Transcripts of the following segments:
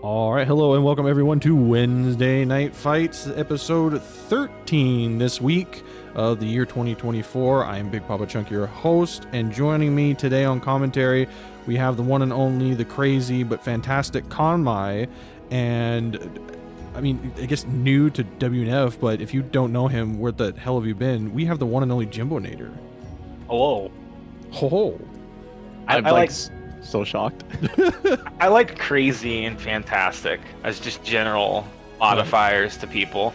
All right, hello and welcome everyone to Wednesday Night Fights, episode 13 this week of the year 2024. I am Bigpapachunk, your host, and joining me today on commentary, we have the one and only, the crazy but fantastic Konmai, and I mean, I guess new to WNF, but if you don't know him, where the hell have you been? We have the one and only Jimbonator. Hello. Ho-ho. I like so shocked. I like crazy and fantastic as just general modifiers to people.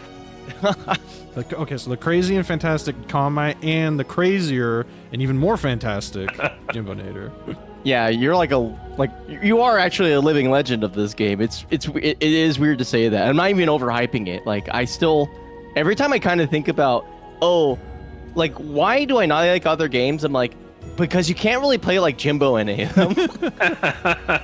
Okay, so the crazy and fantastic Konmai and the crazier and even more fantastic Jimbonator. Yeah, you're you are actually a living legend of this game. It is weird to say that. I'm not even overhyping it. Like, I still, every time I kind of think about, oh, like, why do I not like other games? I'm like, because you can't really play like Jimbo in any of them. I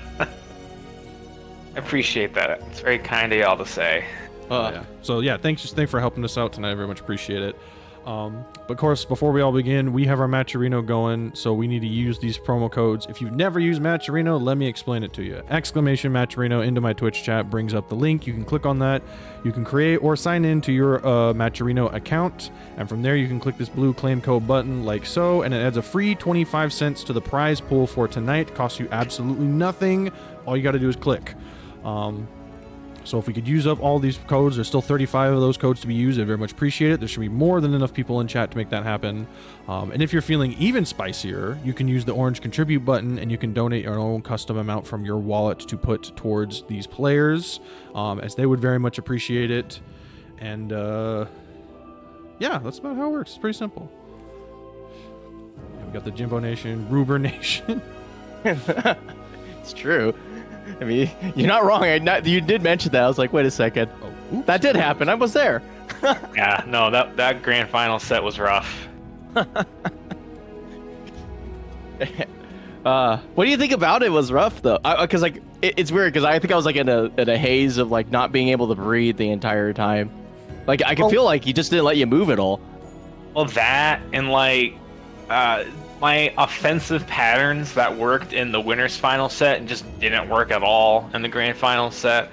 appreciate that. It's very kind of y'all to say. Yeah. So yeah, thanks for helping us out tonight. I very much appreciate it. But of course, before we all begin, we have our Matcherino going, so we need to use these promo codes. If you've never used Matcherino, let me explain it to you. Exclamation Matcherino into my Twitch chat brings up the link. You can click on that. You can create or sign in to your Matcherino account, and from there you can click this blue claim code button like so, and it adds a free 25 cents to the prize pool for tonight. Costs you absolutely nothing. All you got to do is click. So if we could use up all these codes, there's still 35 of those codes to be used. I'd very much appreciate it. There should be more than enough people in chat to make that happen. And if you're feeling even spicier, you can use the orange contribute button and you can donate your own custom amount from your wallet to put towards these players, as they would very much appreciate it. And yeah, that's about how it works. It's pretty simple. We got the Jimbo Nation, Ruber Nation. It's true. I mean, you're not wrong. You did mention that. I was like, wait a second. Oh, that did happen. I was there. Yeah, no, that grand final set was rough. What do you think about it? Was rough though, because like it's weird because I think I was like in a haze of like not being able to breathe the entire time. Like I could feel like he just didn't let you move at all. Well, that and like my offensive patterns that worked in the winner's final set and just didn't work at all in the grand final set.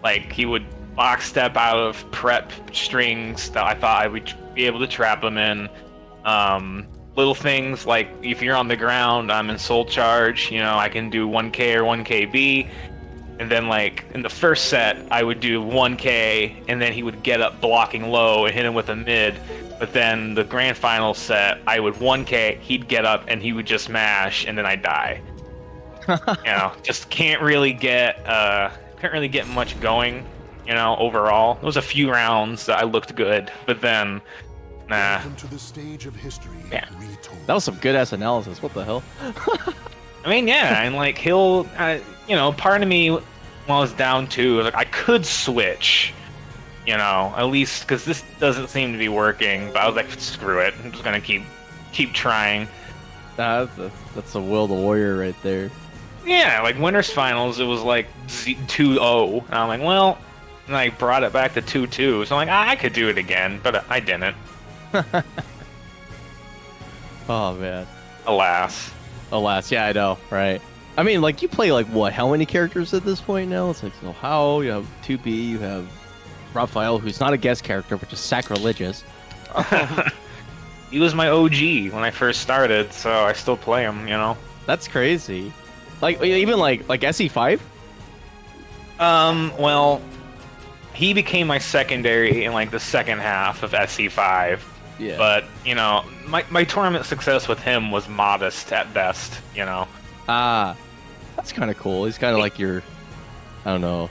Like, he would box step out of prep strings that I thought I would be able to trap him in. Little things like if you're on the ground, I'm in soul charge, you know, I can do 1k or 1kb. And then like in the first set, I would do 1k and then he would get up blocking low and hit him with a mid. But then the grand final set, I would 1k, he'd get up and he would just mash and then I'd die. You know, just can't really get much going, you know, overall. There was a few rounds that I looked good, but then nah. To the stage of history, yeah. That was some good ass analysis. What the hell? I mean, yeah, and like he'll, you know, part of me when I was down 2, like I could switch, you know, at least because this doesn't seem to be working. But I was like, screw it, I'm just gonna keep trying. That's a will the warrior right there. Yeah, like winners finals, it was like 2-0, and I'm like, well, and I brought it back to 2-2. So I'm like, I could do it again, but I didn't. Oh man. Alas, yeah, I know, right? I mean, like, you play, like, what, how many characters at this point now? It's like, so how, you have 2B, you have Raphael, who's not a guest character, but just sacrilegious. he was my OG when I first started, so I still play him, you know? That's crazy. Like, even, like SE5? Well, he became my secondary in, like, the second half of SE5. Yeah. But, you know, my tournament success with him was modest at best, you know? Ah, that's kind of cool. He's kind of like your, I don't know.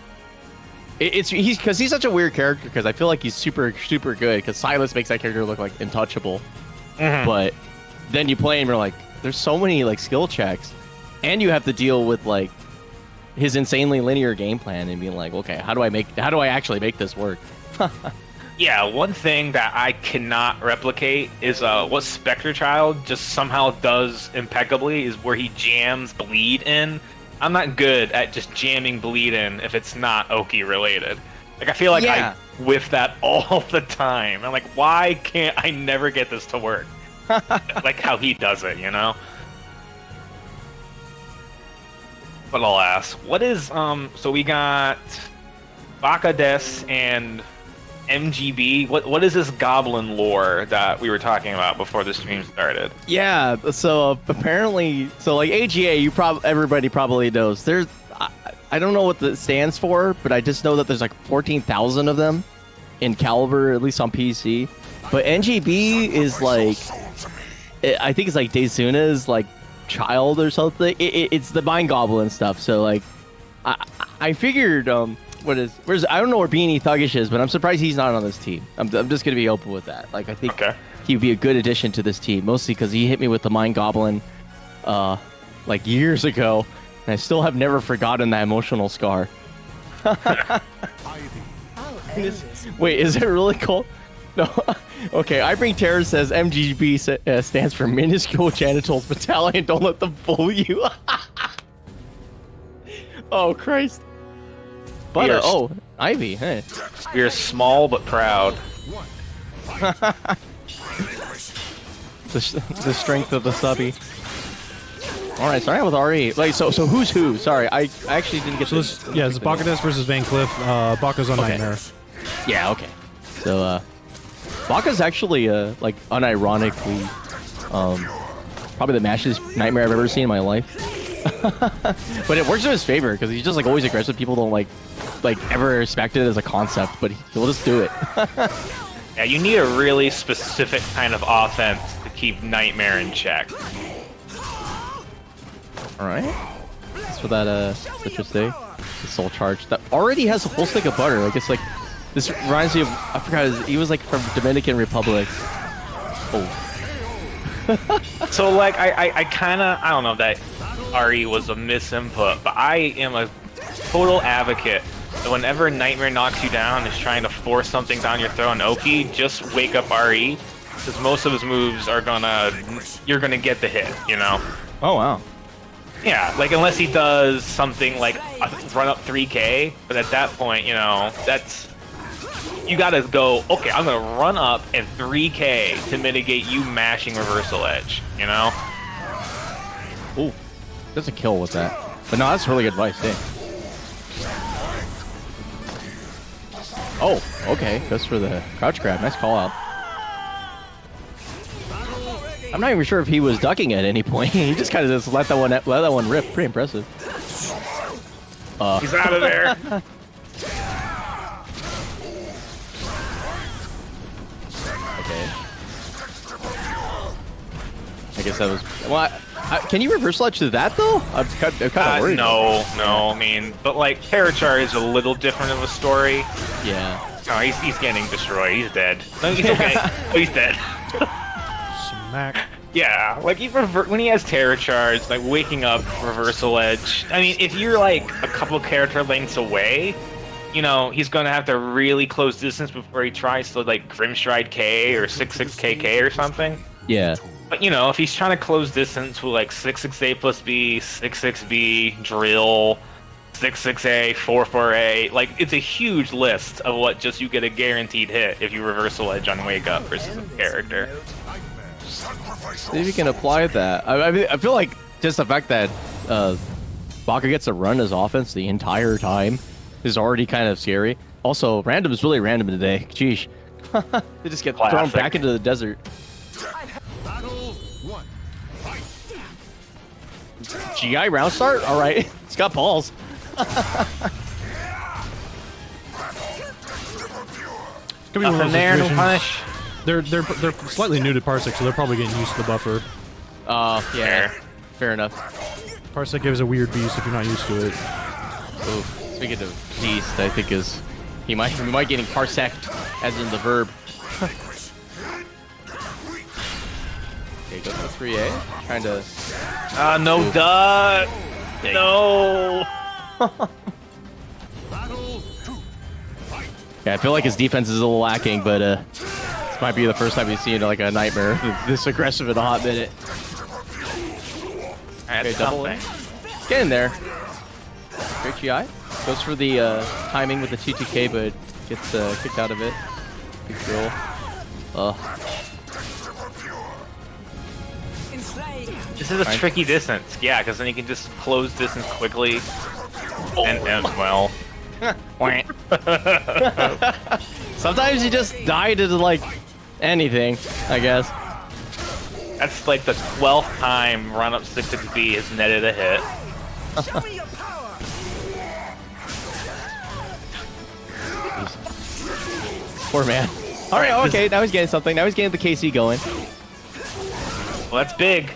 He's because he's such a weird character because I feel like he's super good because Silas makes that character look like untouchable. Mm-hmm. But then you play him, you're like, there's so many like skill checks, and you have to deal with like his insanely linear game plan and being like, okay, how do I actually make this work? Yeah, one thing that I cannot replicate is what Spectre Child just somehow does impeccably is where he jams bleed in. I'm not good at just jamming bleed in if it's not Oki related. Like, I feel like I whiff that all the time. I'm like, why can't I never get this to work? Like how he does it, you know? But I'll ask, what is so we got Baka-Des and MGB. What is this goblin lore that we were talking about before the stream started? Yeah, so apparently, so like AGA, everybody probably knows. There's, I don't know what that stands for, but I just know that there's like 14,000 of them in Caliber, at least on PC. But NGB is like, I think it's like Daizuna's like child or something. It's the Mind Goblin stuff. So like, I figured, where's I don't know where Beanie Thuggish is, but I'm surprised he's not on this team. I'm just gonna be open with that. Like I think he'd be a good addition to this team, mostly because he hit me with the Mind Goblin, like years ago, and I still have never forgotten that emotional scar. Wait, is it really cool? No. Okay, I Bring Terror says MGB stands for Minuscule Genitals Battalion. Don't let them fool you. Oh Christ. But Ivy, hey. We are small but proud. the strength of the subby. All right, starting out with RE. Like, so who's who? Sorry, I actually didn't get this. Yeah, it's Baka-Des versus Vancliffe. Baka's on Nightmare. Yeah, okay. So, Baka's actually, like, unironically, probably the matchiest Nightmare I've ever seen in my life. But it works in his favor because he's just like always aggressive. People don't like ever respect it as a concept, but he'll just do it. Yeah, you need a really specific kind of offense to keep Nightmare in check. All right. That's for that citrus day. The soul charge that already has a whole stick of butter. Like it's like this reminds me of I forgot he was like from Dominican Republic. Oh. So like I kind of I don't know that RE was a misinput, but I am a total advocate that whenever Nightmare knocks you down and is trying to force something down your throat on Oki, just wake up RE, because most of his moves are you're gonna get the hit, you know? Oh wow. Yeah, like unless he does something like run up 3k, but at that point, you know, you gotta go, okay, I'm gonna run up and 3k to mitigate you mashing reversal edge, you know? Ooh. Does a kill with that. But no, that's really good advice, yeah. Oh, okay. Goes for the crouch grab. Nice call out. I'm not even sure if he was ducking at any point. He just kind of just let that one rip. Pretty impressive. He's out of there. Okay. I guess that was well. Can you reverse ledge to that though? I'm kind of worried. No. I mean, but like Terrachar is a little different of a story. Yeah. No, he's getting destroyed. He's dead. No, he's okay. He's dead. Smack. Yeah, like when he has Terror Charge, like waking up reversal edge. I mean, if you're like a couple character lengths away, you know, he's gonna have to really close distance before he tries to like Grimstride K or 6-6 KK or something. Yeah. But you know, if he's trying to close distance with like 6-6A plus B, 6-6B, drill, 6-6A, 4-4A, like it's a huge list of what just you get a guaranteed hit if you reversal edge on wake up versus a character. See if you can apply that. I mean, I feel like just the fact that Baka gets to run his offense the entire time is already kind of scary. Also, random is really random today. Jeez. They just get thrown back into the desert. GI round start? Alright. It's got balls. Nothing there, no punish. They're slightly new to Parsec, so they're probably getting used to the buffer. Yeah. Fair enough. Parsec gives a weird beast if you're not used to it. Ooh, speaking of beast, I think we might getting parseced, as in the verb. Okay, go for 3A. Trying to. No duck. No. Yeah, I feel like his defense is a little lacking, but this might be the first time we've seen like a Nightmare this aggressive in a hot minute. Okay, double in. Get in there. Great GI. Goes for the timing with the 2-2K, but gets kicked out of it. Good drill. This is a tricky distance, yeah, because then you can just close distance quickly. And well. Sometimes you just die to like anything, I guess. That's like the 12th time run up 6-6B has netted a hit. Poor man. All right, okay, now he's getting something. Now he's getting the KC going. Well, that's big.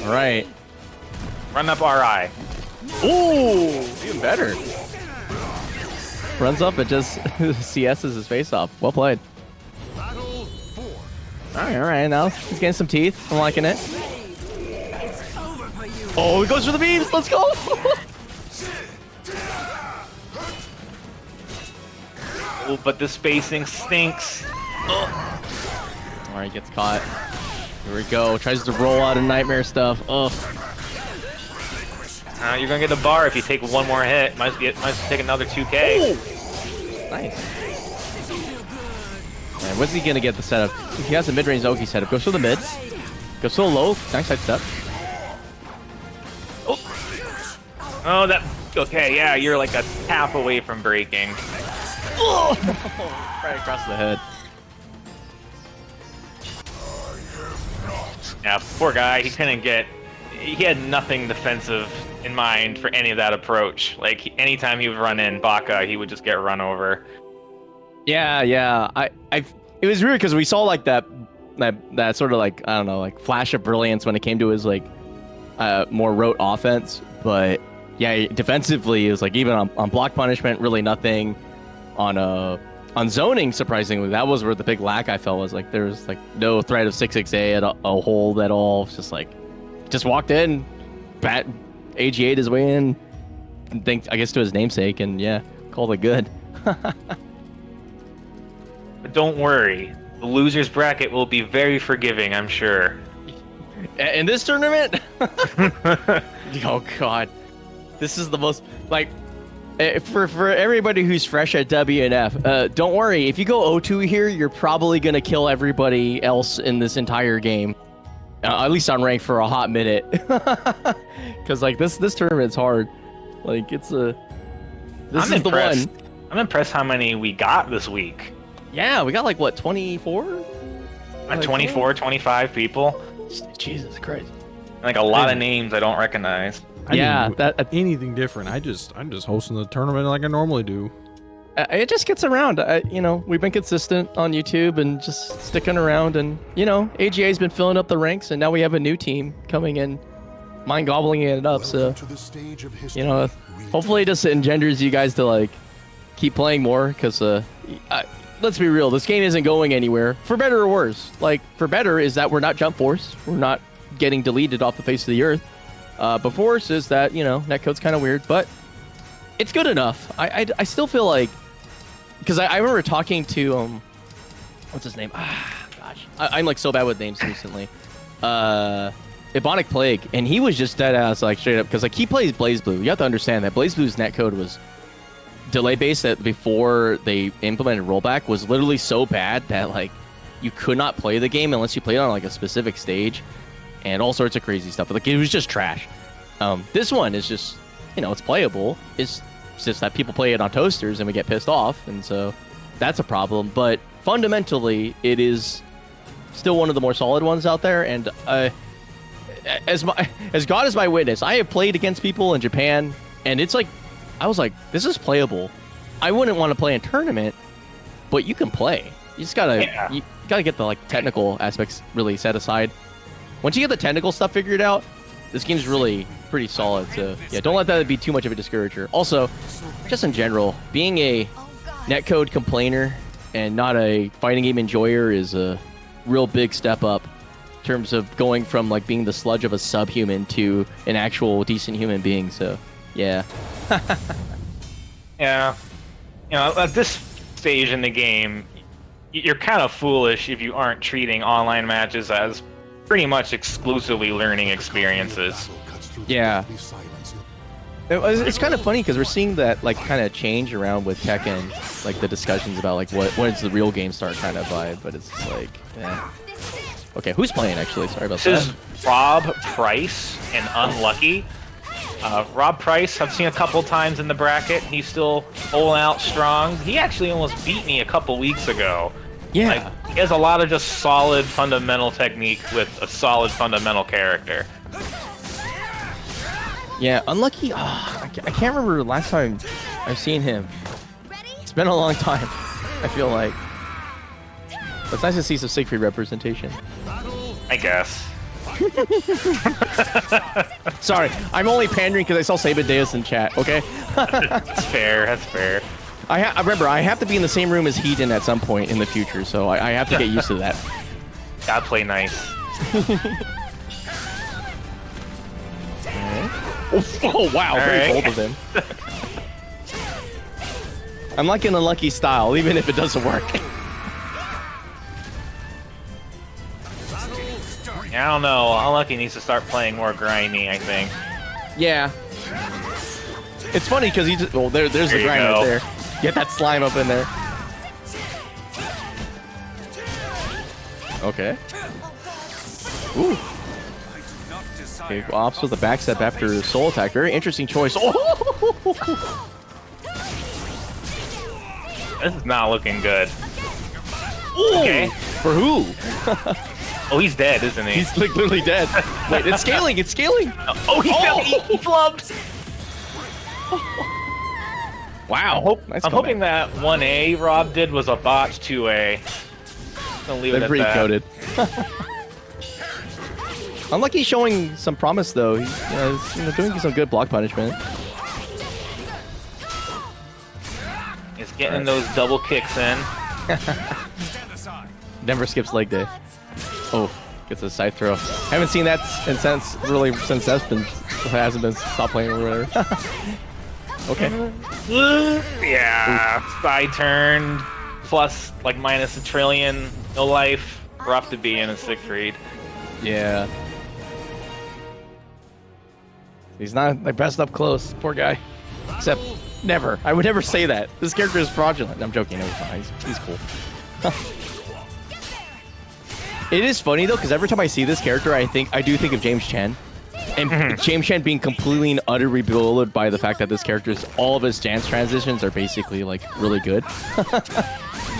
All right. Run up RI. Ooh, even better. Runs up and just CS's his face off. Well played. All right, now he's getting some teeth. I'm liking it. Oh, he goes for the beams. Let's go. Oh, but the spacing stinks. All right, gets caught. Here we go. Tries to roll out of nightmare stuff. Ugh. You're gonna get the bar if you take one more hit. Might take another 2K. Ooh. Nice. Man, what's he gonna get the setup? He has a mid-range Oki setup. Goes for the mid. Goes so low. Nice side step. Oh, that. Okay, yeah, you're like a tap away from breaking. Oh, right across the head. Yeah, poor guy. He couldn't get. He had nothing defensive in mind for any of that approach. Like anytime he would run in Baka, he would just get run over. Yeah. It was weird because we saw like that sort of like, I don't know, like flash of brilliance when it came to his like more rote offense. But yeah, defensively, it was like even on block punishment, really nothing. On zoning, surprisingly, that was where the big lack I felt was like there was like no threat of 6-6A at a hold at all. It's just like just walked in, bat AG8 his way in, think I guess to his namesake, and yeah, called it good. But don't worry, the losers bracket will be very forgiving, I'm sure. In this tournament? Oh god, this is the most like. For everybody who's fresh at WNF, don't worry. If you go 0-2 here, you're probably gonna kill everybody else in this entire game, at least on rank for a hot minute. Because like this tournament's hard. Like it's a. This is the one. I'm impressed how many we got this week. Yeah, we got like what 24? Like 24, 25 people. Jesus Christ. Like a lot of names I don't recognize. I didn't do anything different. I'm just hosting the tournament like I normally do. It just gets around. You know, we've been consistent on YouTube and just sticking around, and you know, AGA's been filling up the ranks, and now we have a new team coming in, mind gobbling it up. So, you know, hopefully it just engenders you guys to like keep playing more, because let's be real, this game isn't going anywhere, for better or worse. Like, for better is that we're not Jump Force, we're not getting deleted off the face of the earth. But for worse is that, you know, netcode's kind of weird, but it's good enough. I still feel like, because I remember talking to what's his name? Gosh, I'm like so bad with names recently. Ebonic Plague, and he was just dead ass like straight up, because like he plays BlazBlue. You have to understand that BlazBlue's netcode was delay based, that before they implemented rollback was literally so bad that like you could not play the game unless you played on like a specific stage, and all sorts of crazy stuff. Like it was just trash. This one is just, you know, it's playable. It's just that people play it on toasters and we get pissed off, and so that's a problem. But fundamentally, it is still one of the more solid ones out there. And as God is my witness, I have played against people in Japan, and it's like, I was like, this is playable. I wouldn't want to play in tournament, but you can play. You just gotta you gotta get the like technical aspects really set aside. Once you get the technical stuff figured out, this game's really pretty solid. So yeah, don't let that be too much of a discourager. Also, just in general, being a netcode complainer and not a fighting game enjoyer is a real big step up in terms of going from like being the sludge of a subhuman to an actual decent human being. So yeah. Yeah. You know, at this stage in the game, you're kind of foolish if you aren't treating online matches as pretty much exclusively learning experiences. Yeah. It's kind of funny because we're seeing that like kind of change around with Tekken, like the discussions about like when does the real game start kind of vibe, but it's like, yeah, Okay, who's playing actually? Sorry about This that. is Rob Price and Unlucky. Rob Price, I've seen a couple times in the bracket. He's still holding out strong. He actually almost beat me a couple weeks ago. Yeah. Like, he has a lot of just solid fundamental technique with a solid fundamental character. Yeah, Unlucky. I can't remember the last time I've seen him. It's been a long time, I feel like. But it's nice to see some Siegfried representation. I guess. Sorry, I'm only pandering because I saw SabinDeus in chat, okay? That's fair, that's fair. I remember, I have to be in the same room as Hilde at some point in the future, so I have to get used to that. Gotta play nice. Oh, wow, very right. bold of him. I'm like an Unlucky style, even if it doesn't work. I don't know. Unlucky needs to start playing more grimy, I think. Yeah. It's funny because he just... Well, there's the you grind go. right there. Get that slime up in there. Okay. Ooh. Okay, ops with a backstep after soul attack. Very interesting choice. Oh! This is not looking good. Ooh. Okay. For who? Oh, he's dead, isn't he? He's like literally dead. Wait, it's scaling. It's scaling. Oh, he flubbed. Wow. I'm hoping that 1A Rob did was a botch 2A. Gonna leave it They're at pretty that. coded. Unlucky showing some promise though. He's doing some good block punishment. He's getting those double kicks in. Never skips leg day. Oh, gets a side throw. Haven't seen that since hasn't been stopped playing or whatever. Okay. Yeah, side turn plus like minus a trillion, no life. Rough to be in a Siegfried. Yeah. He's not my best up close. Poor guy. Except never. I would never say that. This character is fraudulent. I'm joking. No, he's not. He's cool. It is funny though, because every time I see this character, I do think of James Chen. And James Chen being completely and utterly bewildered by the fact that this character's all of his stance transitions are basically like really good.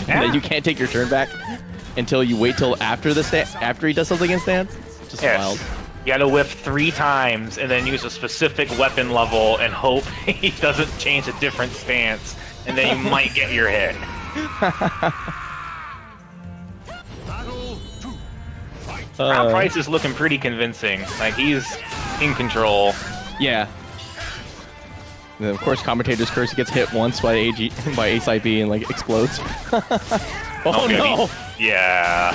And that you can't take your turn back until you wait till after after he does something in stance. It's just wild. You gotta whip 3 times and then use a specific weapon level and hope he doesn't change a different stance, and then you might get your hit. Rob Price is looking pretty convincing. Like, he's in control. Yeah. And then of course, Commentators curse gets hit once by Ace IB and like explodes. Oh no! Yeah.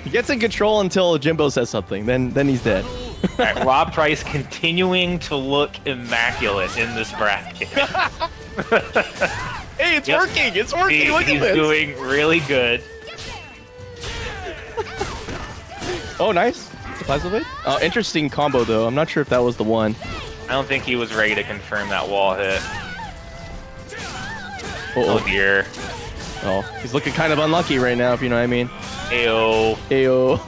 He gets in control until Jimbo says something. Then he's dead. All right, Rob Price continuing to look immaculate in this bracket. Hey, it's working! It's working! Look at this! He's doing really good. Oh, nice. It's a plasma blade. Oh, interesting combo though. I'm not sure if that was the one. I don't think he was ready to confirm that wall hit. Oh dear. Oh, he's looking kind of unlucky right now, if you know what I mean. Ayo. Ayo.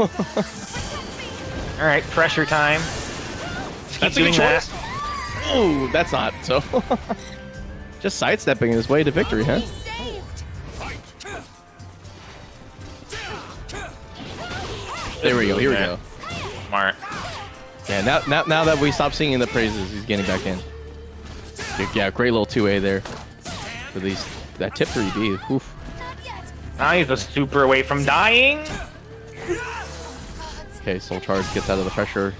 All right, pressure time. Just keep doing that. Oh, that's not so. Just sidestepping his way to victory, huh? There we go. Here we go. Smart. Yeah. Now that we stop singing the praises, he's getting back in. Yeah, great little 2A there. For these that tip 3B. Oof. Now he's a super away from dying. Okay, Soul Charge gets out of the pressure.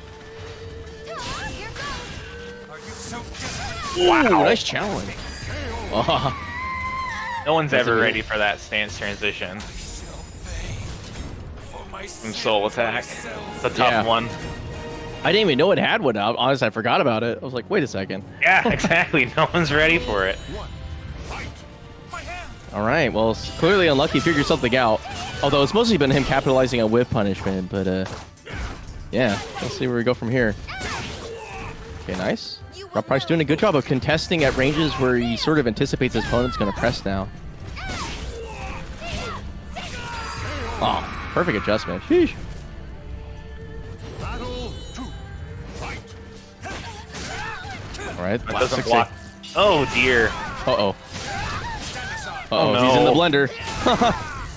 Wow. Ooh, nice challenge. Oh. No one's ever ready for that stance transition. From Soul Attack. It's a tough one. I didn't even know it had one. Honestly, I forgot about it. I was like, wait a second. Yeah, exactly. No one's ready for it. All right. Well, it's clearly Unlucky figured something out. Although it's mostly been him capitalizing on whiff punishment. But yeah, let's see where we go from here. Okay, nice. Rob Price doing a good job of contesting at ranges where he sort of anticipates his opponent's going to press now. Oh, perfect adjustment. Sheesh. All right. That doesn't block. Oh dear. Uh-oh. Oh, no. He's in the blender.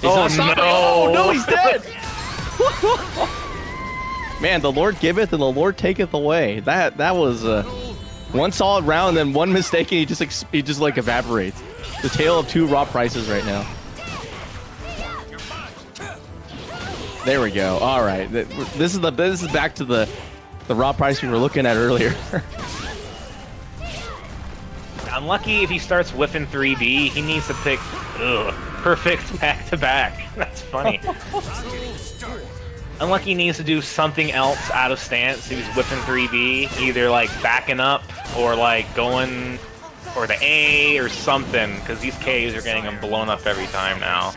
Oh no. no. Oh no, he's dead. Man, the Lord giveth and the Lord taketh away. That was one solid round, then one mistake, and he just like evaporates. The tale of two raw prices right now. There we go. All right, this is back to the raw price we were looking at earlier. Unlucky if he starts whiffing 3B, he needs to pick perfect back-to-back. That's funny. Unlucky needs to do something else out of stance. He was whipping 3B, either like backing up or like going for the A or something, because these Ks are getting him blown up every time now.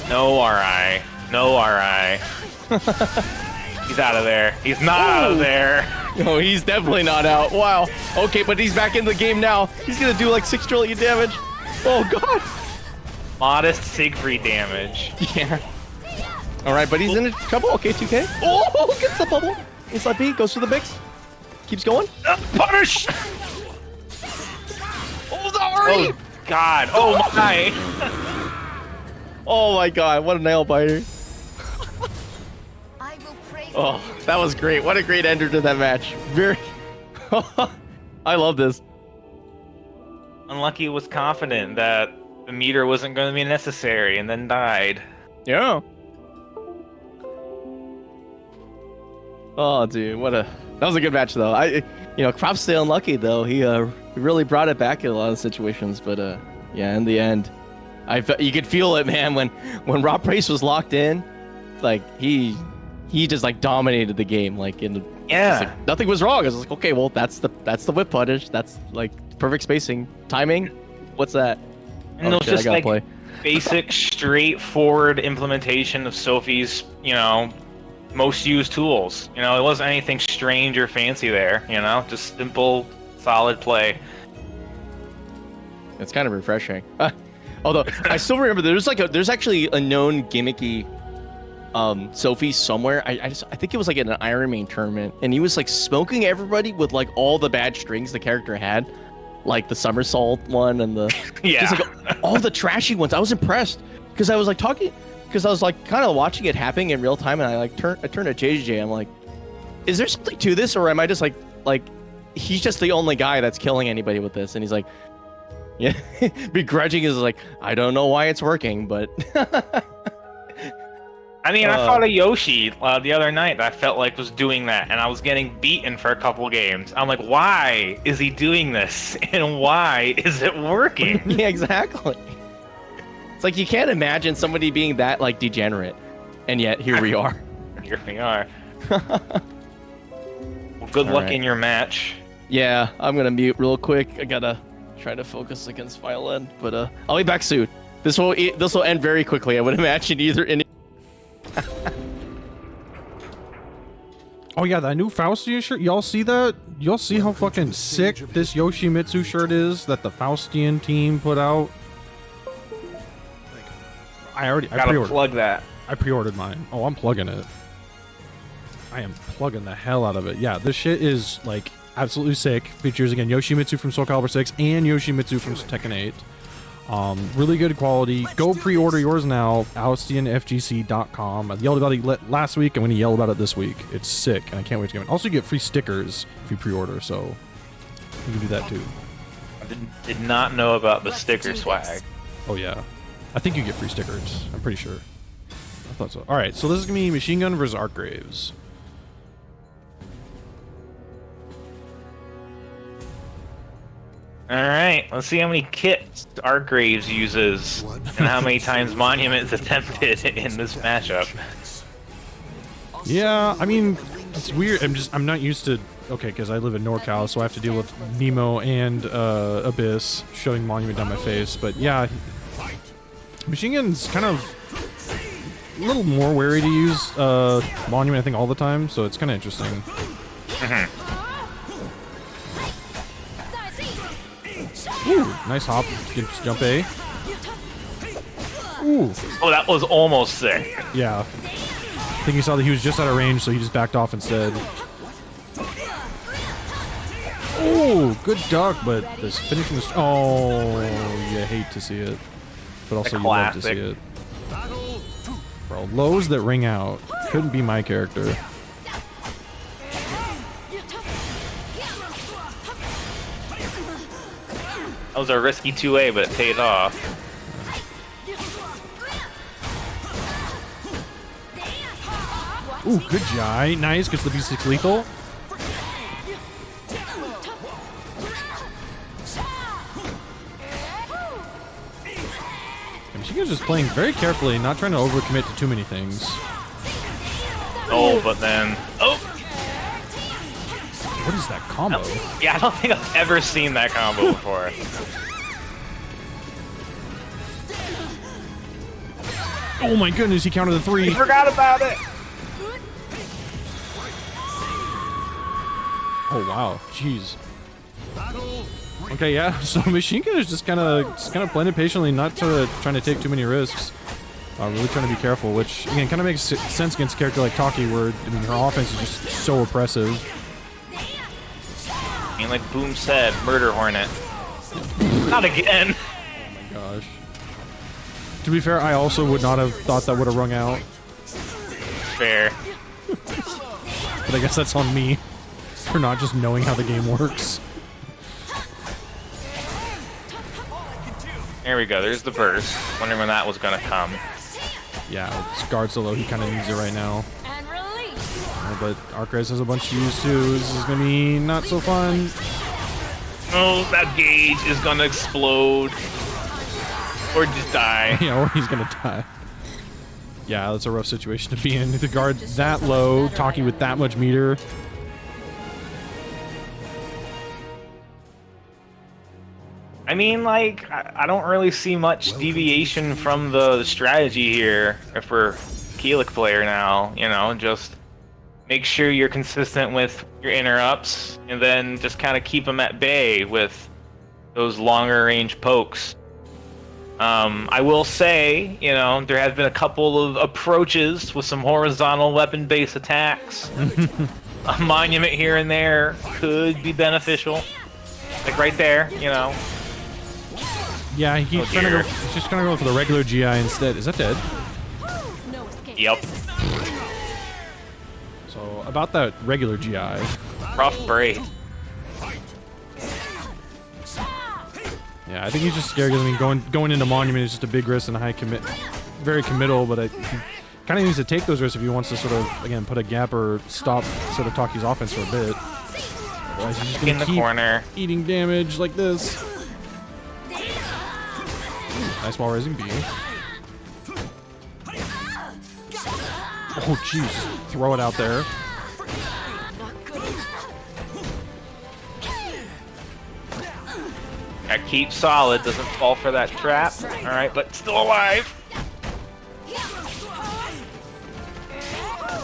No RI. No RI. He's out of there. He's not out of there. No, he's definitely not out. Wow. Okay, but he's back in the game now. He's gonna do like 6 trillion damage. Oh god. Modest Siegfried damage. Yeah. All right, but he's in trouble. Okay, 2K. Oh, gets the bubble. Inside B, goes for the mix. Keeps going. Punish! Oh, the RE! Oh god. Oh my. Oh my god, what a nail biter. I will pray for Oh, that was great. What a great ender to that match. Very. I love this. Unlucky was confident that the meter wasn't going to be necessary and then died. Yeah. Oh, dude, that was a good match though. Crop's still unlucky though. He really brought it back in a lot of situations, but yeah, in the end, you could feel it, man, when Raw Price was locked in, like he just like dominated the game, like nothing was wrong. I was like, okay, well that's the whip punish, that's like perfect spacing, timing. What's that? And it was just like basic, straightforward implementation of Sophie's, most used tools. It wasn't anything strange or fancy there. Just simple, solid play. It's kind of refreshing. Although I still remember there's actually a known gimmicky Sophie somewhere. I think it was like in an Iron Man tournament, and he was like smoking everybody with like all the bad strings the character had, like the somersault one and the just like all the trashy ones. I was impressed because I was like kind of watching it happening in real time, and I turned to JJ. I'm like, is there something to this, or am I just like he's just the only guy that's killing anybody with this? And he's like, yeah, begrudging is like, I don't know why it's working, but I mean, I fought a Yoshi the other night that I felt like was doing that, and I was getting beaten for a couple games. I'm like, why is he doing this, and why is it working? Yeah, exactly. It's like you can't imagine somebody being that like degenerate, and yet here we are. Here we are. Well, good luck in your match. Yeah, I'm gonna mute real quick. I gotta try to focus against Violin, but I'll be back soon. This will end very quickly, I would imagine. Oh yeah, that new Faustian shirt. Y'all see that? Y'all see how fucking sick this Yoshimitsu shirt is that the Faustian team put out? I pre-ordered. Plug that. I pre-ordered mine. Oh, I'm plugging it. I am plugging the hell out of it. Yeah, this shit is like absolutely sick. Features again Yoshimitsu from SoulCalibur 6 and Yoshimitsu from Tekken 8. Really good quality. Go pre-order yours now. AustianFGC.com. I yelled about it last week. I'm going to yell about it this week. It's sick, and I can't wait to get it. Also, you get free stickers if you pre-order, so you can do that too. I did not know about the sticker swag. Oh yeah, I think you get free stickers. I'm pretty sure. I thought so. All right, so this is gonna be Machine Gun versus Archgraves. Alright, let's see how many kits Archgraves uses and how many times Monument's attempted in this matchup. Yeah, I mean, it's weird. I'm not used to, okay, because I live in NorCal, so I have to deal with Nemo and Abyss showing Monument down my face. But yeah, Machine Gun's kind of a little more wary to use Monument, I think, all the time, so it's kind of interesting. Ooh, nice hop. Just jump A. Ooh. Oh, that was almost sick. Yeah. I think he saw that he was just out of range, so he just backed off instead. Oh, good duck, but this finishing this. Oh, you hate to see it, but also you love to see it. Bro, lows that ring out couldn't be my character. That was a risky 2A, but it paid off. Ooh, good Jai. Nice, gets the B6 lethal. She's just playing very carefully, not trying to overcommit to too many things. Oh, but then... Oh! What is that combo? Yeah, I don't think I've ever seen that combo before. Oh my goodness, he counted the 3. I forgot about it! Oh wow, jeez. Okay, yeah. So Machine Gun is just kind of playing it patiently, not trying to take too many risks. Really trying to be careful, which again kind of makes sense against a character like Taki, where I mean her offense is just so oppressive. I mean, like Boom said, Murder Hornet. Not again. Oh my gosh. To be fair, I also would not have thought that would have rung out. Fair. But I guess that's on me for not just knowing how the game works. There we go, there's the burst. Wondering when that was gonna come. Yeah, it's guard so low, he kind of needs it right now. But Arcres has a bunch to use too. This is gonna be not so fun. Oh, that gauge is gonna explode. Or just die. Yeah, or he's gonna die. Yeah, that's a rough situation to be in. The guard that low, Taki with that much meter. I mean, like, I don't really see much deviation from the strategy here if we're Kilik player now, you know, just make sure you're consistent with your interrupts and then just kind of keep them at bay with those longer range pokes. I will say, you know, there have been a couple of approaches with some horizontal weapon-based attacks. A monument here and there could be beneficial. Like right there, you know. Yeah, he keeps trying to go. He's just gonna go for the regular GI instead. Is that dead? Yep. So about that regular GI. Rough break. Yeah, I think he's just scared because I mean going into monument is just a big risk and a high commit, very committal. But he kind of needs to take those risks if he wants to sort of again put a gap or stop sort of Taki's offense for a bit. Otherwise, he's just gonna In the keep corner. eating damage like this. Nice wall raising B. Oh jeez, just throw it out there. I keep solid, doesn't fall for that trap. Alright, but still alive.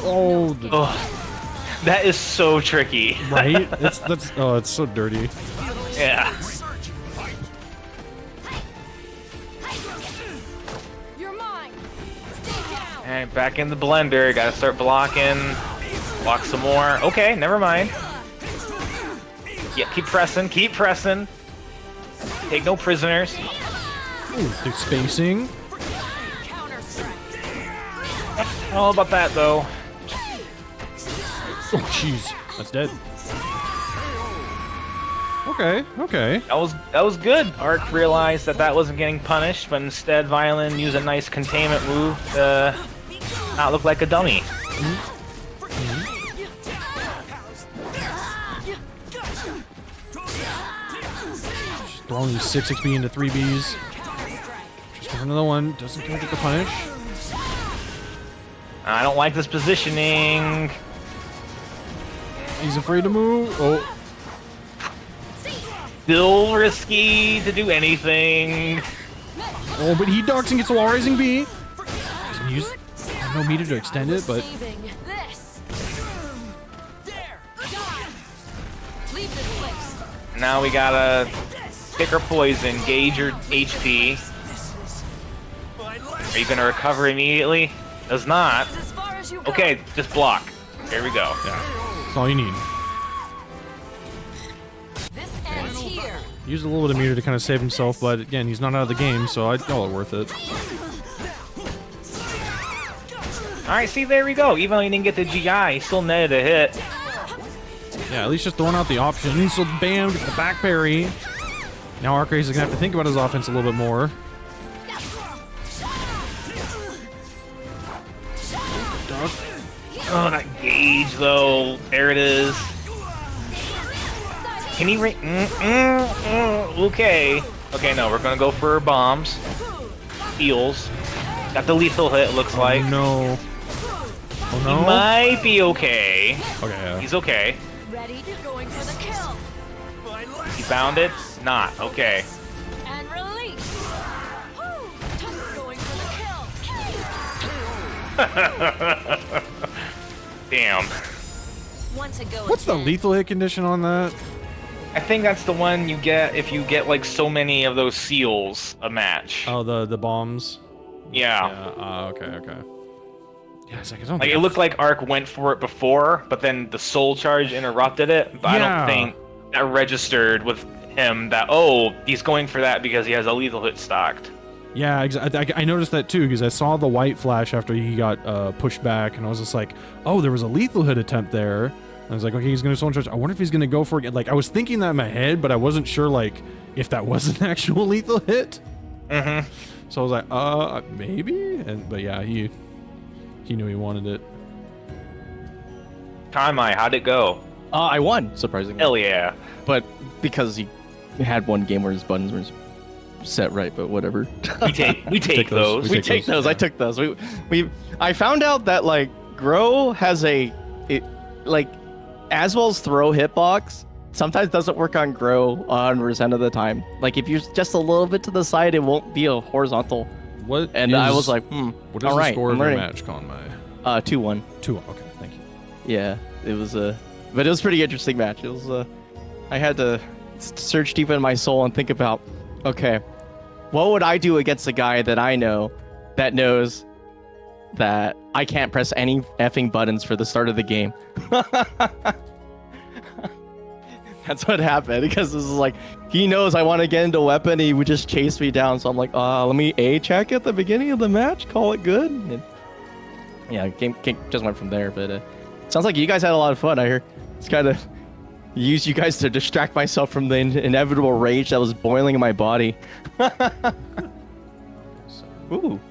Oh, Oh, that is so tricky. right? It's so dirty. Yeah. Alright, back in the blender. Gotta start blocking. Block some more. Okay, never mind. Yeah, keep pressing, keep pressing. Take no prisoners. Ooh, good spacing. I don't know about that though. Oh, jeez, that's dead. Okay, okay. That was good. Arc realized that wasn't getting punished, but instead Violin used a nice containment move to not look like a dummy. Just throwing these 6 XP into 3Bs. Just for another one. Doesn't quite get the punish. I don't like this positioning. He's afraid to move. Oh. Still risky to do anything. Oh, but he ducks and gets a wall raising B. Doesn't use no meter to extend it, but now we gotta pick our poison, gauge your HP. Are you gonna recover immediately? Does not. As far as you go. Okay, just block. There we go. Yeah, that's all you need. This ends here. Used a little bit of meter to kind of save himself, but again, he's not out of the game, so I'd call it worth it. Alright, see, there we go. Even though he didn't get the GI, he still netted a hit. Yeah, at least just throwing out the option. So bam, gets the back parry. Now Arcraze is gonna have to think about his offense a little bit more. Oh, that gauge though. There it is. Can he okay. Okay, no, we're gonna go for bombs. Heals. Got the lethal hit, looks like. No. Oh no. He might be okay. Okay, yeah. He's okay. Ready to going for the kill. He bound it? Not. Okay. And release. Woo, going for the kill. Damn. One to go. What's the again. lethal hit condition on that? I think that's the one you get if you get like so many of those seals a match. Oh, the bombs. Yeah. Yeah. Okay. Yeah, it's like I don't Like think it looked like Arc went for it before, but then the soul charge interrupted it. But Yeah. I don't think that registered with him that he's going for that because he has a lethal hit stocked. Yeah, I noticed that too because I saw the white flash after he got pushed back, and I was just like, oh, there was a lethal hit attempt there. And I was like, okay, he's gonna soul charge. I wonder if he's gonna go for it. Like I was thinking that in my head, but I wasn't sure like if that was an actual lethal hit. Mm-hmm. So I was like, maybe. But yeah, he knew he wanted it. Konmai, how'd it go? I won, surprisingly. Hell yeah. But because he had one game where his buttons were set right, but whatever. We take those. We take those. I took those. I found out that like Grow has like Aswell's throw hitbox sometimes doesn't work on Grow 100% of the time. Like if you're just a little bit to the side, it won't be a horizontal. What? And I was like, what is all the right, score I'm of your learning. match, Konmai? 2-1. 2-1. Okay, thank you. Yeah, it was but it was a pretty interesting match. It was I had to search deep in my soul and think about, okay, what would I do against a guy that I know that knows that I can't press any effing buttons for the start of the game? That's what happened, because this is like, he knows I want to get into weapon, he would just chase me down, so I'm like, let me check at the beginning of the match, call it good. And yeah, game just went from there, but sounds like you guys had a lot of fun. I hear it's kind of used you guys to distract myself from the inevitable rage that was boiling in my body. Ooh.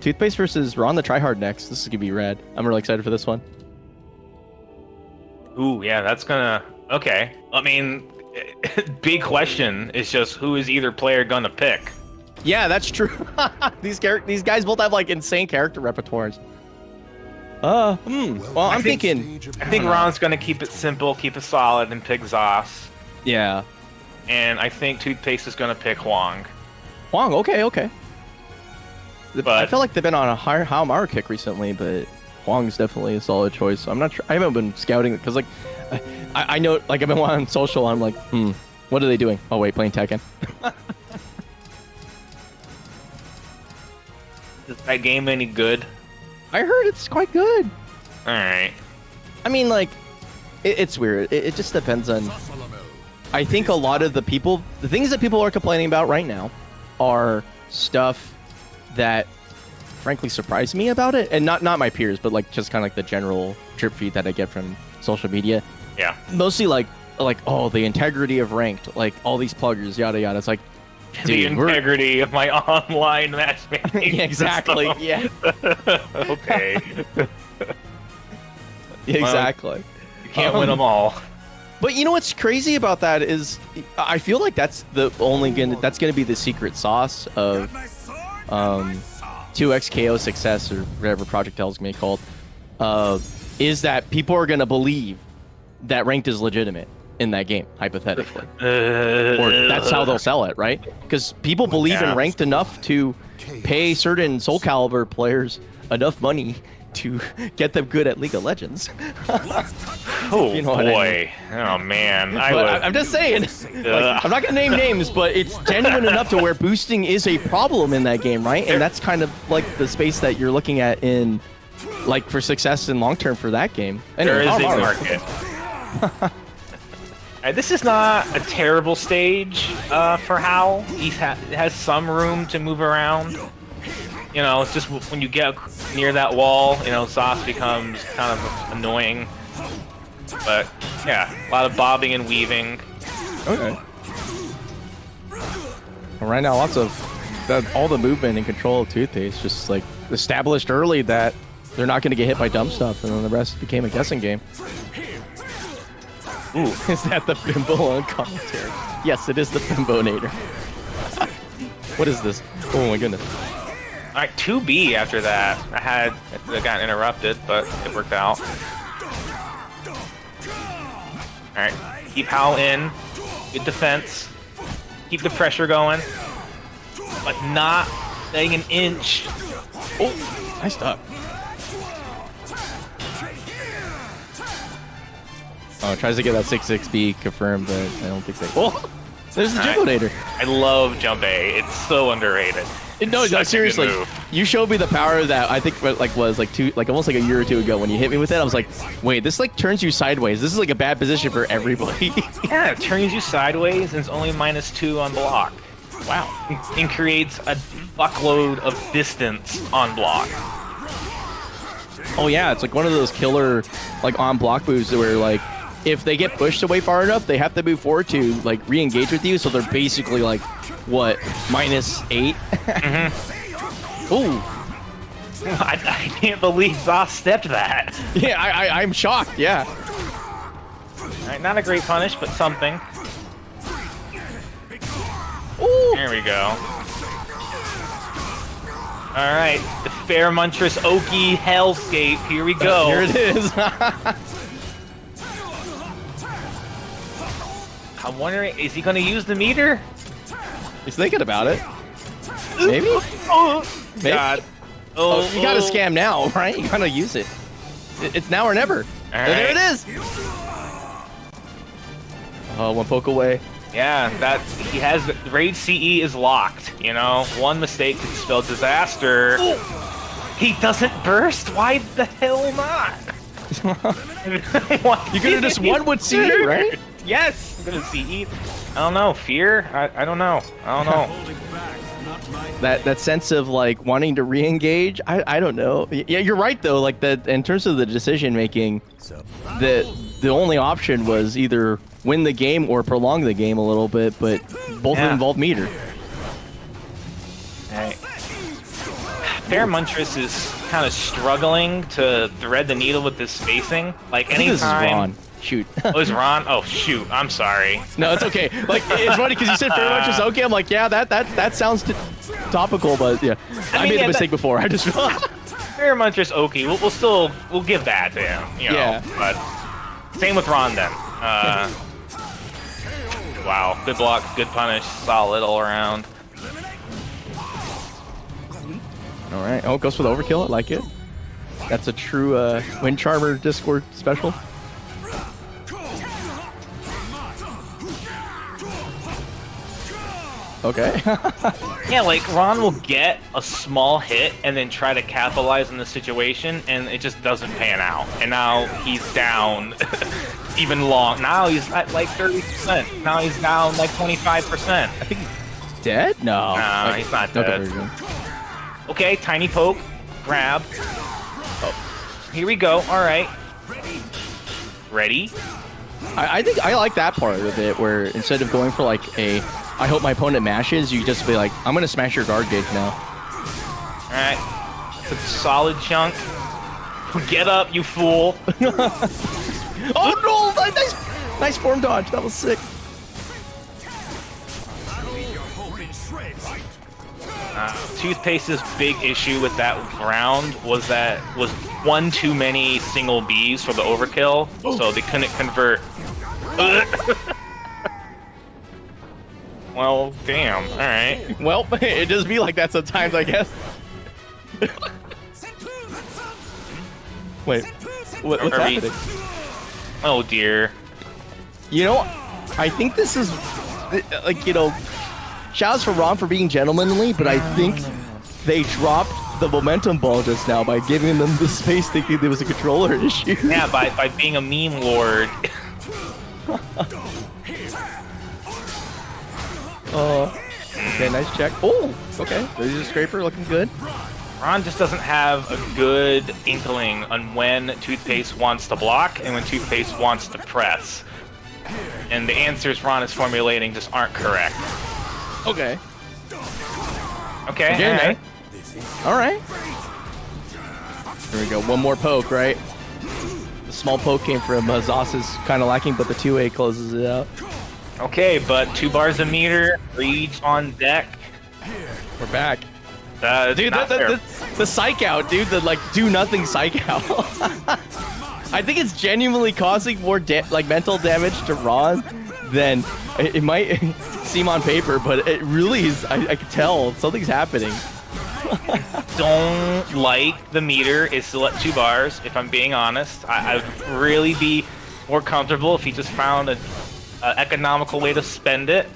Toothpaste versus RonTheTryhard next. This is gonna be rad. I'm really excited for this one. Ooh, yeah, that's gonna... Okay. I mean, big question is just who is either player gonna pick? Yeah, that's true. These guys both have like insane character repertoires. Well, I think Ron's gonna keep it simple, keep it solid, and pick Zos. Yeah. And I think Toothpaste is gonna pick Huang. Huang, okay. But I feel like they've been on a higher Haohmaru kick recently, but Huang's definitely a solid choice. I'm not sure. I haven't been scouting because like I know, like I've been on social. I'm like, what are they doing? Oh wait, playing Tekken. Is that game any good? I heard it's quite good. All right. I mean, like, it's weird. It just depends on. I think a lot of the things that people are complaining about right now, are stuff that, frankly, surprised me about it, and not my peers, but like just kind of like the general drip feed that I get from social media. Yeah. Mostly like oh, the integrity of ranked, like all these pluggers, yada yada. It's like, The dude, integrity of my online matchmaking. Yeah, exactly. system. Yeah. Okay. Exactly. You can't win them all. But you know what's crazy about that is, I feel like that's that's gonna be the secret sauce of 2x KO success, or whatever Project L is gonna be called. Is that people are gonna believe that ranked is legitimate in that game, hypothetically, or that's how they'll sell it, right? Because people believe in ranked enough to pay certain SoulCalibur players enough money to get them good at League of Legends. Oh You know what I boy. Oh man. I'm just saying. Like, I'm not gonna name names, but it's genuine enough to where boosting is a problem in that game, right? And that's kind of like the space that you're looking at in, like, for success in long term for that game. There Anyway, is a Haohmaru. market. This is not a terrible stage for Hao. He has some room to move around. You know, it's just when you get near that wall, you know, Zas becomes kind of annoying. But yeah, a lot of bobbing and weaving. Okay. Well, right now, lots of all the movement and control of Toothpaste just like established early that they're not going to get hit by dumb stuff, and then the rest became a guessing game. Ooh, is that the bimbo on commentary? Yes, it is the Bimbonator. What is this? Oh my goodness. All right, 2B after that. I got interrupted, but it worked out. All right, keep Hao in. Good defense. Keep the pressure going, but not staying an inch. Oh, nice stop. Oh, tries to get that 6-6B confirmed, but I don't think they. Oh, there's the Jimbonator. I love Jump A. It's so underrated. No, Such a good seriously. move. You showed me the power that I think was almost like a year or two ago when you hit me with it. I was like, wait, this like turns you sideways. This is like a bad position for everybody. Yeah, it turns you sideways and it's only -2 on block. Wow. And creates a fuckload of distance on block. Oh yeah, it's like one of those killer like on block moves where like if they get pushed away far enough, they have to move forward to like re-engage with you. So they're basically like what -8. Ooh. I can't believe Zas stepped that. Yeah, I'm shocked. Yeah. All right, not a great punish, but something. Ooh. There we go. All right, the Fair Muntress Oki Hellscape. Here we go. Here it is. I'm wondering, is he going to use the meter? He's thinking about it. Maybe. Oh, Maybe. God. Oh, you gotta scam now, right? You gotta use it. It's now or never. All There it right. is. Oh, one poke away. Yeah, he has Raid CE is locked. You know, one mistake could spell disaster. He doesn't burst. Why the hell not? You could have just won with CE, right? Yes, I'm gonna CE. I don't know. Fear? I don't know. I don't know. That sense of like wanting to re-engage. I don't know. Yeah, you're right though. Like that in terms of the decision making, the only option was either win the game or prolong the game a little bit, but both involve meter. Right. Fair Muntress is kind of struggling to thread the needle with this spacing. Like I think this is anytime. Ron. Shoot. Oh, it's Ron? Oh, shoot. I'm sorry. No, it's okay. Like it's funny because you said Fair Muntress okay. I'm like, yeah, that sounds topical, but yeah, I made a mistake before. I just. Fair Muntress Oki. We'll give that to him. You know, Yeah. But same with Ron then. Wow. Good block. Good punish. Solid all around. All right. Oh, goes for the overkill. I like it. That's a true Wind Charmer Discord special. Okay. Yeah, like Ron will get a small hit and then try to capitalize on the situation, and it just doesn't pan out. And now he's down even long. Now he's at like 30%. Now he's down like 25%. I think he's dead? No. Nah, he's not Okay, dead. very good. Okay, tiny poke, grab. Oh, here we go. All right. Ready? I think I like that part of it, where instead of going for like I hope my opponent mashes, you just be like, I'm gonna smash your guard gauge now. All right. It's a solid chunk. Get up, you fool. Oh no! Nice form dodge. That was sick. Toothpaste's big issue with that round was one too many single Bs for the overkill, so they couldn't convert. Well, damn. All right. Well, it does be like that sometimes, I guess. Wait, what's Are we- happening? Oh dear. You know, I think this is, like, you know, shouts for Ron for being gentlemanly, but I think they dropped the momentum ball just now by giving them the space thinking there was a controller issue. Yeah, by being a meme lord. Okay, nice check. Oh, okay. There's a scraper looking good. Ron just doesn't have a good inkling on when Toothpaste wants to block and when Toothpaste wants to press. And the answers Ron is formulating just aren't correct. Okay. Okay, Okay, alright. All right. Here we go. One more poke, right? The small poke came from Zos is kind of lacking, but the 2A closes it out. Okay, but 2 bars a meter, reach on deck. We're back. Dude, The psych out, dude. The like do nothing psych out. I think it's genuinely causing more mental damage to Ron than it might seem on paper, but it really is. I can tell something's happening. don't like the meter is still at 2 bars, if I'm being honest. I'd really be more comfortable if he just found an economical way to spend it.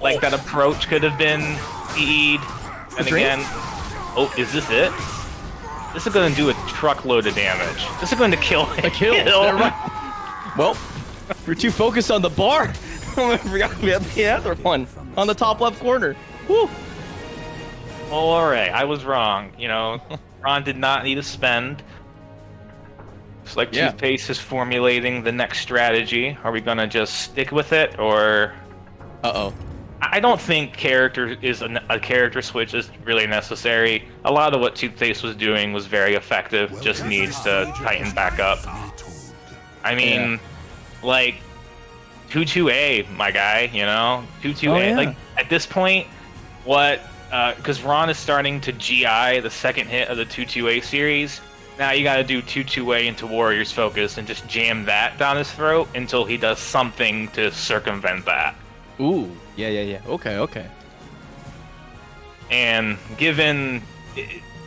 Like that approach could have been PE'd. And again, oh, is this it? This is going to do a truckload of damage. This is going to kill him. A kill. Well, we're too focused on the bar. I forgot we had the other one on the top left corner. Woo. Oh, alright, I was wrong. You know, Ron did not need to spend. It's like Toothpaste is formulating the next strategy. Are we gonna just stick with it, or... Uh-oh. I don't think a character switch is really necessary. A lot of what Toothpaste was doing was very effective, just needs to tighten back up. I mean, like, 2-2A, my guy, you know? 2-2A, like, at this point, what... because Ron is starting to GI the second hit of the 2-2A series. Now you gotta do 2-2A into Warrior's Focus and just jam that down his throat until he does something to circumvent that. Ooh, yeah. Okay. And given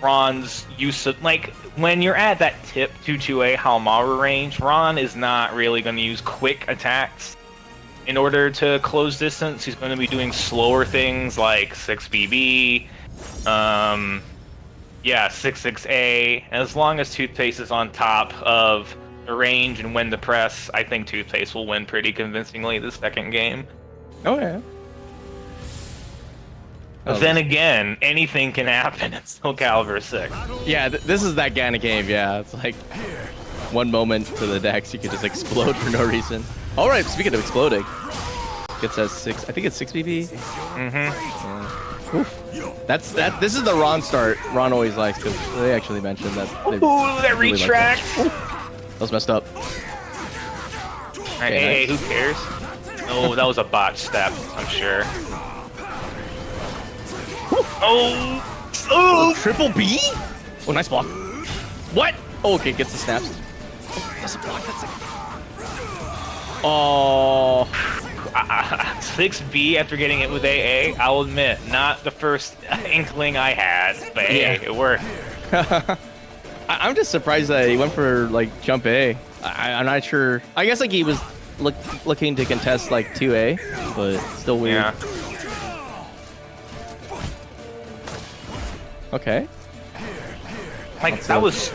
Ron's use of, like, when you're at that tip 2-2A Haohmaru range, Ron is not really going to use quick attacks. In order to close distance, he's going to be doing slower things like 6BB, 6-6A. And as long as Toothpaste is on top of the range and when to press, I think Toothpaste will win pretty convincingly the second game. Oh, yeah. But then again, anything can happen in SoulCalibur 6. Yeah, this is that kind of game, yeah. It's like one moment to the decks, you could just explode for no reason. All right, speaking of exploding, it says 6. I think it's 6BB. Mm-hmm. Yeah. This is the Ron start Ron always likes, because they actually mentioned that. Ooh, that really retract! That was messed up. Alright, hey, who cares? Oh, that was a botch step, I'm sure. Oh! Triple B? Oh, nice block. What? Oh, okay, gets the snaps. Oh, that's a block. That's like... Oh. 6B after getting it with AA, I'll admit, not the first inkling I had, but hey, it worked. I'm just surprised that he went for, like, jump A. I'm not sure. I guess, like, he was looking to contest, like, 2A, but still weird. Yeah. Okay. Like, that was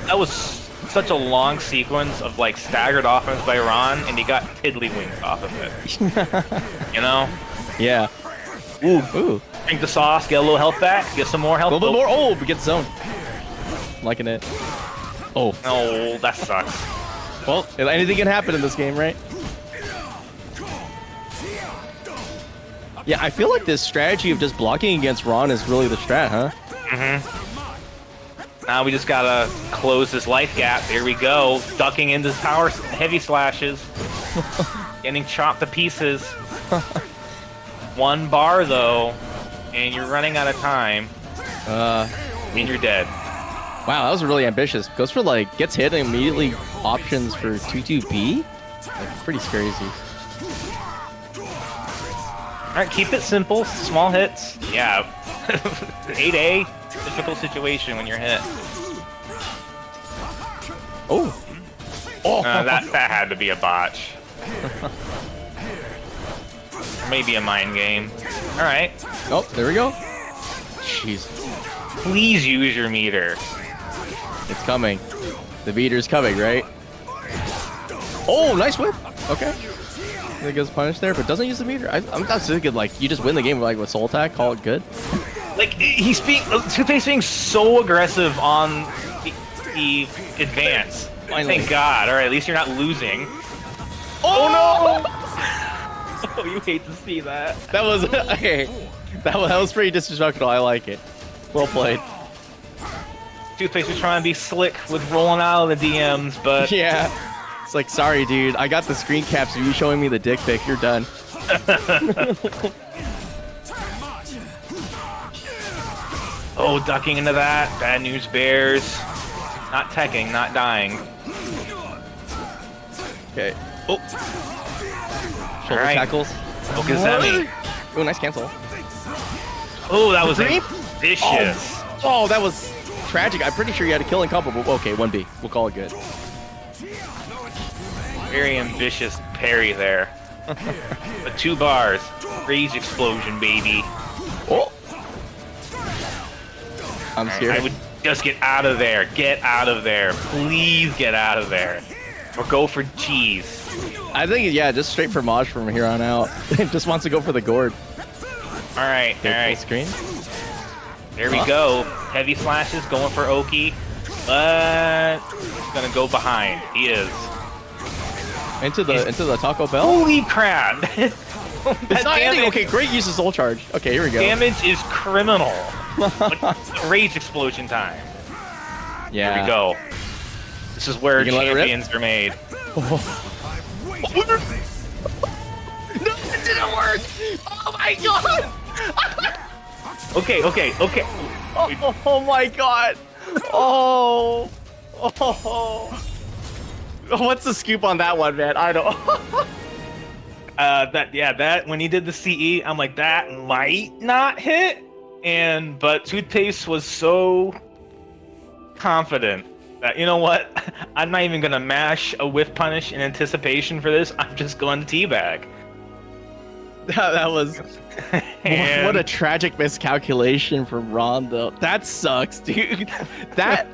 such a long sequence of, like, staggered offense by Ron, and he got tiddlywinks off of it. You know? Yeah. Ooh. Drink the sauce, get a little health back, get some more health. A little bit more. Oh, but get zoned. Liking it. Oh. Oh, that sucks. Well, anything can happen in this game, right? Yeah, I feel like this strategy of just blocking against Ron is really the strat, huh? Mm-hmm. Now we just gotta close this life gap. Here we go. Ducking into power heavy slashes. Getting chopped to pieces. 1 bar though, and you're running out of time. And you're dead. Wow, that was really ambitious. Goes for like, gets hit and immediately options for 2-2B? Like, pretty scary. Alright, keep it simple, small hits. Yeah. 8A, difficult situation when you're hit. Oh. That had to be a botch. Maybe a mind game. All right. Oh, there we go. Jeez. Please use your meter. It's coming. The meter's coming, right? Oh, nice whip. Okay. It gets punished there, but doesn't use the meter. I'm not thinking like you just win the game like with soul attack, call it good. Like he's being Toothpaste being so aggressive on the advance. Finally. Thank God. All right, at least you're not losing. Oh no! Oh, you hate to see that. That was okay. That was pretty disrespectful. I like it. Well played. Toothpaste was trying to be slick with rolling out of the DMs, but Yeah. It's like, sorry, dude. I got the screen caps of you showing me the dick pic. You're done. Oh, ducking into that. Bad news bears. Not teching, not dying. Okay. Oh. Shoulder Alright. tackles. Okazemi. Oh, nice cancel. Oh, that was Creep? vicious. Oh, that was tragic. I'm pretty sure you had a killing combo. But okay, 1B. We'll call it good. Very ambitious parry there. But 2 bars. Rage explosion, baby. Oh. I'm scared. I would just get out of there. Get out of there. Please get out of there. Or go for cheese. I think, yeah, just straight for Maj from here on out. Just wants to go for the gourd. Alright, Okay, alright. full screen. There we go. Heavy slashes going for Oki. But he's gonna go behind. He is. Into the Taco Bell. Holy crap! It's not ending. Okay, great use of soul charge. Okay, here we go. Damage is criminal. Rage explosion time. Yeah. Here we go. This is where You gonna let it rip? champions are made. No, it didn't work. Oh my god. Okay. Oh my god. Oh. Oh. What's the scoop on that one, man? I don't. That when he did the CE, I'm like, that might not hit. But Toothpaste was so confident that, you know what? I'm not even gonna mash a whiff punish in anticipation for this. I'm just going to teabag. That was. And What a tragic miscalculation from Ron, though. That sucks, dude. That.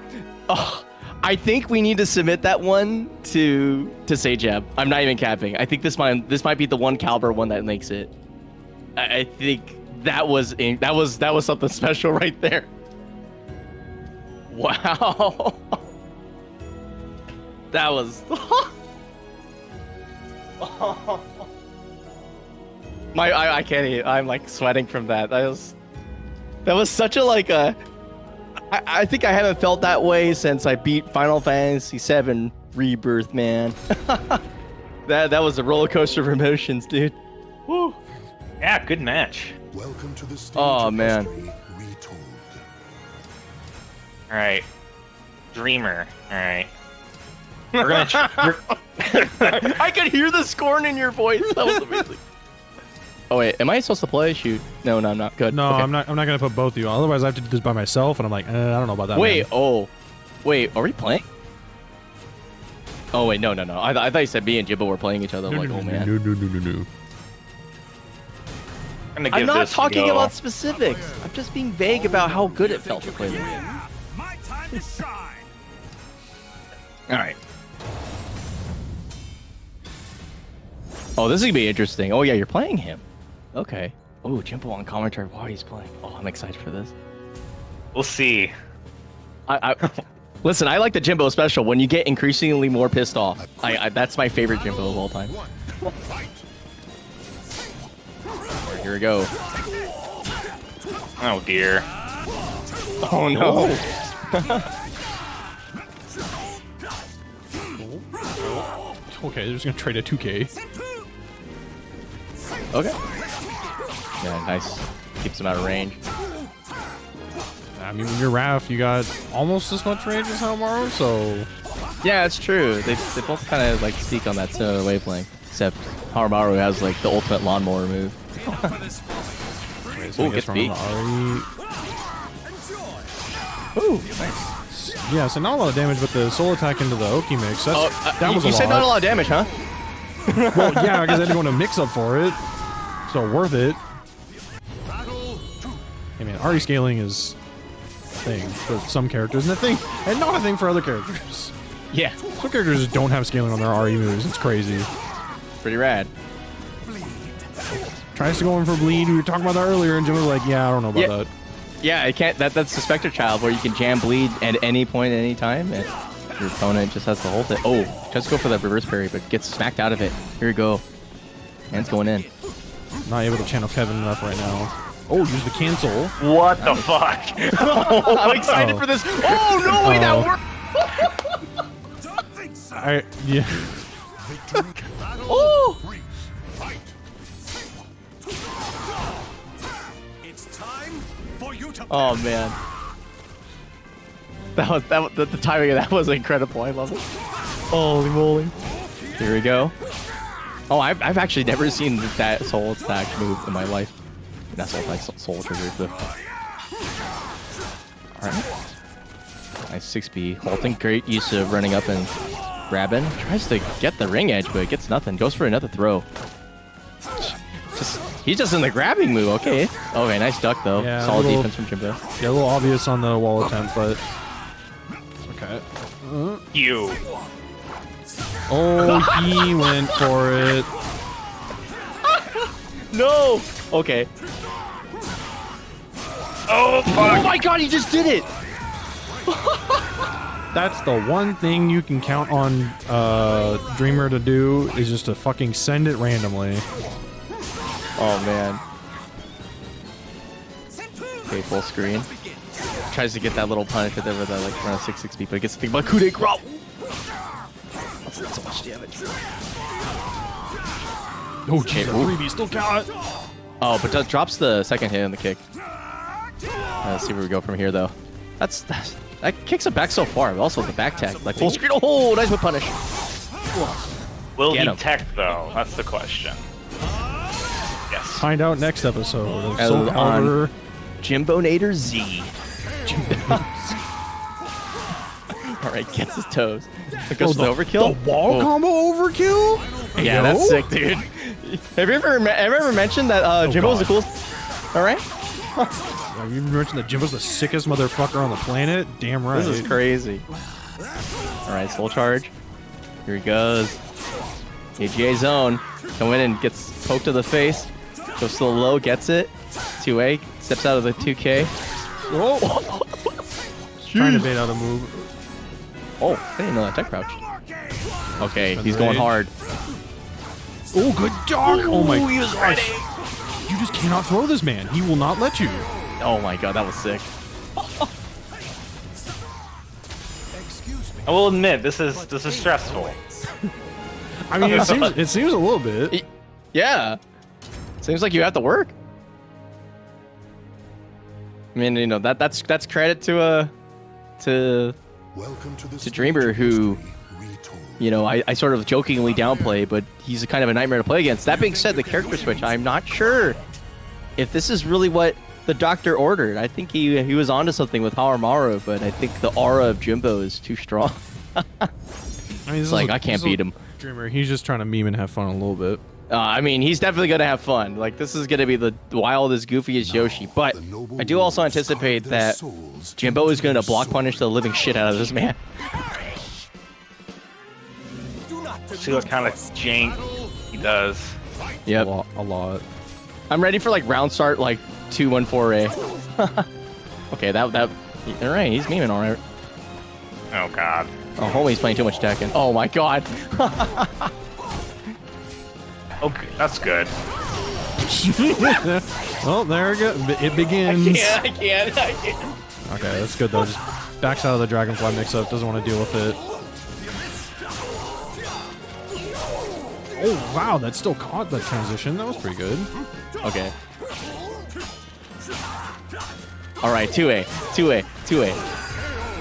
Oh, I think we need to submit that one to Sajab. I'm not even capping. I think this might be the one caliber one that makes it. I think that was something special right there. Wow. That was. I can't even. I'm like sweating from that. That was such a like a. I think I haven't felt that way since I beat Final Fantasy VII Rebirth, man. that was a roller coaster of emotions, dude. Woo. yeah, good match. Welcome to the stage Oh, of man. history retold. All right, Dreamer. All right, we're gonna. I could hear the scorn in your voice. That was amazing. Oh wait, am I supposed to play? Shoot. No, I'm not. Good. No, Okay. I'm not gonna put both of you on. Otherwise, I have to do this by myself, and I'm like, I don't know about that. Wait. man. Oh. Wait. Are we playing? Oh wait. No. I thought you said me and Jimbo were playing each other. I'm like, oh man. No. I'm not talking about specifics. I'm just being vague about how good it felt to play this. My time to shine. All right. Oh, this is gonna be interesting. Oh yeah, you're playing him. Okay. Oh, Jimbo on commentary while he's playing. Oh, I'm excited for this. We'll see. I listen. I like the Jimbo special when you get increasingly more pissed off. That's my favorite Jimbo of all time. Here we go. Oh dear. Oh no. Okay, they're just gonna trade a 2K. Okay. Yeah, nice. Keeps him out of range. I mean, when you're Raph, you got almost as much range as Haohmaru, so Yeah, it's true. They both kind of like speak on that similar wavelength. Except Haohmaru has like the ultimate lawnmower move. so I Ooh, guess gets beat. Ari. Ooh, nice. Yeah, so not a lot of damage, but the soul attack into the Oki mix. That was a you lot. said not a lot of damage, huh? Well, yeah, because I had to go into mix up for it. So worth it. I mean, RE scaling is a thing for some characters and a thing, and not a thing for other characters. Yeah. Some characters just don't have scaling on their RE moves. It's crazy. Pretty rad. Tries to go in for bleed. We were talking about that earlier, and Jim was like, "Yeah, I don't know about that." Yeah, it can't. That's the Spectre Child, where you can jam bleed at any point, at any time, and your opponent just has to hold it. Oh, tries to go for that reverse parry, but gets smacked out of it. Here we go. And it's going in. Not able to channel Kevin enough right now. Oh, use the cancel. What the fuck? I'm excited for this. Oh no way, that worked. Don't think so. Yeah. Oh. It's time for you to. Oh man. The timing of that was incredible. I love it. Holy moly. Here we go. Oh, I've actually never seen that soul attack move in my life. That's all like soul trigger. Alright. Nice 6B. Halting, great use of running up and grabbing. Tries to get the ring edge, but gets nothing. Goes for another throw. He's just in the grabbing move, okay. Okay, nice duck though. Yeah, Solid little- defense from Jimbo. Yeah, a little obvious on the wall attempt, but okay. You. Oh, he went for it. No! Okay. Oh, fuck. Oh my god, he just did it! That's the one thing you can count on Dreamer to do is just to fucking send it randomly. Oh man. Okay, full screen. Tries to get that little punish with the like around 660, but it gets the thing about coup de grace. That's not so much damage. Oh, jeez, ooh. 3B still count. Oh, but drops the second hit on the kick. Let's see where we go from here, though. That kicks it back so far. But also the back tag, like full screen. Oh, nice whip punish. Will Get he him. tech though? That's the question. Yes. Find out next episode of And SoulCalibur. Jimbonator Z. All right, gets his toes. It goes for the overkill. The wall combo overkill? Yeah, Yo? that's sick, dude. Have you ever mentioned that Jimbo's the God. coolest? All right. Have you mentioned that Jimbo's the sickest motherfucker on the planet? Damn right. This is crazy. All right, soul charge. Here he goes. AGA zone. Come in and gets poked to the face. Goes to the low, gets it. 2A. Steps out of the 2K. Whoa. Trying to bait out a move. Oh, I didn't know that tech crouch. Okay, That's he's going right. hard. Oh, good dog. Oh my he was ready. You just cannot throw this man. He will not let you. Oh my god, that was sick. I will admit this is stressful. I mean, it seems a little bit. Yeah. Seems like you have to work. I mean, you know, that's credit to Welcome to the Dreamer, who, retold. you know, I sort of jokingly downplay, but he's a kind of a nightmare to play against. That being said, the character switch, I'm not sure if this is really what the doctor ordered. I think he was onto something with Haohmaru, but I think the aura of Jimbo is too strong. I mean, It's like, I can't beat him. Dreamer, he's just trying to meme and have fun a little bit. I mean, he's definitely going to have fun. Like, this is going to be the wildest, goofiest Yoshi. But I do also anticipate that Jimbo is going to block punish the living shit out of this man. See what kind of jank he does. Yep. A lot. I'm ready for, like, round start, like, 2-1-4A. Okay, that... All right, he's memeing all right. Oh god. Oh, homie's playing too much Tekken. Oh, my God. Okay, that's good. Well, there it goes. It begins. I can't. Okay, that's good though. Just backs out of the Dragonfly mix-up. Doesn't want to deal with it. Oh wow, that still caught the transition. That was pretty good. Okay. All right, 2A.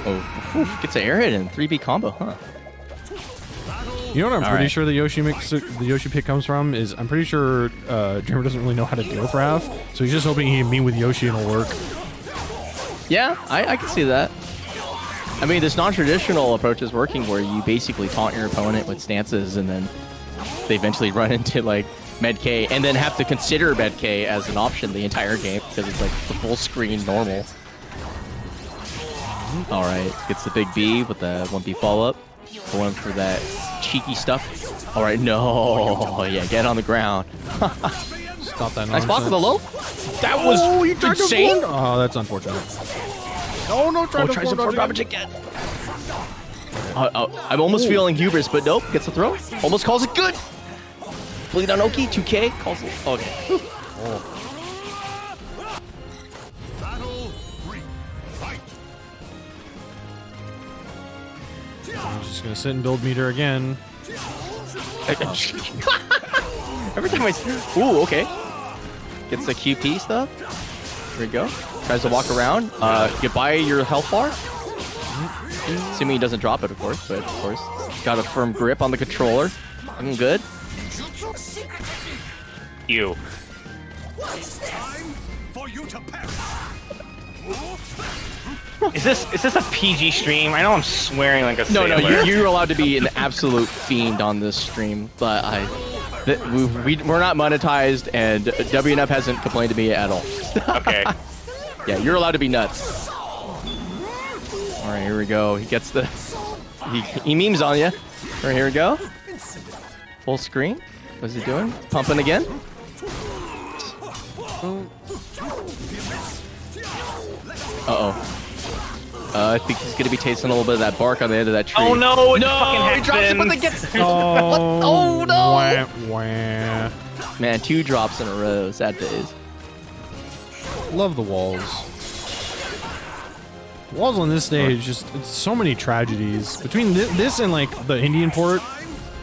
Oh, whew, gets an airhead and 3B combo, huh? You know what I'm All pretty right. sure the Yoshi pick comes from is I'm pretty sure Dreamer doesn't really know how to deal with Raph, so he's just hoping he can meet with Yoshi and it'll work. Yeah, I can see that. I mean, this non-traditional approach is working where you basically taunt your opponent with stances and then they eventually run into like Med K and then have to consider Med K as an option the entire game because it's like the full screen normal. All right, gets the big B with the 1B follow-up. Going for that cheeky stuff. All right, no. Yeah, get on the ground. Stop that nonsense. Nice block with the low. That was insane. Oh, that's unfortunate. Oh, no, tries to forward damage again. I'm almost feeling hubris, but nope. Gets the throw. Almost calls it good. Bleed on Oki, 2K. Calls it. Okay. Battle 3. Fight. I'm just going to sit and build meter again. Every time I... Ooh, okay. Gets the QP stuff. There we go. Tries to walk around. Get by your health bar. Assuming he doesn't drop it, of course. But, of course, got a firm grip on the controller. Looking good. You. It's time for you to perish. Is this a PG stream? I know I'm swearing like a No, sailor. you're allowed to be an absolute fiend on this stream, but we're not monetized, and WNF hasn't complained to me at all. Okay. Yeah, you're allowed to be nuts. All right, here we go. He gets the... He memes on you. All right, here we go. Full screen. What's he doing? Pumping again. Uh-oh. I think he's going to be tasting a little bit of that bark on the end of that tree. Oh no! It No, fucking he drops it, but happened. they gets... Oh, What? Oh, no! Wah, wah. Man, 2 drops in a row. Sad days. Love the walls. Walls on this stage, just it's so many tragedies. Between this and like the Indian port.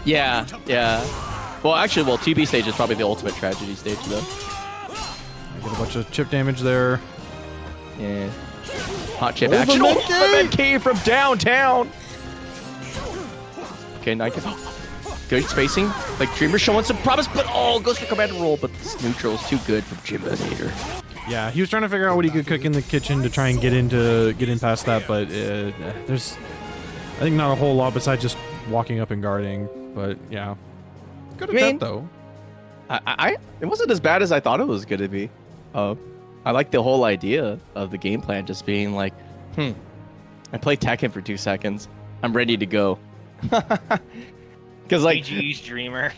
Yeah, yeah. Well, actually, 2B stage is probably the ultimate tragedy stage, though. I get a bunch of chip damage there. Yeah. Hot chip Oh, the action. Med Oh, the Med K from downtown. Okay, 9K. Good spacing. Like Dreamer showing some promise, but goes for command and roll, but this neutral is too good from Jimbonator. Yeah, he was trying to figure out what he could cook in the kitchen to try and get in past that, but there's, I think, not a whole lot besides just walking up and guarding. But yeah, good attempt though. It wasn't as bad as I thought it was gonna be. I like the whole idea of the game plan just being like, I play Tekken for 2 seconds, I'm ready to go. Because like, PG's Dreamer.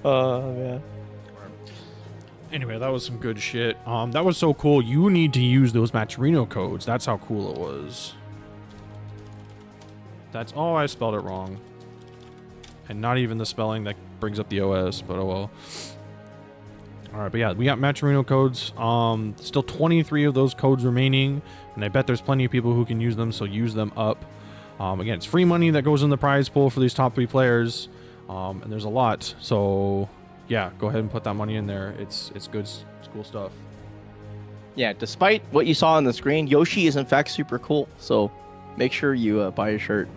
oh man. Anyway, that was some good shit. That was so cool. You need to use those Machinegunkills codes. That's how cool it was. That's all. I spelled it wrong. And not even the spelling that brings up the OS, but oh well. Alright, but yeah, we got Machinegunkills codes. Still 23 of those codes remaining, and I bet there's plenty of people who can use them, so use them up. Again, it's free money that goes in the prize pool for these top 3 players, and there's a lot, so yeah, go ahead and put that money in there. It's good, it's cool stuff. Yeah, despite what you saw on the screen, Yoshi is in fact super cool, so make sure you buy a shirt.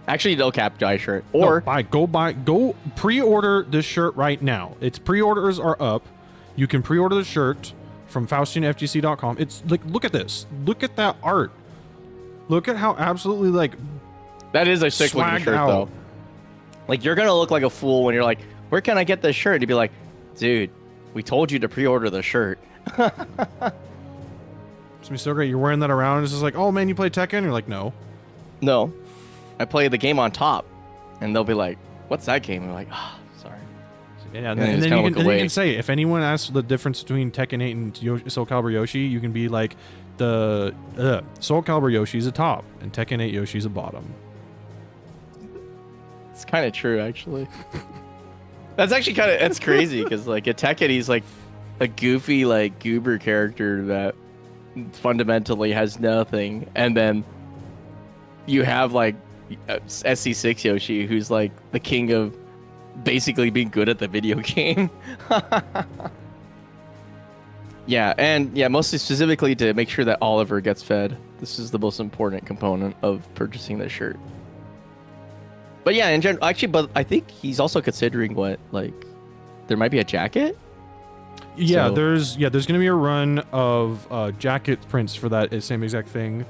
Actually, no cap, buy a shirt. Or go pre-order this shirt right now. Its pre-orders are up. You can pre-order the shirt from FaustianFGC.com. It's like, look at this. Look at that art. Look at how absolutely like that is a sick looking swagged shirt out. though. Like you're gonna look like a fool when you're like, where can I get this shirt? And you'd be like, dude, we told you to pre-order the shirt. It's gonna be so great. You're wearing that around. It's just like, oh man, you play Tekken? You're like, no. No, I play the game on top, and they'll be like, what's that game? And I'm like, oh, sorry. Yeah, And and just then kinda you look away. can say, if anyone asks the difference between Tekken 8 and SoulCalibur Yoshi, you can be like, the SoulCalibur Yoshi is a top, and Tekken 8 Yoshi is a bottom. It's kind of true, actually. That's actually that's crazy, because like at Tekken, he's like a goofy, like goober character that fundamentally has nothing, and then you have like SC6 Yoshi, who's like the king of basically being good at the video game. Yeah, and yeah, mostly specifically to make sure that Oliver gets fed. This is the most important component of purchasing this shirt. But yeah, in general, actually, but I think he's also considering what, like, there might be a jacket Yeah, So- there's gonna be a run of jacket prints for that same exact thing.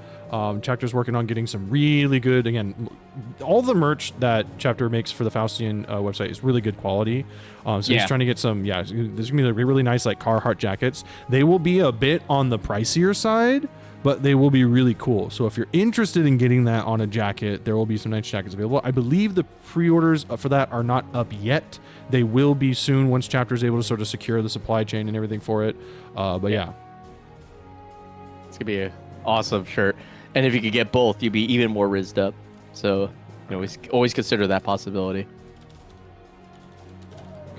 Chapter's working on getting some really good, again, all the merch that Chapter makes for the Faustian website is really good quality. So he's Yeah. trying to get some, there's gonna be really nice like Carhartt jackets. They will be a bit on the pricier side, but they will be really cool. So if you're interested in getting that on a jacket, there will be some nice jackets available. I believe the pre-orders for that are not up yet. They will be soon once Chapter is able to sort of secure the supply chain and everything for it. But yeah. It's gonna be an awesome shirt. And if you could get both, you'd be even more rizzed up. So, you know, always consider that possibility.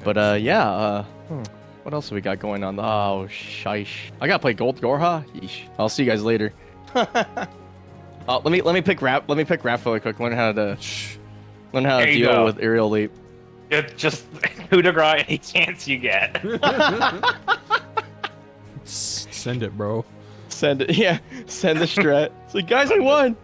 But what else have we got going on? Oh, shish. I gotta play Gold Gorha. Yeesh. I'll see you guys later. Let me pick Raph really quick. Learn how to There you deal go. with aerial leap. Just coup de grace any chance you get. Send it, bro. Send it. Yeah, send the strat. It's like, guys, I won.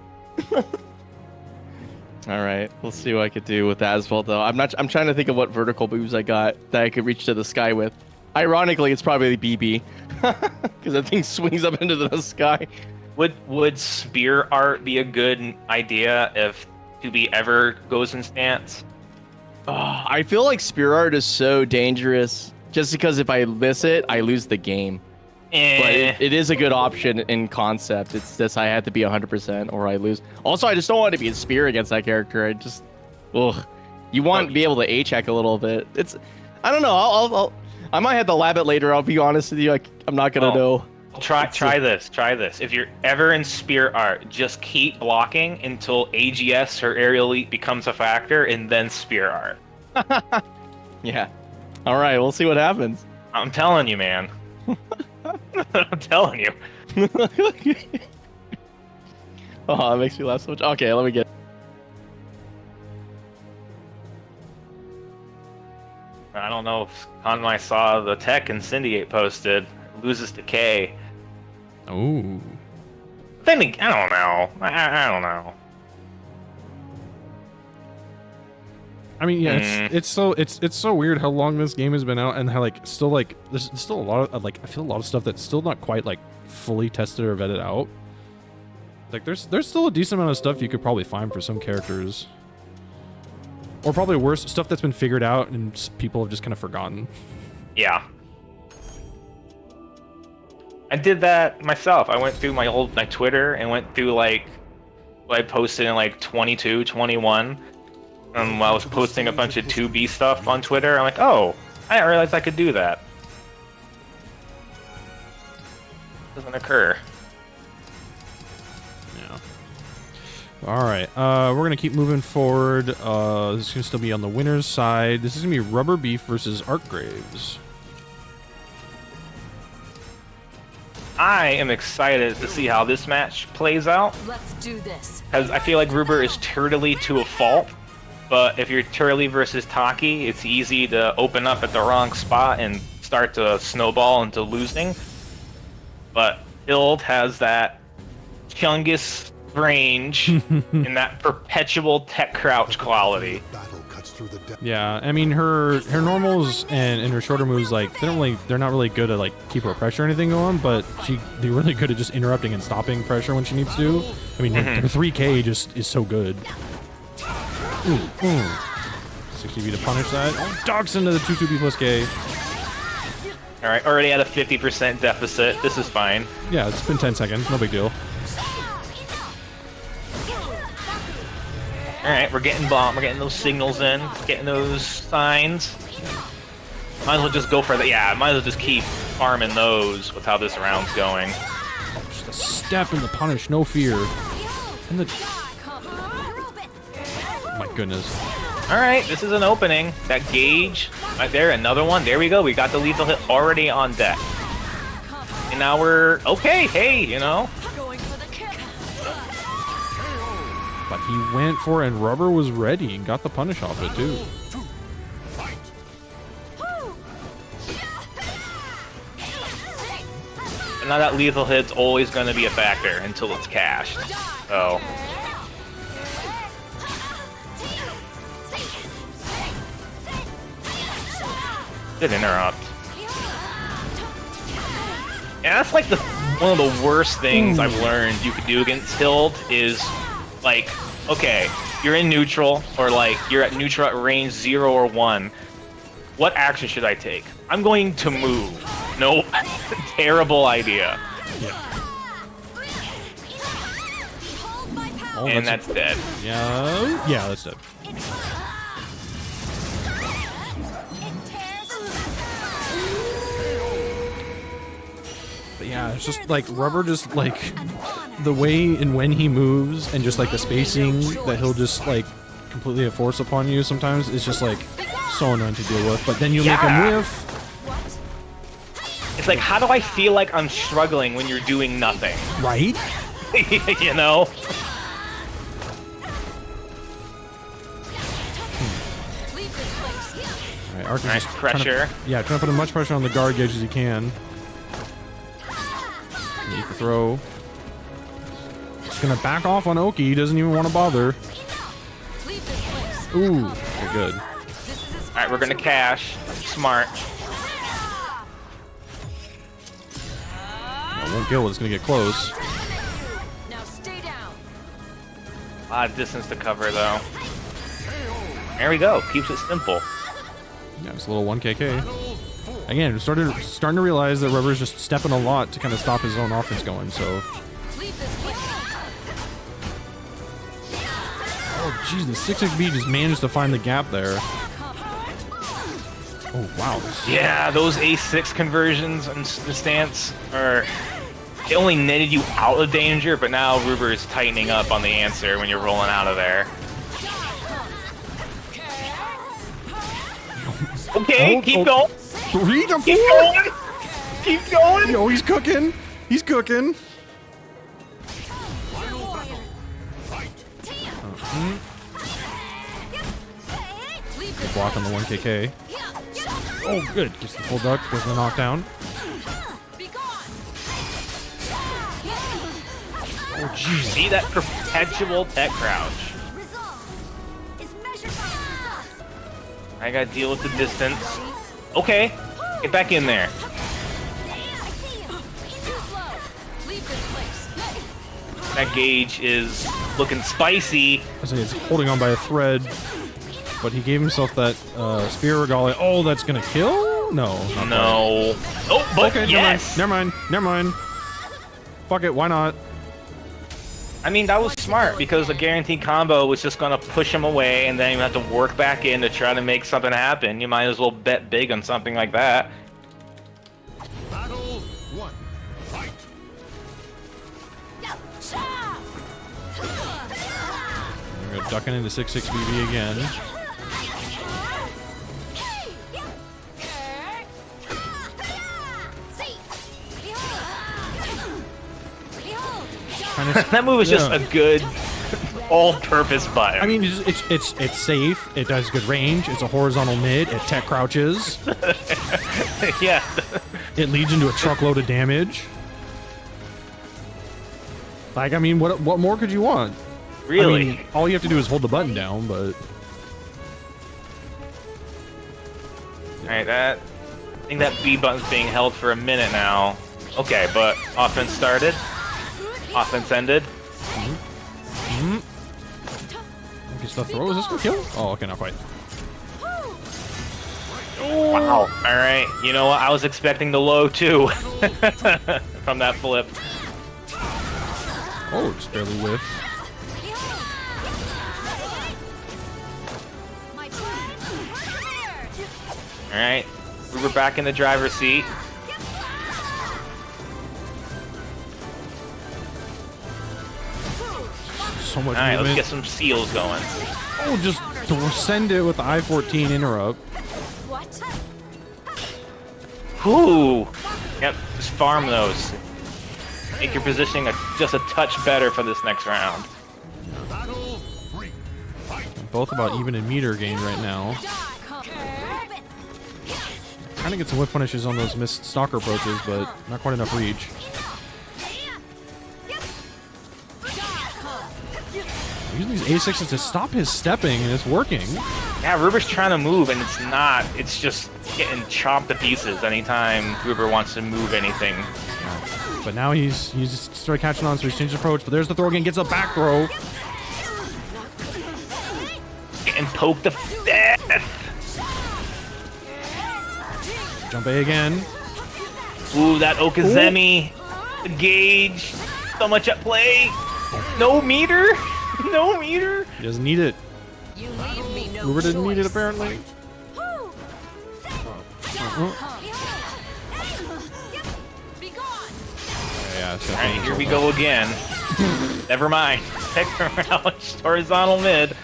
All right, we'll see what I could do with that as well, though. I'm trying to think of what vertical moves I got that I could reach to the sky with. Ironically, it's probably BB, because that thing swings up into the sky. Would spear art be a good idea if 2B ever goes in stance? Oh, I feel like spear art is so dangerous, just because if I miss it, I lose the game. But it is a good option in concept. It's just I have to be 100% or I lose. Also, I just don't want to be a spear against that character. You want to be able to A-check a little bit. I don't know. I might have to lab it later. I'll be honest with you. I'm not gonna know. Try this. If you're ever in spear art, just keep blocking until AGS or aerial leap becomes a factor, and then spear art. Yeah. All right. We'll see what happens. I'm telling you, man. I'm telling you. Oh, that makes me laugh so much. Okay, let me get. I don't know if Konmai saw the tech Incendiate posted. Loses to K. Oh. Then I don't know. I don't know. I mean, yeah, it's so weird how long this game has been out and how like still like there's still a lot of like I feel a lot of stuff that's still not quite like fully tested or vetted out. Like there's still a decent amount of stuff you could probably find for some characters. Or probably worse, stuff that's been figured out and people have just kind of forgotten. Yeah. I did that myself. I went through my Twitter and went through like what I posted in like 22, 21. While I was posting a bunch of 2B stuff on Twitter, I'm like, oh, I didn't realize I could do that. Doesn't occur. Yeah. All right. We're gonna keep moving forward. This is gonna still be on the winner's side. This is gonna be RuberBeef versus Artgraves. I am excited to see how this match plays out. Let's do this. Because I feel like Ruber is turtly to a fault. But if you're Turley versus Taki, it's easy to open up at the wrong spot and start to snowball into losing. But Hilde has that Chungus range and that perpetual tech crouch quality. Battle cuts through the depth. Yeah, I mean her normals and her shorter moves like they're not really good at like keep her pressure or anything going, but they're really good at just interrupting and stopping pressure when she needs to. I mean her 3K just is so good. Ooh. 60B to punish that. Oh, docks into the 2B plus K. Alright, already at a 50% deficit. This is fine. Yeah, it's been 10 seconds. No big deal. Alright, we're getting bomb. We're getting those signals in. Getting those signs. Might as well just go for that. Yeah, might as well just keep farming those with how this round's going. Just a step in the punish, no fear. And the... My goodness. Alright, this is an opening. That gauge right there, another one. There we go. We got the lethal hit already on deck. And now we're okay. Hey, you know. Going for the kill. But he went for it and Rubber was ready and got the punish off it too. And now that lethal hit's always going to be a factor until it's cashed. So. Good interrupt. And that's like one of the worst things I've learned you could do against Hilde is like, okay, you're in neutral, or like you're at neutral at range 0 or 1. What action should I take? I'm going to move. Nope. Terrible idea. Yeah. Oh, And that's dead. Yeah. Yeah, that's dead. But yeah, it's just like Rubber, just like the way and when he moves, and just like the spacing that he'll just like completely enforce upon you sometimes is just like so annoying to deal with. But then you make him whiff. It's like, how do I feel like I'm struggling when you're doing nothing? Right? You know? Alright, Ark is Nice just pressure. trying to put as much pressure on the guard gauge as he can. Need to throw. Just gonna back off on Oki. He doesn't even want to bother. Ooh, okay, good. Alright, we're gonna cash. Smart. No, won't kill. It's gonna get close. Now stay down. A lot of distance to cover, though. There we go. Keeps it simple. Yeah, it's a little 1KK. Again, starting to realize that Rubber's just stepping a lot to kind of stop his own offense going. So. Oh, jeez, the 6XB just managed to find the gap there. Oh, wow. Yeah, those A6 conversions and the stance are... It only netted you out of danger, but now Ruber is tightening up on the answer when you're rolling out of there. Okay, keep going. 3 to 4. Keep going. Keep going. Yo, he's cooking. He's cooking. Good block on the 1KK. Oh, good. Gets the full duck. Gets the knockdown. Oh, jeez. See that perpetual tech crouch. I gotta deal with the distance. Okay, get back in there. That gauge is looking spicy. I say it's holding on by a thread, but he gave himself that spear regalia. Oh, that's gonna kill? No. not No. Oh, but quite. Okay, yes. never mind. Never mind. Fuck it. Why not? I mean, that was smart because the guaranteed combo was just gonna push him away, and then you have to work back in to try to make something happen. You might as well bet big on something like that. Battle 1. Fight. We're gonna ducking into 6-6 BB again. That move is just a good all-purpose button. I mean, it's safe. It does good range. It's a horizontal mid. It tech crouches. yeah. It leads into a truckload of damage. Like, I mean, what more could you want? Really? I mean, all you have to do is hold the button down, but... Alright, I think that B button's being held for a minute now. Okay, but offense started. Offense ended. Okay, so throw. Is this gonna kill? Oh, okay, not quite. Wow. Alright, you know what? I was expecting the low too. From that flip. Oh, just barely whiff. Alright, we were back in the driver's seat. So much Alright, let's movement. get some seals going. Oh, just send it with the I-14 interrupt. Whoo! Yep, just farm those. Make your positioning just a touch better for this next round. Battle 3. Fight. Both about even in meter gain right now. Trying to get some whip punishes on those missed stalker approaches, but not quite enough reach. Using these A6s to stop his stepping, and it's working. Yeah, Ruber's trying to move, and it's not. It's just getting chopped to pieces anytime Ruber wants to move anything. Yeah, But now he's just started catching on, so he's changed his approach. But there's the throw again, gets a back throw. And poke the death. Jump A again. Ooh, that Okazemi. The gauge. So much at play. No meter. No meter. He doesn't need it. You leave me no Uber didn't need it choice. apparently. Be gone. Yeah, it's Alright, here we go again. Never mind. Crouch, horizontal mid.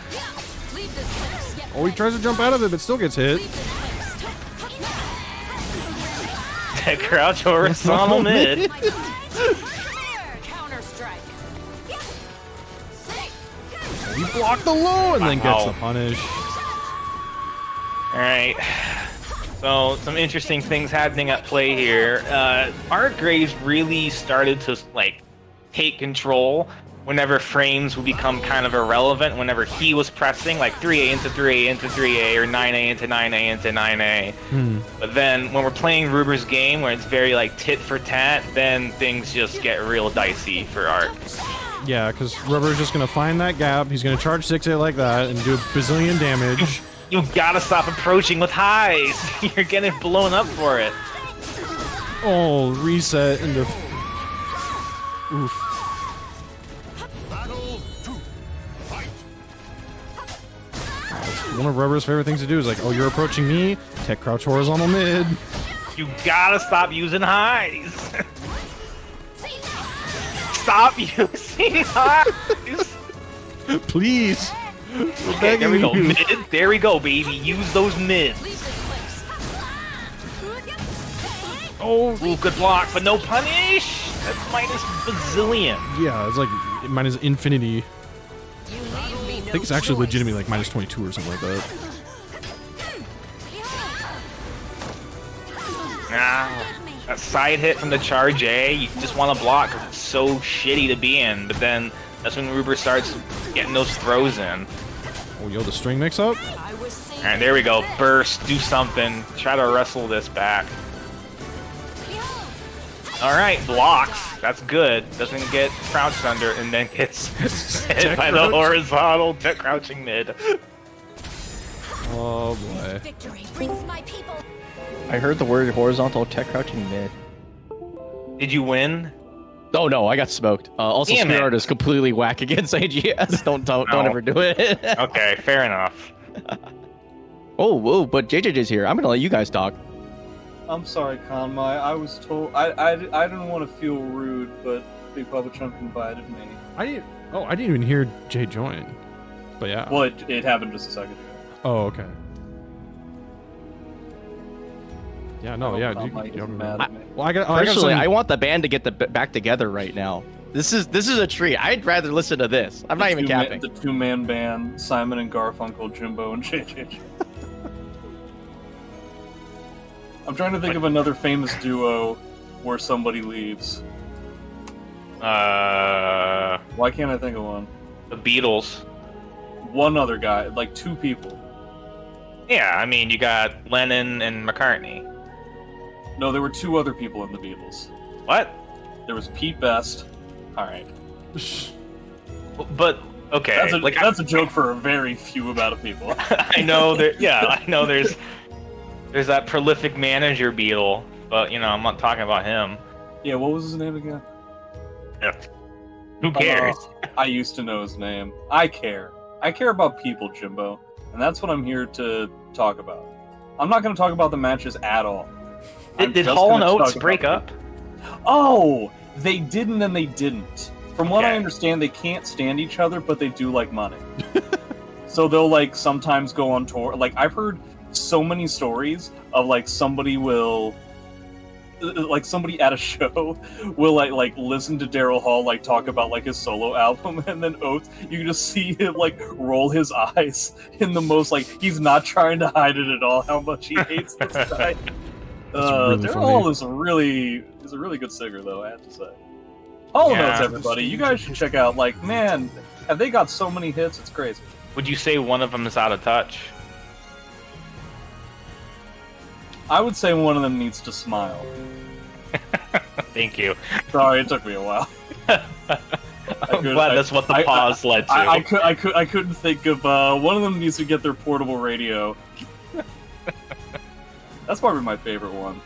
Leave this place. Yep. Oh, he tries to jump out of it, but still gets hit. Leave this place. Tech crouch, horizontal mid. Counter strike. He blocked the low and then gets Wow. the punish. Alright. So, some interesting things happening at play here. Art Graves really started to, like, take control whenever frames would become kind of irrelevant, whenever he was pressing, like 3A into 3A into 3A, or 9A into 9A into 9A. But then, when we're playing Ruber's game, where it's very, like, tit for tat, then things just get real dicey for Art. Yeah, because Rubber's just going to find that gap. He's going to charge 6A like that and do a bazillion damage. You gotta stop approaching with highs! You're getting blown up for it. Oh, reset into... Oof. Battle 2. Fight. One of Rubber's favorite things to do is like, oh, you're approaching me? Tech crouch horizontal mid. You gotta stop using highs! Stop using highs! Please. Okay, there we go. Mid. There we go, baby. Use those mids. Leave this place. Oh, Ooh, good block, but no punish. That's minus bazillion. yeah, it's like minus infinity. You leave me no I think it's actually choice. legitimately like minus 22 or something like that. A side hit from the charge A, you just want to block because it's so shitty to be in. But then that's when Ruber starts getting those throws in. Oh, yo, the string mix up? I was saying. Alright, there we go. Burst, do something. Try to wrestle this back. Alright, blocks. That's good. Doesn't get crouched under and then gets hit by the crouch. horizontal tech crouching mid. Oh, boy. Victory brings my people. I heard the word horizontal tech crouching mid. Did you win? Oh no, I got smoked. Also, Damn Spear it. Art is completely whack against AGS. Don't No. ever do it. Okay, fair enough. Oh, whoa, but JJJ's here. I'm gonna let you guys talk. I'm sorry, Konmai. I was told I didn't want to feel rude, but Bigpapachunk invited me. I didn't even hear Jay join. But yeah. Well, it happened just a second ago. Oh, okay. Yeah, no, yeah. Konmai is mad at me. Well, I got Personally, some... I want the band to get back together right now. This is a treat. I'd rather listen to this. I'm not even capping. The two-man band, Simon and Garfunkel, Jimbo and JJ. I'm trying to think of another famous duo where somebody leaves. Why can't I think of one? The Beatles. One other guy, like two people. Yeah, I mean, you got Lennon and McCartney. No, there were two other people in the Beatles. What? There was Pete Best. All right, But okay, that's a joke for a very few amount of people. I know there. Yeah, I know there's that prolific manager Beatle, but you know I'm not talking about him. Yeah, what was his name again? Who cares? I used to know his name. I care. I care about people, Jimbo, and that's what I'm here to talk about. I'm not going to talk about the matches at all. I'm Did just Hall and gonna Oates talk break about up? Oh, they didn't and they didn't. From what I Okay. understand, they can't stand each other, but they do like money. So they'll like sometimes go on tour. Like I've heard so many stories of like somebody at a show will like listen to Daryl Hall like talk about like his solo album, and then Oates, you can just see him like roll his eyes in the most like he's not trying to hide it at all how much he hates this guy. really Daryl funny. Hall is a really good singer though, I have to say. All Yeah. notes, everybody. You guys should check out. Like, man, have they got so many hits? It's crazy. Would you say one of them is out of touch? I would say one of them needs to smile. Thank you. Sorry, it took me a while. I'm glad that's what the pause led to. I couldn't think of one of them needs to get their portable radio. That's probably my favorite one.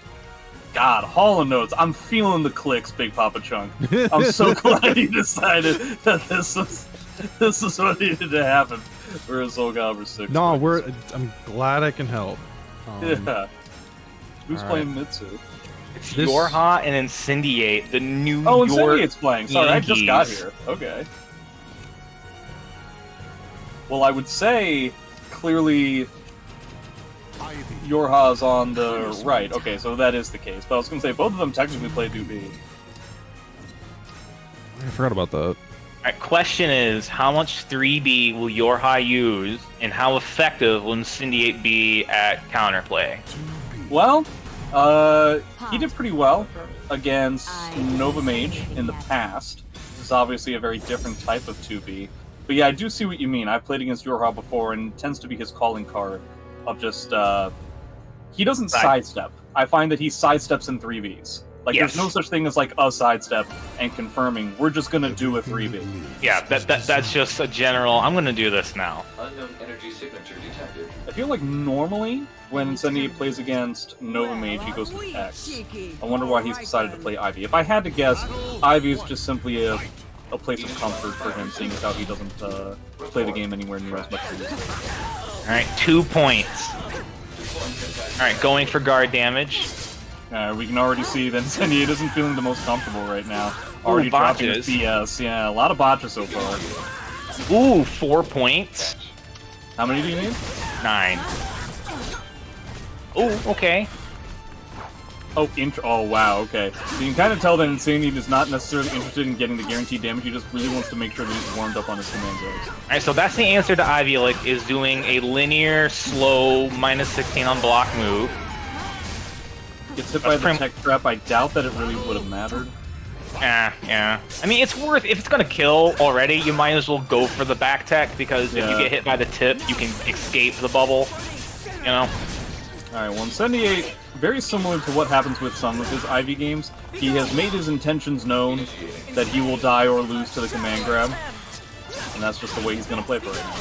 God, Hall of Notes. I'm feeling the clicks, Bigpapachunk. I'm so glad you decided that this is what needed to happen for a SoulCalibur 6. No, I'm glad I can help. Yeah. Who's all playing Mitsu? It's This- Yorha and Incendiate, the New Oh, York Incendiate's playing. Sorry, I just got Yankees. here. Okay. Well, I would say clearly Yorha's on the right. Okay, so that is the case. But I was going to say both of them technically play 2B. I forgot about that. Alright, question is, how much 3B will Yorha use, and how effective will Incendiate be at counterplay? Well, he did pretty well against Nova Mage in the past. This is obviously a very different type of 2B. But yeah, I do see what you mean. I've played against Yorha before, and it tends to be his calling card of just, he doesn't sidestep. I find that he sidesteps in 3Bs. Like, Yes. there's no such thing as, like, a sidestep and confirming, we're just gonna do a 3B. Yeah, that's just a general, I'm gonna do this now. Unknown energy signature detected. I feel like normally, when Incendiate plays against Nova Mage, he goes with X. I wonder why he's decided to play Ivy. If I had to guess, Ivy is just simply a place of comfort for him, seeing as how he doesn't play the game anywhere near as much as he used to. Alright, 2 points. Alright, going for guard damage. We can already see that Incendiate isn't feeling the most comfortable right now. Already dropping his BS. Yeah, a lot of botches so far. Ooh, 4 points. How many do you need? 9. Ooh, okay. Oh, wow, okay. So you can kind of tell that Incendiate is not necessarily interested in getting the guaranteed damage, he just really wants to make sure that he's warmed up on his command zones. Alright, so that's the answer to Ivy, like, is doing a linear, slow, -16 on block move. Gets hit by the tech trap, I doubt that it really would have mattered. Yeah. I mean, it's worth, if it's gonna kill already, you might as well go for the back tech, because if you get hit by the tip, you can escape the bubble, you know? Alright, well, Incendiate, very similar to what happens with some of his Ivy games, he has made his intentions known that he will die or lose to the command grab, and that's just the way he's gonna play for right now.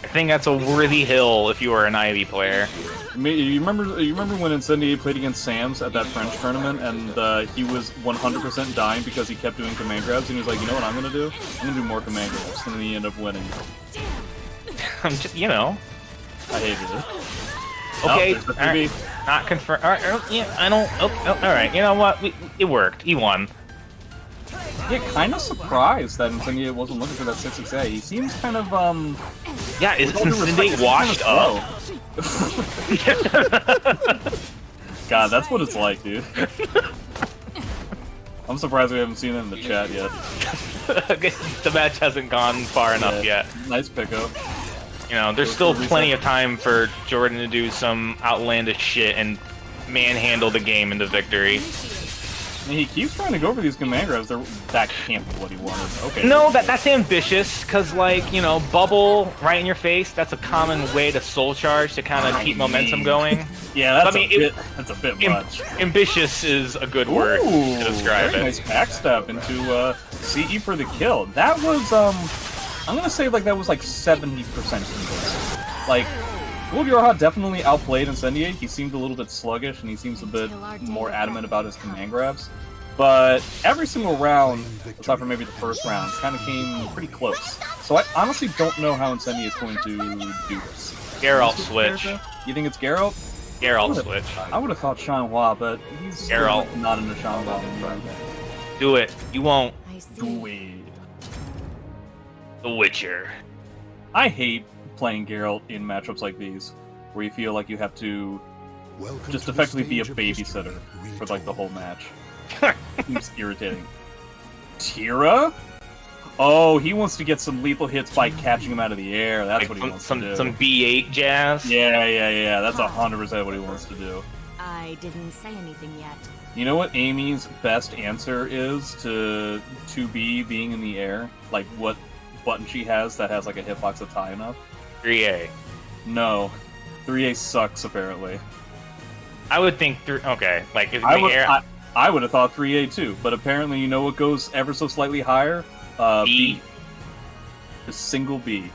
I think that's a worthy hill if you are an Ivy player. You remember when Incendiate played against Sam's at that French tournament, and he was 100% dying because he kept doing command grabs, and he was like, you know what I'm gonna do? I'm gonna do more command grabs, and then he ended up winning. I'm just, you know. I hated it. Okay, Oh, there's the alright, 3B. not confirm. Yeah, I don't. Alright, you know what? It worked. He won. Yeah, kind of surprised that Incendiate wasn't looking for that 6-6A. He seems kind of, Yeah, is with all due respect, Incendiate he's washed kind up? of slow. God, that's what it's like, dude. I'm surprised we haven't seen it in the chat yet. The match hasn't gone far enough yet. Nice pickup. You know, there's still plenty of time for Jordan to do some outlandish shit and manhandle the game into victory. I mean, he keeps trying to go for these command grabs. That can't be what he wanted. Okay. No, that's ambitious, because, like, you know, bubble right in your face, that's a common way to soul charge to kind of keep momentum going. Yeah, that's a bit much. Ambitious is a good word to describe very it. nice backstep into CE for the kill. That was, I'm gonna say, like, that was, like, 70% convincing. Like, Gold Yorha definitely outplayed Incendiate. He seemed a little bit sluggish, and he seems a bit more adamant about his command grabs. But every single round, aside from maybe the first round, kind of came pretty close. So I honestly don't know how Incendiate is going to do this. Geralt switch. You think it's Geralt? Geralt switch. I would have thought Shanhua, but he's Geralt. not in the Shanhua anymore. Do it. You won't. I see. Do it. The Witcher. I hate playing Geralt in matchups like these, where you feel like you have to just effectively be a babysitter for like the whole match. Seems irritating. Tira? Oh, he wants to get some lethal hits by catching him out of the air. That's Like what he wants some to do. some B8 jazz. Yeah. That's 100% what he wants to do. I didn't say anything yet. You know what Amy's best answer is to 2B being in the air? Like what button she has that has like a hitbox that's high enough? 3A. No. 3A sucks apparently. I would think okay, like if I the would, air. I would have thought 3A too, but apparently you know what goes ever so slightly higher? B. A single B.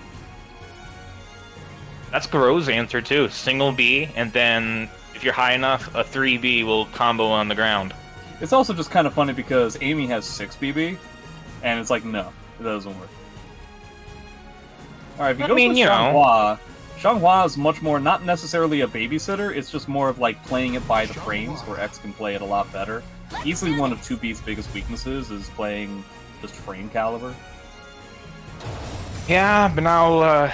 That's Garot's answer too. Single B, and then if you're high enough, a 3B will combo on the ground. It's also just kind of funny because Amy has 6 BB, and it's like, no, it doesn't work. Alright, if you go with Xianghua, Xianghua is much more, not necessarily a babysitter, it's just more of like playing it by the frames, where X can play it a lot better. Easily one of 2B's biggest weaknesses is playing just frame caliber. Yeah, but now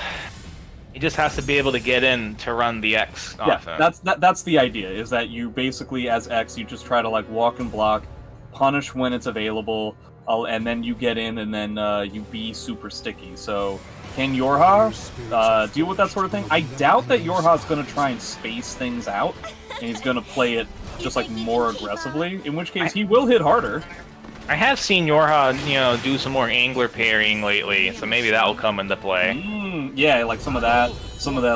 he just has to be able to get in to run the X offense. That's the idea, is that you basically, as X, you just try to like walk and block, punish when it's available, and then you get in, and then you be super sticky. So, can Yorha deal with that sort of thing? I doubt that Yorha's going to try and space things out, and he's going to play it just like more aggressively, in which case he will hit harder. I have seen Yorha, do some more angler parrying lately, so maybe that will come into play. Yeah, like some of that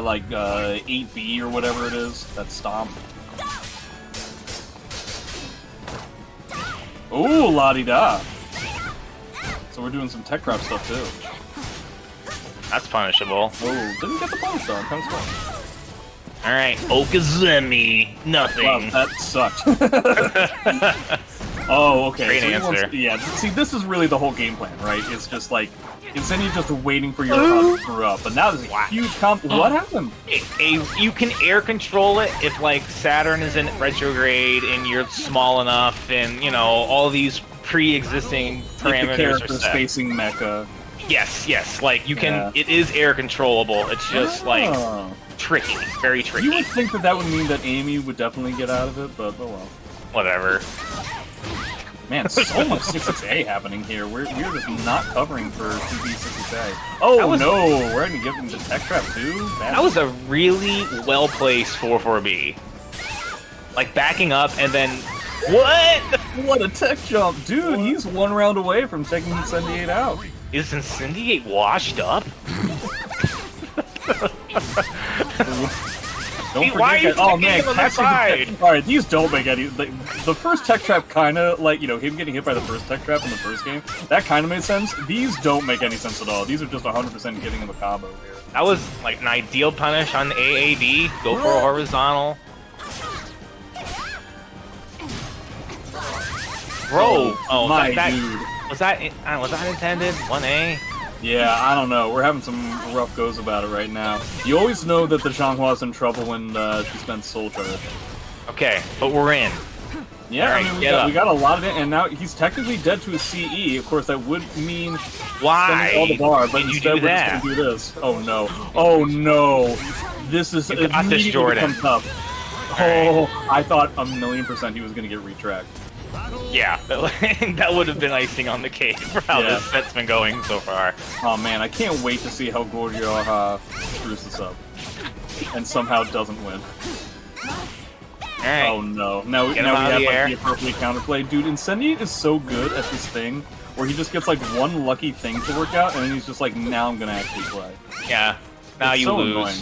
like 8B or whatever it is, that stomp. Ooh, la-di-da. So we're doing some tech trap stuff too. That's punishable. Oh, didn't get the punish though, kind of smart. Alright, Okazumi, nothing. Wow, that sucked. Oh, okay. Great so answer. Yeah, see, this is really the whole game plan, right? It's just like, Incendiate just waiting for your to screw up, but now there's a huge What happened? You can air control it if, like, Saturn is in retrograde and you're small enough, and, all these pre-existing parameters the are character's set. facing mecha. Yes, like, you can, it is air controllable, it's just, like, tricky, very tricky. You would think that would mean that Amy would definitely get out of it, but oh well. Whatever. Man, so much 6A happening here. We're just not covering for 2B 6A. Oh no, we're going to give him the tech trap too? That was a really well-placed 4-4B. Like, backing up and then... What? What a tech jump! Dude, he's one round away from taking Incendiate out. Is Incendiate washed up? Don't Why are you forget, oh man, on the side? Alright, these don't make any... The first tech trap kinda, like, him getting hit by the first tech trap in the first game, that kinda made sense. These don't make any sense at all. These are just 100% giving him a combo here. That was, like, an ideal punish on the AAB. Go for a horizontal. Bro! Oh, my dude. Was that intended? 1A? Yeah, I don't know. We're having some rough goes about it right now. You always know that the Xianghua's in trouble when she spends Soul Charge. Okay, but we're in. Yeah, right, I mean, we got a lot of it, and now he's technically dead to a CE. Of course, that would mean why all the bar, but did instead you do we're that? just gonna do this. Oh no! Oh no! This is immediately become tough. Oh, I thought 1,000,000% he was gonna get retracked. Yeah, that would have been icing on the cake for how this set's been going so far. Oh man, I can't wait to see how Gorgio screws this up and somehow doesn't win. Alright. Oh no! Now we have like the appropriate counterplay. Dude, Incendiate is so good at this thing where he just gets like one lucky thing to work out, and then he's just like, now I'm gonna actually play. Yeah. Now it's you so lose. Annoying.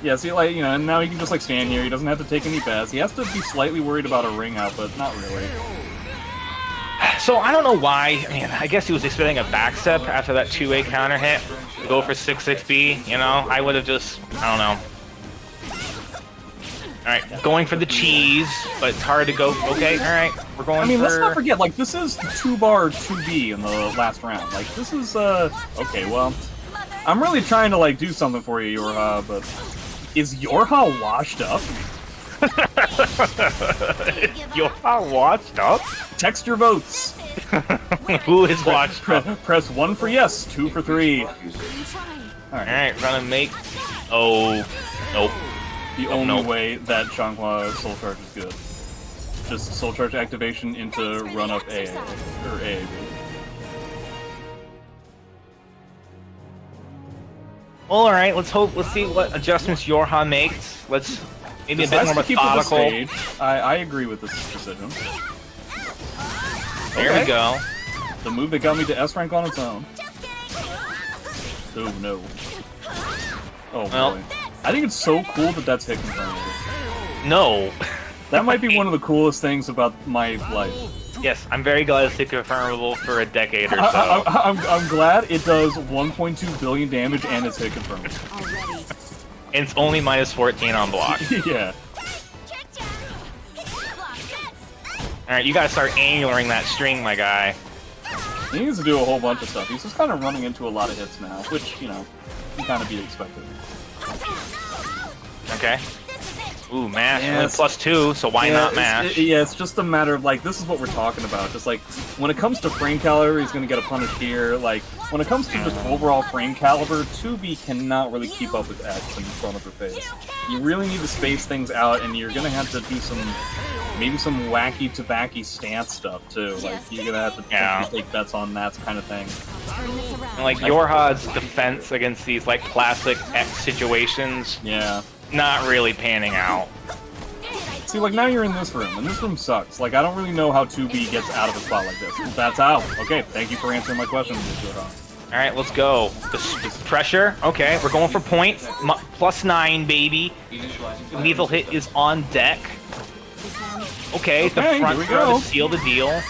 Yeah, see, like, and now he can just like stand here. He doesn't have to take any bets. He has to be slightly worried about a ring out, but not really. So I don't know why. I mean, I guess he was expecting a back step after that 2A counter hit. Go for 6-6B. I would have just, I don't know. Alright, going for the cheese, but it's hard to go. Okay, alright, we're going for... let's not forget, like, this is 2-bar 2B in the last round. Like, this is, okay, well, I'm really trying to, like, do something for you, Yorha, but... Is Yorha washed up? Yorha washed up? Text your votes. Who is washed up? Press 1 for yes, 2 for 3. Alright, gonna make... Oh, nope. The only way that Xianghua Soul Charge is good. Just Soul Charge activation into run-up AA, or AAB. Well, alright, let's see what adjustments Yorha makes. Let's maybe a bit more methodical. I agree with this decision. There we go. The move that got me to S rank on its own. Oh no. Oh well, boy. I think it's so cool that that's hit confirmed. No. That might be one of the coolest things about my life. Yes, I'm very glad it's confirmable for a decade or so. I'm glad it does 1.2 billion damage and it's hit confirmed. Already. And it's only minus 14 on block. Yeah. Alright, you gotta start angularing that string, my guy. He needs to do a whole bunch of stuff. He's just kind of running into a lot of hits now, which, you know, can kind of be expected. Okay. Ooh, mash. Yeah, Only +2, so why not mash? It's just a matter of, like, this is what we're talking about. Just, like, when it comes to frame caliber, he's going to get a punish here. Like, when it comes to just overall frame caliber, 2B cannot really keep up with X in front of her face. You really need to space things out, and you're going to have to do maybe some wacky tobacky stance stuff, too. Like, you're going to have to take bets on that kind of thing. And, like, Yorha's defense against these, like, classic X situations... Yeah. Not really panning out. See, like, now you're in this room, and this room sucks. Like, I don't really know how 2B gets out of a spot like this. That's out. Okay, thank you for answering my question. Alright, let's go. The pressure. Okay, we're going for points. +9, baby. Lethal hit is on deck. Okay, the front row to seal the deal.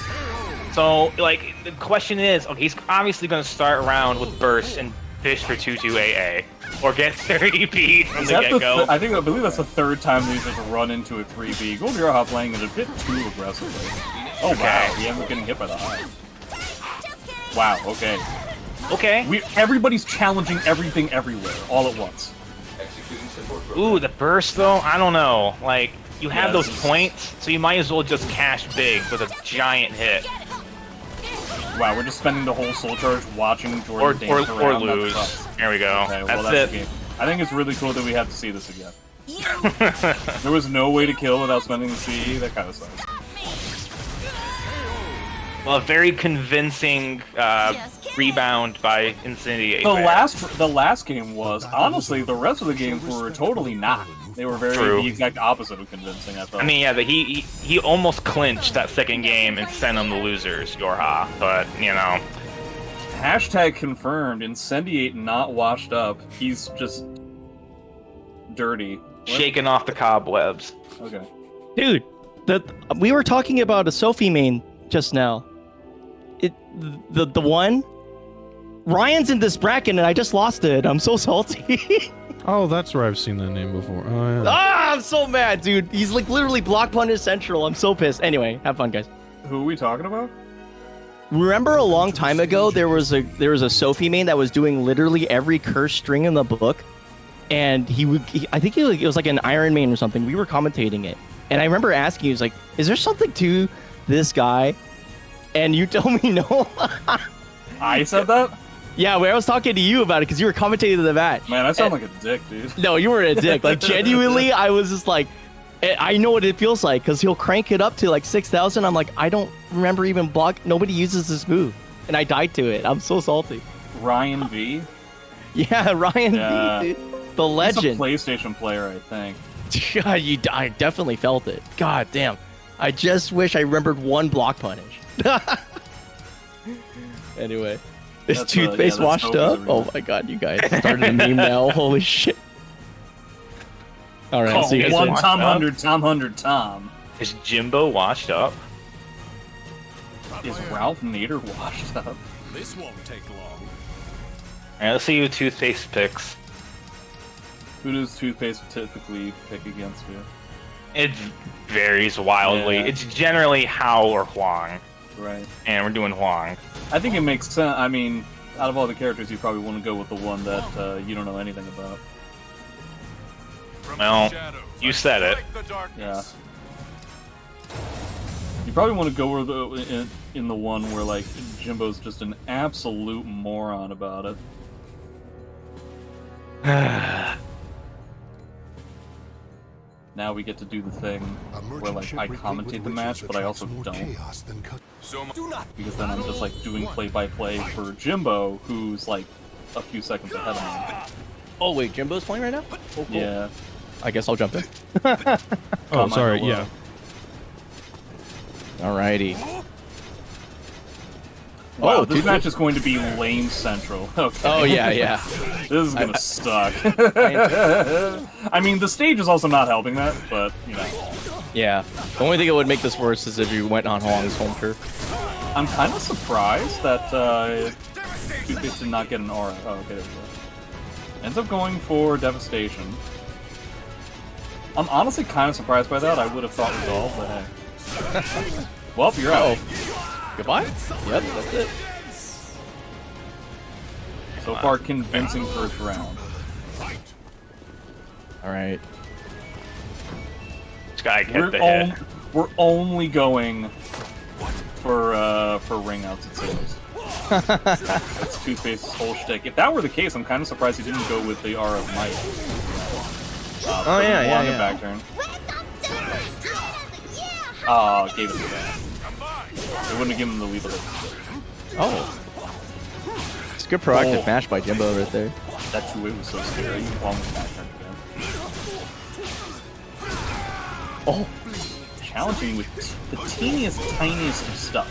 So, like, the question is, okay, he's obviously going to start around with burst and fish for 2-2 AA. Or get 30 beat from the get-go. I believe that's the third time these have run into a 3B. Gold Yorha playing it a bit too aggressively. Oh wow, he ended up getting hit by the high. Wow, okay. Okay. Everybody's challenging everything everywhere, all at once. Ooh, the burst though? I don't know. Like, you have those points, so you might as well just cash big with a giant hit. Wow, we're just spending the whole soul charge watching Jordan dance around. Or lose. There we go. Okay, well, that's it. I think it's really cool that we have to see this again. There was no way to kill without spending the CE. That kind of sucks. Well, a very convincing rebound by Incendiate. The last game was, honestly, the rest of the games were totally not. They were the exact opposite of convincing, I thought. I mean, yeah, he almost clinched that second game and sent them the losers, Yorha, but, you know. Hashtag confirmed, Incendiate not washed up. He's just dirty. What? Shaking off the cobwebs. Okay. Dude, we were talking about a Sophie main just now. The one? Ryan's in this bracket and I just lost it. I'm so salty. Oh, that's where I've seen that name before. Oh, yeah. Ah, I'm so mad, dude. He's like literally block punish central. I'm so pissed. Anyway, have fun, guys. Who are we talking about? Remember a long time ago there was a Sophie main that was doing literally every curse string in the book, and I think it was like an Iron Main or something. We were commentating it, and I remember asking you, like, is there something to this guy? And you told me no. I said that? Yeah, when I was talking to you about it because you were commentating the match. Man, I sound like a dick, dude. No, you weren't a dick. Like, genuinely, I was just like, I know what it feels like because he'll crank it up to like 6,000. I'm like, I don't remember even block. Nobody uses this move, and I died to it. I'm so salty. Ryan V. Yeah, Ryan V. Dude. The legend. He's a PlayStation player, I think. I definitely felt it. God damn. I just wish I remembered one block punish. Anyway, is Toothpaste washed up? Oh my god, you guys started a meme now. Holy shit. Alright, so you guys one Tom 100, Tom. Is Jimbo washed up? Is Ralph Nader washed up? This won't take long. Alright, let's see who Toothpaste picks. Who does Toothpaste typically pick against you? It varies wildly. Yeah. It's generally Hao or Huang. Right. And we're doing Huang. I think it makes sense. I mean, out of all the characters, you probably want to go with the one that you don't know anything about. Well, you said it. Yeah. You probably want to go with in the one where, like, Jimbo's just an absolute moron about it. Now we get to do the thing where, like, I commentate the match, but I also don't. Because then I'm just, like, doing play-by-play for Jimbo, who's, like, a few seconds ahead of me. Oh, wait, Jimbo's playing right now? Oh, cool. Yeah. I guess I'll jump in. Oh, sorry, yeah. Alrighty. Wow, this match is going to be lame central. Okay. Oh, yeah. This is gonna suck. I mean, the stage is also not helping that, but, you know. Yeah. The only thing that would make this worse is if you went on Huang's home turf. I'm kind of surprised that Toothpaste did not get an aura. Oh, okay, there we go. Ends up going for Devastation. I'm honestly kind of surprised by that. I would have thought Resolve, but hey. Well, you're out. Goodbye? Yep, that's it. So far, convincing first round. Alright. This guy get the hit. We're only going for ring outs, it seems. That's Toothpaste's whole shtick. If that were the case, I'm kind of surprised he didn't go with the Aura of Might. Oh, yeah. Back turn. Oh, gave it to that. They wouldn't have given him the lead of it. Oh. It's a good proactive mash by Jimbo right there. That two-way was so scary. Long back turn again. Oh. Challenging with the teeniest, tiniest of stuff.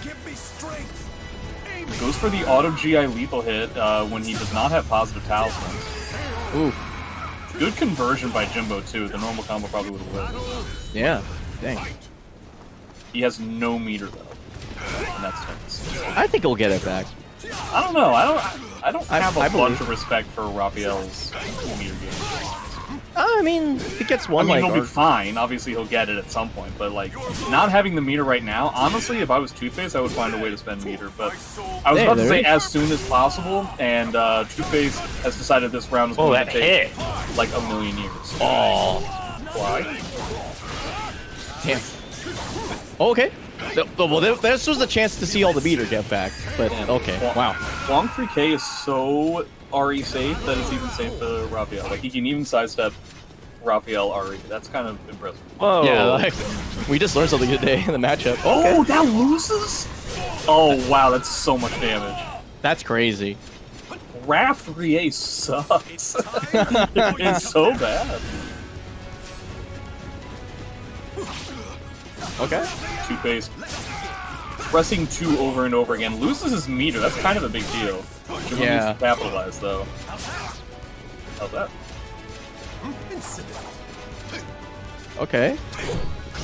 Goes for the auto GI lethal hit when he does not have positive talismans. Ooh. Good conversion by Jimbo too. The normal combo probably would have worked. Yeah. Dang. He has no meter though. And that's tense. I think he'll get it back. I don't know. I don't have a bunch believe. of respect for Raphael's meter game. I mean, if he gets one, I mean, like, he'll be fine. Obviously, he'll get it at some point. But like, not having the meter right now, honestly, if I was Toothpaste, I would find a way to spend meter. But I was about to say as soon as possible, and Toothpaste has decided this round is going to take like a million years. Oh. Why? Damn. Oh, okay. Well, this was the chance to see all the meter get back. But okay. Wow. Long 3K is so RE safe that it's even safe to Raphael. Like he can even sidestep Raphael RE. That's kind of impressive. Whoa. Yeah, like, we just learned something today in the matchup. Okay. Oh, that loses? Oh wow, that's so much damage. That's crazy. Raph 3A sucks. It's so bad. Okay. Toothpaste. Pressing 2 over and over again. Loses his meter. That's kind of a big deal. Jimbo needs to capitalize, though. How's that? Okay.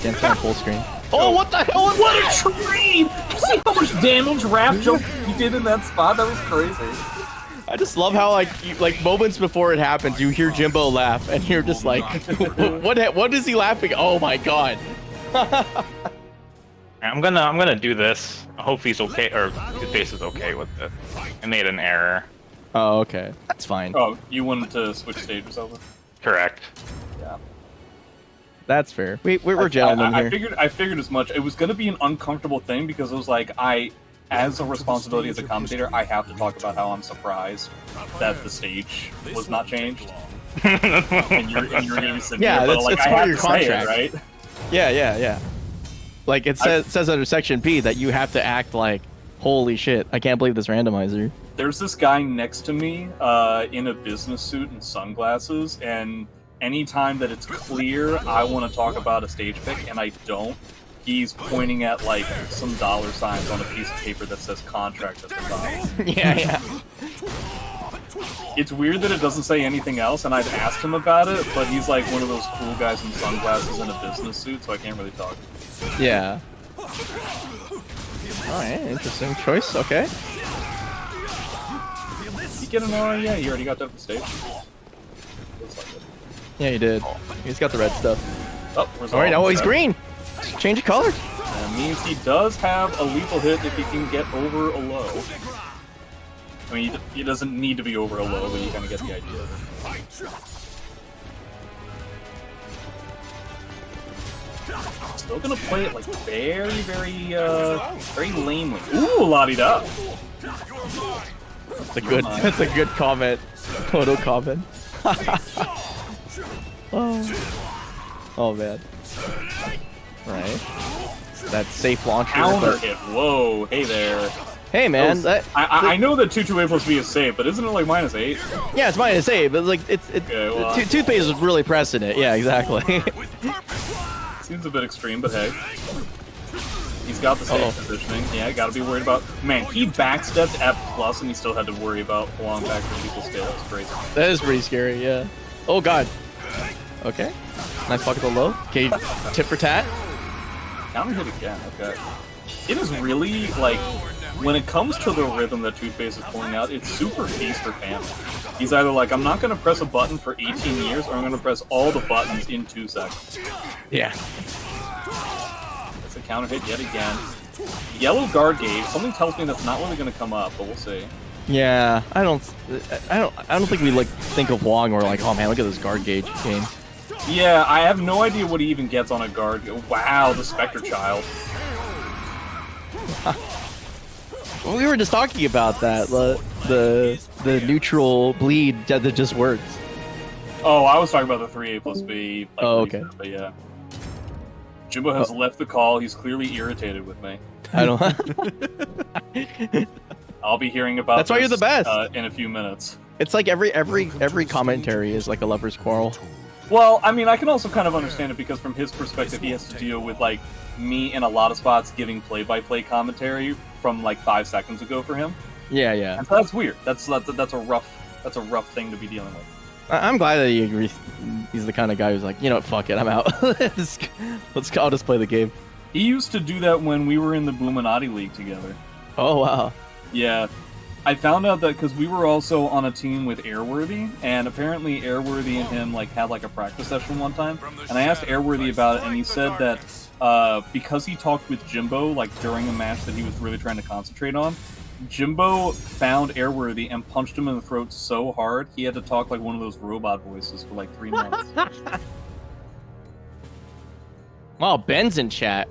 Can't turn full screen. Oh, what the hell? What a trade! You see how much damage Raph jumped he did in that spot? That was crazy. I just love how like moments before it happens, you hear Jimbo laugh, and you're just like, what is he laughing? Oh my god. I'm gonna do this. I hope he's okay, or Toothpaste is okay with it. I made an error. Oh, okay. That's fine. Oh, you wanted to switch stages over? Correct. Yeah. That's fair. We're gentlemen here. I figured as much. It was gonna be an uncomfortable thing because it was like as a responsibility as a commentator, I have to talk about how I'm surprised that the stage was not changed. and you're gonna be sitting there, but like, it's part of your contract, right? Yeah. Like it says under section B that you have to act like, holy shit, I can't believe this randomizer. There's this guy next to me in a business suit and sunglasses, and anytime that it's clear I want to talk about a stage pick and I don't, he's pointing at like some dollar signs on a piece of paper that says contract at the top. Yeah. It's weird that it doesn't say anything else, and I've asked him about it, but he's like one of those cool guys in sunglasses and a business suit, so I can't really talk. Yeah. Alright, interesting choice, okay. You get an aura? Yeah, you already got that on the stage. Yeah, he did. He's got the red stuff. Oh, alright, now he's green! Change of color. That means he does have a lethal hit if he can get over a low. I mean, he doesn't need to be over a low, but you kind of get the idea of it. Still gonna play it like very, very lamely. Ooh, la-di-da. That's a good comment. Total comment. Oh man. Right. That safe launcher. Counter hit. Whoa, hey there. Hey man, I know that 2-2-8 plus B is safe, but isn't it like -8? Yeah, it's -8, but like Okay, well, Toothpaste is really pressing it. Yeah, exactly. Seems a bit extreme, but hey. He's got the safe positioning. Yeah, gotta be worried about... Man, he backstepped Ep+ and he still had to worry about long back for people's scale. That's crazy. That is pretty scary, yeah. Oh god. Okay. Nice pocket to low. Okay, tip for tat. Counter hit again, okay. It is really, like, when it comes to the rhythm that Toothpaste is pulling out, it's super feast or famine. He's either like, I'm not going to press a button for 18 years, or I'm going to press all the buttons in 2 seconds. Yeah. It's a counter hit yet again. Yellow guard gauge. Something tells me that's not really going to come up, but we'll see. Yeah, I don't think we like think of Wong or like, oh man, look at this guard gauge game. Yeah, I have no idea what he even gets on a guard. Wow, the Spectre Child. Well, we were just talking about that, the neutral bleed that just works. Oh, I was talking about the 3A plus B. Like, oh, okay. But yeah. Jimbo has left the call. He's clearly irritated with me. I don't. I'll be hearing about That's why you're the best. In a few minutes. It's like every commentary is like a lover's quarrel. Well, I mean, I can also kind of understand it because from his perspective, he has to deal with like me in a lot of spots giving play-by-play commentary from like 5 seconds ago for him. Yeah, yeah. And so that's weird. That's a rough thing to be dealing with. I'm glad that he agrees. He's the kind of guy who's like, you know what, fuck it, I'm out. I'll just play the game. He used to do that when we were in the Bluminati League together. Oh wow. Yeah. I found out that because we were also on a team with Airworthy, and apparently Airworthy and him like had like a practice session one time, and I asked Airworthy about it, and he said that because he talked with Jimbo like during a match that he was really trying to concentrate on, Jimbo found Airworthy and punched him in the throat so hard he had to talk like one of those robot voices for like 3 months. Wow, Ben's in chat.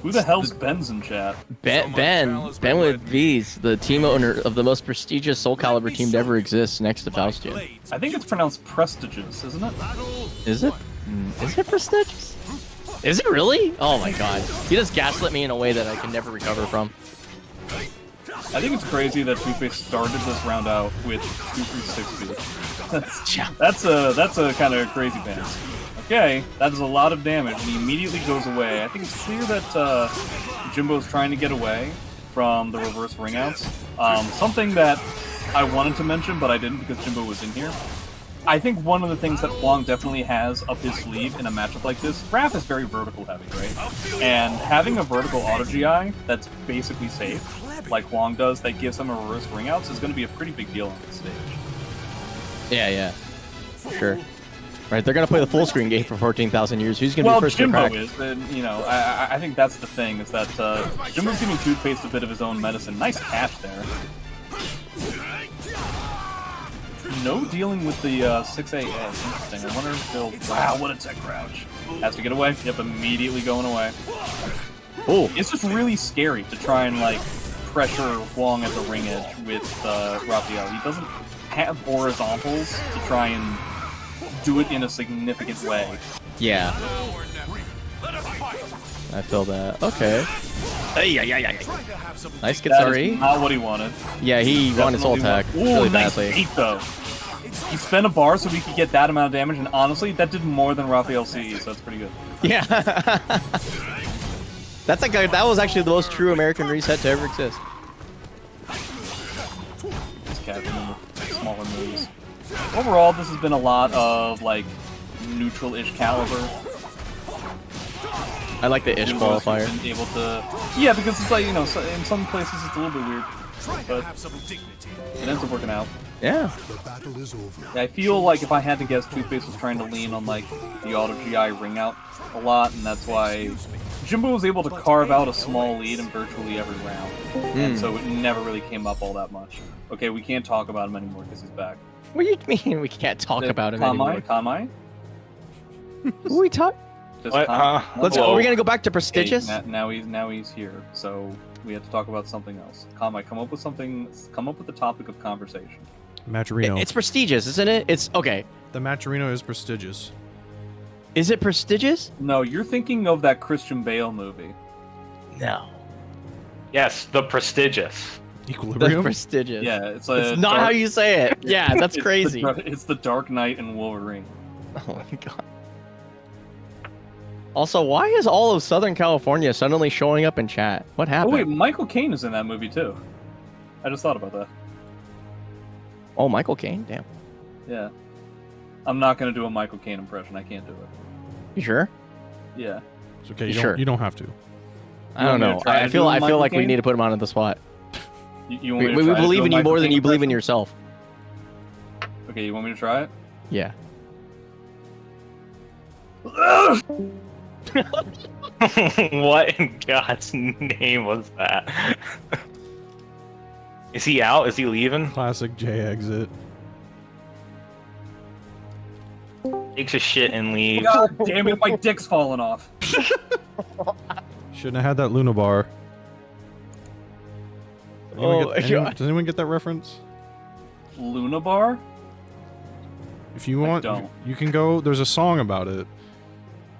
Who the hell's Ben's in chat? Ben with V's, the team owner of the most prestigious SoulCalibur team to ever exist, next to Faustian. I think it's pronounced prestigious, isn't it? Is it? Is it prestigious? Is it really? Oh my god. He just gaslit me in a way that I can never recover from. I think it's crazy that Toothpaste started this round out with 2-3-6 That's a kind of crazy pants. Okay, that is a lot of damage, and he immediately goes away. I think it's clear that Jimbo's trying to get away from the reverse ringouts. Something that I wanted to mention, but I didn't because Jimbo was in here. I think one of the things that Wong definitely has up his sleeve in a matchup like this, Raph is very vertical heavy, right? And having a vertical auto GI that's basically safe, like Wong does, that gives him a reverse ringouts, is going to be a pretty big deal on this stage. Yeah. For sure. Right, they're gonna play the full screen game for 14,000 years. Who's gonna be first Jimbo to crack? is, and you know, I think that's the thing is that Jimbo's giving Toothpaste a bit of his own medicine. Nice catch there. No dealing with the 6A edge. Interesting. I wonder if they'll. Wow, what a tech crouch! Has to get away. Yep, immediately going away. Oh, it's just really scary to try and like pressure Wong at the ring edge with Raphael. He doesn't have horizontals to try and do it in a significant way. Yeah. I feel that. Okay. Yeah. Nice Kitsari. Not what he wanted. Yeah, he wanted soul attack really nice badly. Beat, though. He spent a bar so we could get that amount of damage, and honestly, that did more than Raphael CE, so that's pretty good. Yeah. That's like that was actually the most true American reset to ever exist. Just catching him with smaller moves. Overall, this has been a lot of like neutral-ish caliber. I like the ish qualifier. Been able to, yeah, because it's like, you know, in some places it's a little bit weird, but it ends up working out. Yeah. I feel like if I had to guess, Toothpaste was trying to lean on like the auto GI ring out a lot, and that's why Jimbo was able to carve out a small lead in virtually every round, and so it never really came up all that much. Okay, we can't talk about him anymore because he's back. What do you mean we can't talk about him anymore? Konmai? Who we talk? Let's go. Are we gonna go back to prestigious? Okay, now he's here, so we have to talk about something else. Konmai, come up with something. Come up with the topic of conversation. Matcherino. It's prestigious, isn't it? It's okay. The Matcherino is prestigious. Is it prestigious? No, you're thinking of that Christian Bale movie. No. Yes, the prestigious. Equilibrium? The prestigious. Yeah, it's not how you say it. Yeah, that's crazy. It's the Dark Knight and Wolverine. Oh my god. Also, why is all of Southern California suddenly showing up in chat? What happened? Oh wait, Michael Caine is in that movie too. I just thought about that. Oh, Michael Caine? Damn. Yeah. I'm not gonna do a Michael Caine impression. I can't do it. You sure? Yeah. It's okay. Sure. You don't have to. I don't know. I feel like we need to put him on the spot. You want me We to try believe to in do a you more than Michael you believe in Caine yourself. impression? Okay, you want me to try it? Yeah. What in God's name was that? Is he out? Is he leaving? Classic J exit. Takes a shit and leaves. God damn it, my dick's falling off. Shouldn't have had that Luna bar. Does anyone get that reference? Luna bar? If you want, don't. you can go. There's a song about it.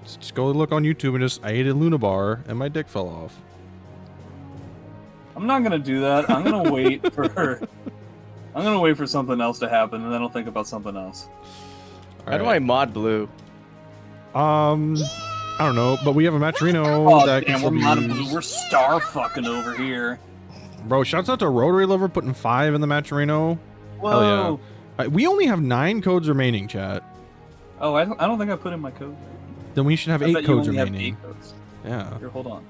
Just go look on YouTube and just I ate a Luna bar and my dick fell off. I'm not gonna do that. I'm gonna wait for. I'm gonna wait for something else to happen, and then I'll think about something else. How do I mod blue? I don't know, but we have a Matcherino Oh that damn, can we're still be mono used. blue. We're star fucking over here. Bro, shouts out to Rotary Lover putting 5 in the Matcherino. Whoa. Hell yeah. We only have 9 codes remaining, chat. Oh, I don't think I put in my code. Then we should have I 8 bet you codes only have remaining. 8 codes. Yeah. Here, hold on.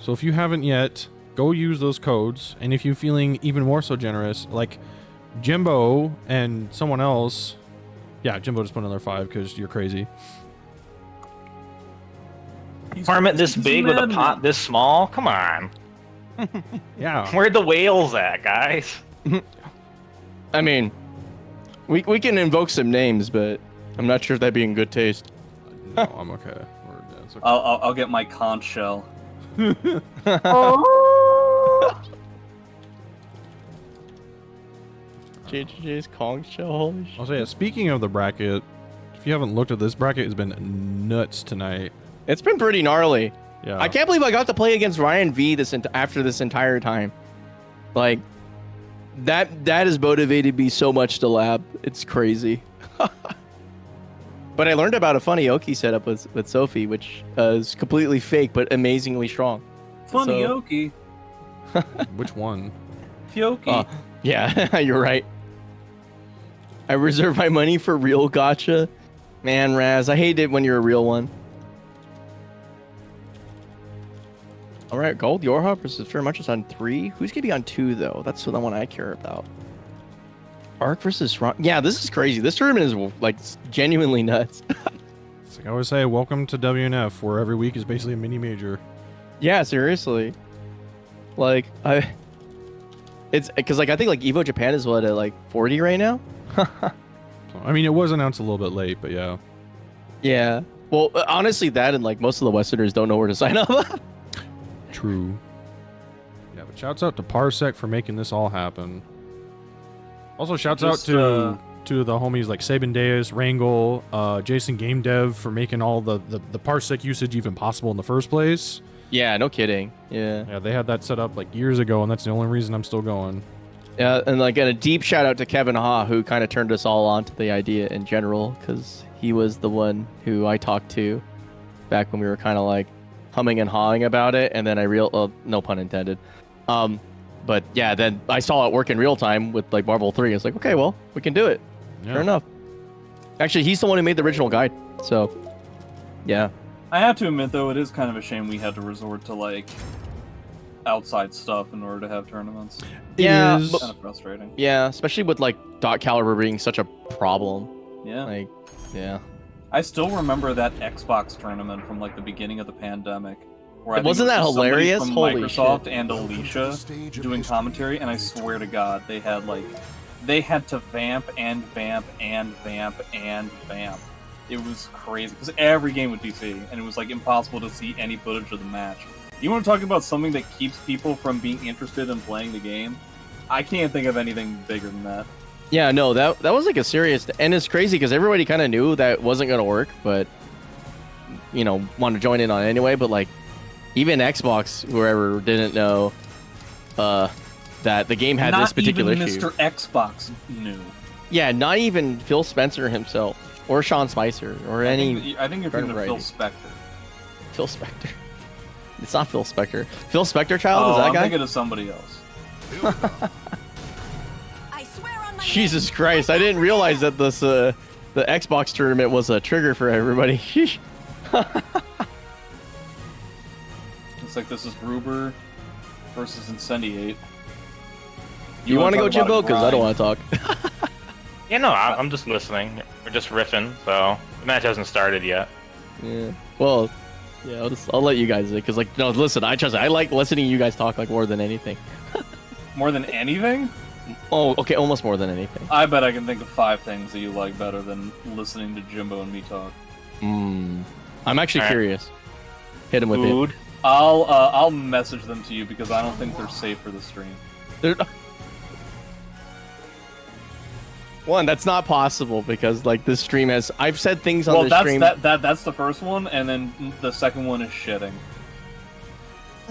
So if you haven't yet, go use those codes. And if you're feeling even more so generous, like Jimbo and someone else. Yeah, Jimbo just put another 5 because you're crazy. Farm it this he's big with a mad. pot this small? Come on. Yeah. Where'd the whales at, guys? I mean, we can invoke some names, but I'm not sure if that'd be in good taste. No, I'm okay. It's okay. I'll get my conch shell. JJ's Kong shell. Holy shit. I'll say, speaking of the bracket, if you haven't looked at this bracket, has been nuts tonight. It's been pretty gnarly. Yeah. I can't believe I got to play against Ryan V after this entire time. Like, that has motivated me so much to lab. It's crazy. But I learned about a funny Oki setup with Sophie, which is completely fake but amazingly strong. Funny So- Yoki. Which one? Fyoki. Yeah, you're right. I reserve my money for real gotcha. Man, Raz, I hate it when you're a real one. All right, Gold Yorha versus Fair Munch is on 3. Who's gonna be on 2 though? That's the one I care about. Arc versus Ron. Yeah, this is crazy. This tournament is like genuinely nuts. It's like I always say, welcome to WNF, where every week is basically a mini major. Yeah, seriously. Like it's because like I think like Evo Japan is what at like 40 right now. So, I mean, it was announced a little bit late, but yeah. Yeah. Well, honestly, that and like most of the Westerners don't know where to sign up. True. Yeah, but shouts out to Parsec for making this all happen. Also, shouts out to the homies like SabinDeus, Rangel, Jason Game Dev for making all the Parsec usage even possible in the first place. Yeah, no kidding. Yeah. Yeah, they had that set up like years ago, and that's the only reason I'm still going. Yeah, and like a deep shout out to Kevin Ha, who kind of turned us all on to the idea in general, because he was the one who I talked to back when we were kind of like humming and hawing about it, and then no pun intended. But yeah, then I saw it work in real time with like Marvel 3. I was like, okay, well, we can do it. Yeah. Sure enough. Actually, he's the one who made the original guide. So, yeah. I have to admit, though, it is kind of a shame we had to resort to, like, outside stuff in order to have tournaments. Yeah, is. but- Kind of frustrating. Yeah, especially with like .caliber being such a problem. Yeah. Like, yeah. I still remember that Xbox tournament from, like, the beginning of the pandemic. Where I think Wasn't it that was somebody hilarious? From Holy Microsoft shit. and Alicia doing commentary, and I swear to God, they had to vamp and vamp and vamp and vamp. It was crazy because every game would DC, and it was like impossible to see any footage of the match. You want to talk about something that keeps people from being interested in playing the game? I can't think of anything bigger than that. Yeah, no, that was like a serious, and it's crazy because everybody kind of knew that wasn't gonna work, but wanted to join in on it anyway. But like, even Xbox, whoever didn't know that the game had Not this particular even issue. Mr. Xbox knew. Yeah, not even Phil Spencer himself, or Sean Spicer, or I think you're thinking of variety. Phil Spector. Phil Spector. It's not Phil Spector. Phil Spector child is Oh, that I'm guy? thinking of somebody else. I swear on my Jesus Christ! I didn't realize that this the Xbox tournament was a trigger for everybody. Sheesh. looks like this is Ruber versus Incendiate. You want to go, talk about Jimbo? Because I don't want grind. to talk. Yeah, no, I'm just listening. We're just riffing, so the match hasn't started yet. Yeah. Well, yeah. I'll let you guys. Because like, no, listen. I like listening to you guys talk like more than anything. More than anything? Oh, okay, almost more than anything. I bet I can think of 5 things that you like better than listening to Jimbo and me talk. I'm actually Alright. curious. Hit him with Food. I'll message them to you because I don't think they're safe for the stream. it. One, that's not possible because like this stream has. I've said things on Well, this that's stream. that's the first one, and then the second one is shitting.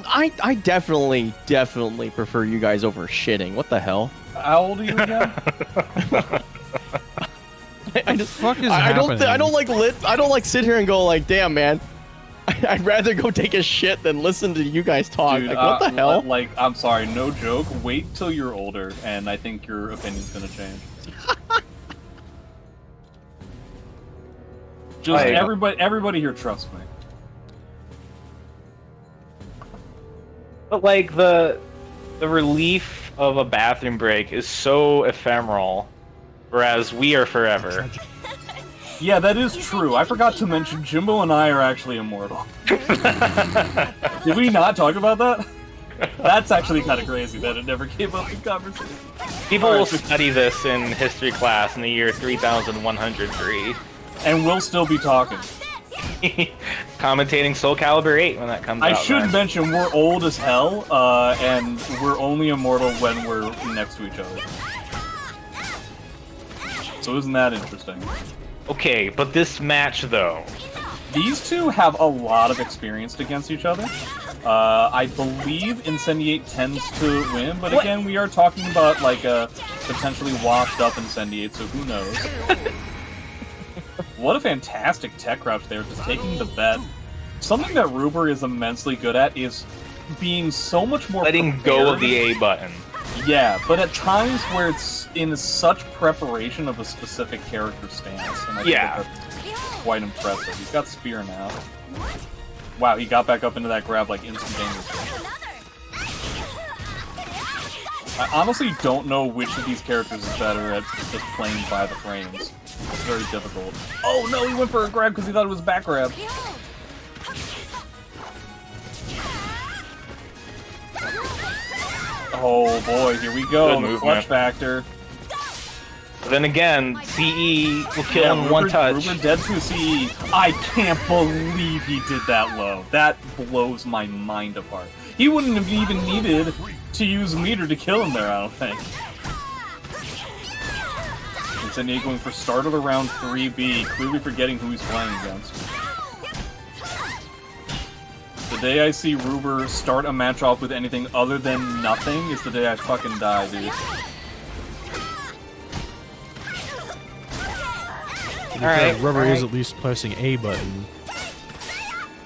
I definitely prefer you guys over shitting. What the hell? How old are you again? I just fuck is I don't happening? I don't like sit here and go like, damn man. I'd rather go take a shit than listen to you guys talk. Dude, like what the hell? Like, I'm sorry, no joke. Wait till you're older, and I think your opinion's gonna change. Just Like- everybody here trusts me. But like the relief of a bathroom break is so ephemeral, whereas we are forever. Yeah, that is true. I forgot to mention Jimbo and I are actually immortal. Did we not talk about that? That's actually kind of crazy that it never came up in conversation. People All will right, study this in history class in the year 3103. and we'll still be talking. Commentating SoulCalibur 8 when that comes out. I should man. mention we're old as hell, and we're only immortal when we're next to each other. So isn't that interesting? Okay, but this match though. These two have a lot of experience against each other. I believe Incendiate tends to win, but What? again, we are talking about like a potentially washed up Incendiate, so who knows? What a fantastic tech crouch there, just taking the bet. Something that Ruber is immensely good at is being so much more Letting go of prepared. the A button. Yeah, but at times where it's in such preparation of a specific character stance, and I think Yeah. that's quite impressive. He's got Spear now. Wow, he got back up into that grab like instantaneously. I honestly don't know which of these characters is better at just playing by the frames. It's very difficult. Oh no, he went for a grab because he thought it was a back grab. Oh boy, here we go. Good The movement. clutch factor. But then again, CE will kill in one touch. Ruber dead to CE. I can't believe he did that low. That blows my mind apart. He wouldn't have even needed to use meter to kill him there, I don't think. Incendiate going for start of the round 3B, clearly forgetting who he's playing against. The day I see Ruber start a match off with anything other than nothing is the day I fucking die, dude. Alright, Rubber is alright. at least pressing A button.